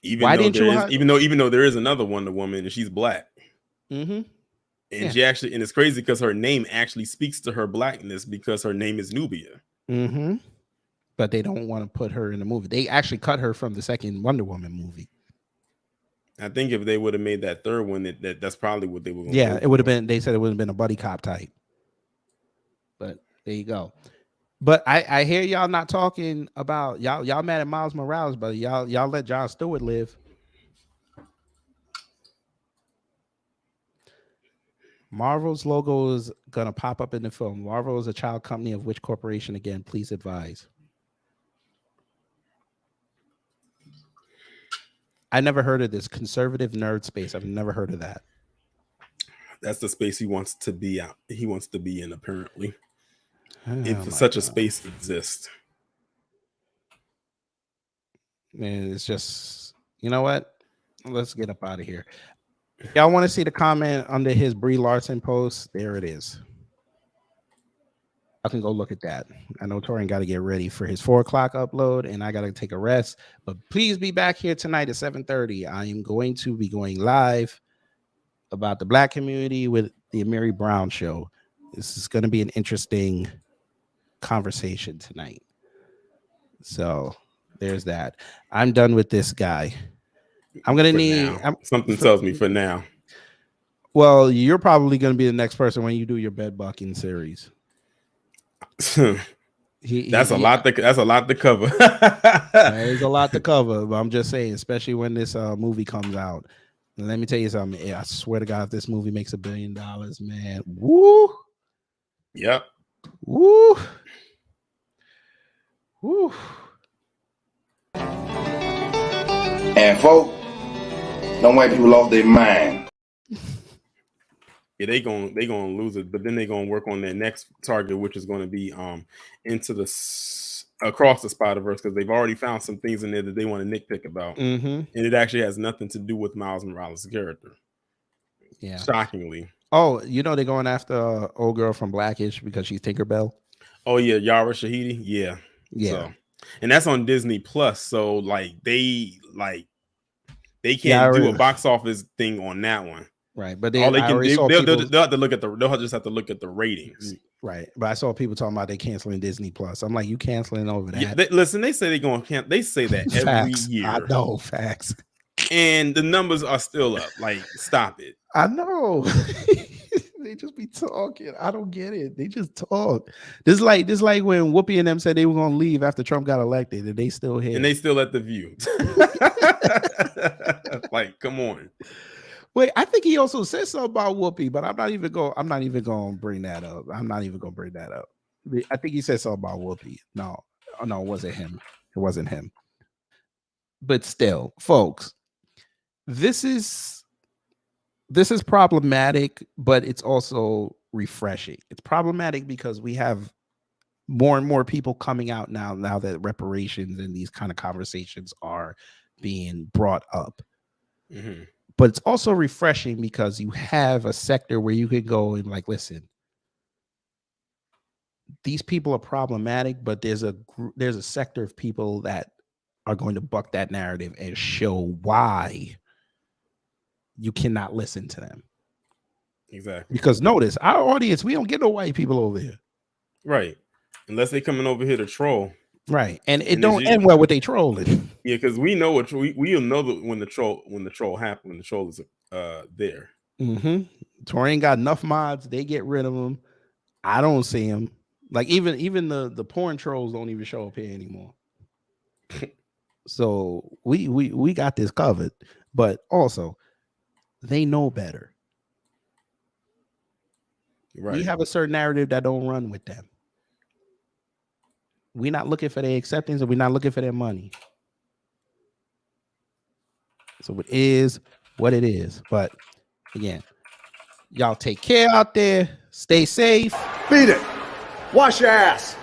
Even though there is another Wonder Woman and she's Black. Mm-hmm. And she actually, and it's crazy because her name actually speaks to her Blackness because her name is Nubia. Mm-hmm. But they don't want to put her in the movie. They actually cut her from the second Wonder Woman movie. I think if they would have made that third one, that's probably what they were going to do. Yeah, it would have been, they said it would have been a buddy cop type. But there you go. But I hear y'all not talking about y'all mad at Miles Morales, but y'all let Jon Stewart live. Marvel's logo is gonna pop up in the film. Marvel is a child company of which corporation again? Please advise. I never heard of this conservative nerd space. I've never heard of that. That's the space he wants to be out. He wants to be in, apparently. Oh If my such a God. space exists. Man, it's just, you know what? Let's get up out of here. Y'all want to see the comment under his Brie Larson post? There it is. I can go look at that. I know Torian got to get ready for his 4 o'clock upload, and I got to take a rest. But please be back here tonight at 7:30. I am going to be going live about the Black community with the Amiri Brown show. This is going to be an interesting conversation tonight. So there's that. I'm done with this guy. I'm going to need something tells me for now. Well, you're probably going to be the next person when you do your bed bucking series. That's a lot to cover. There's a lot to cover, but I'm just saying, especially when this movie comes out. And let me tell you something. I swear to God, if this movie makes $1 billion, man, woo, Yep. woo, woo. And folk, them white people lost their mind. Yeah, they gonna lose it, but then they gonna work on their next target, which is going to be into the across the Spider-Verse, because they've already found some things in there that they want to nitpick about, and it actually has nothing to do with Miles Morales' character. Yeah, shockingly. Oh, you know they're going after old girl from Blackish because she's Tinkerbell. Oh yeah, Yara Shahidi. Yeah. So, and that's on Disney Plus. So they can't do a box office thing on that one. Right, but they'll have to look at they'll just have to look at the ratings. Right, but I saw people talking about they canceling Disney Plus. I'm like, you canceling over that? Yeah, listen, they say they say that every year. I know, facts. And the numbers are still up. Like, stop it. I know. They just be talking. I don't get it. They just talk. This is like when Whoopi and them said they were gonna leave after Trump got elected, and they still here. And they still at The View. Like, come on. Wait, I think he also said something about Whoopi, but I'm not even going to bring that up. I think he said something about Whoopi. No, it wasn't him. It wasn't him. But still, folks, this is problematic, but it's also refreshing. It's problematic because we have more and more people coming out now that reparations and these kind of conversations are being brought up. Mm-hmm. But it's also refreshing because you have a sector where you can go and like, listen, these people are problematic, but there's a sector of people that are going to buck that narrative and show why you cannot listen to them. Exactly. Because notice, our audience, we don't get no white people over here. Right. Unless they coming over here to troll. Right. And it don't end well with they trolling. Yeah, because we know we'll know that when the troll happens, when the troll is there. Mm-hmm. Torian got enough mods, they get rid of them. I don't see them. Like even the porn trolls don't even show up here anymore. So we got this covered, but also they know better. Right. We have a certain narrative that don't run with them. We're not looking for their acceptance, and we're not looking for their money. So it is what it is. But again, y'all take care out there. Stay safe. Beat it. Wash your ass.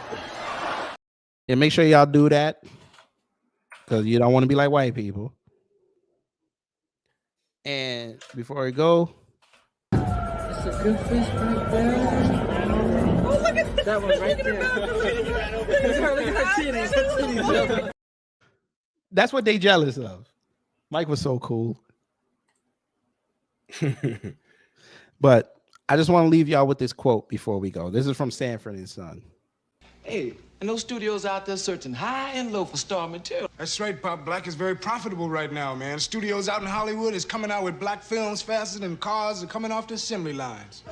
And make sure y'all do that, because you don't want to be like white people. And before I go, It's a good fish right there. Oh, look at that one right there. Look at her titties. that's what they jealous of. Mike was so cool. But I just want to leave y'all with this quote before we go. This is from Sanford and Son. Hey, and those studios out there searching high and low for star material. That's right, Pop. Black is very profitable right now, man. Studios out in Hollywood is coming out with black films faster than cars are coming off the assembly lines.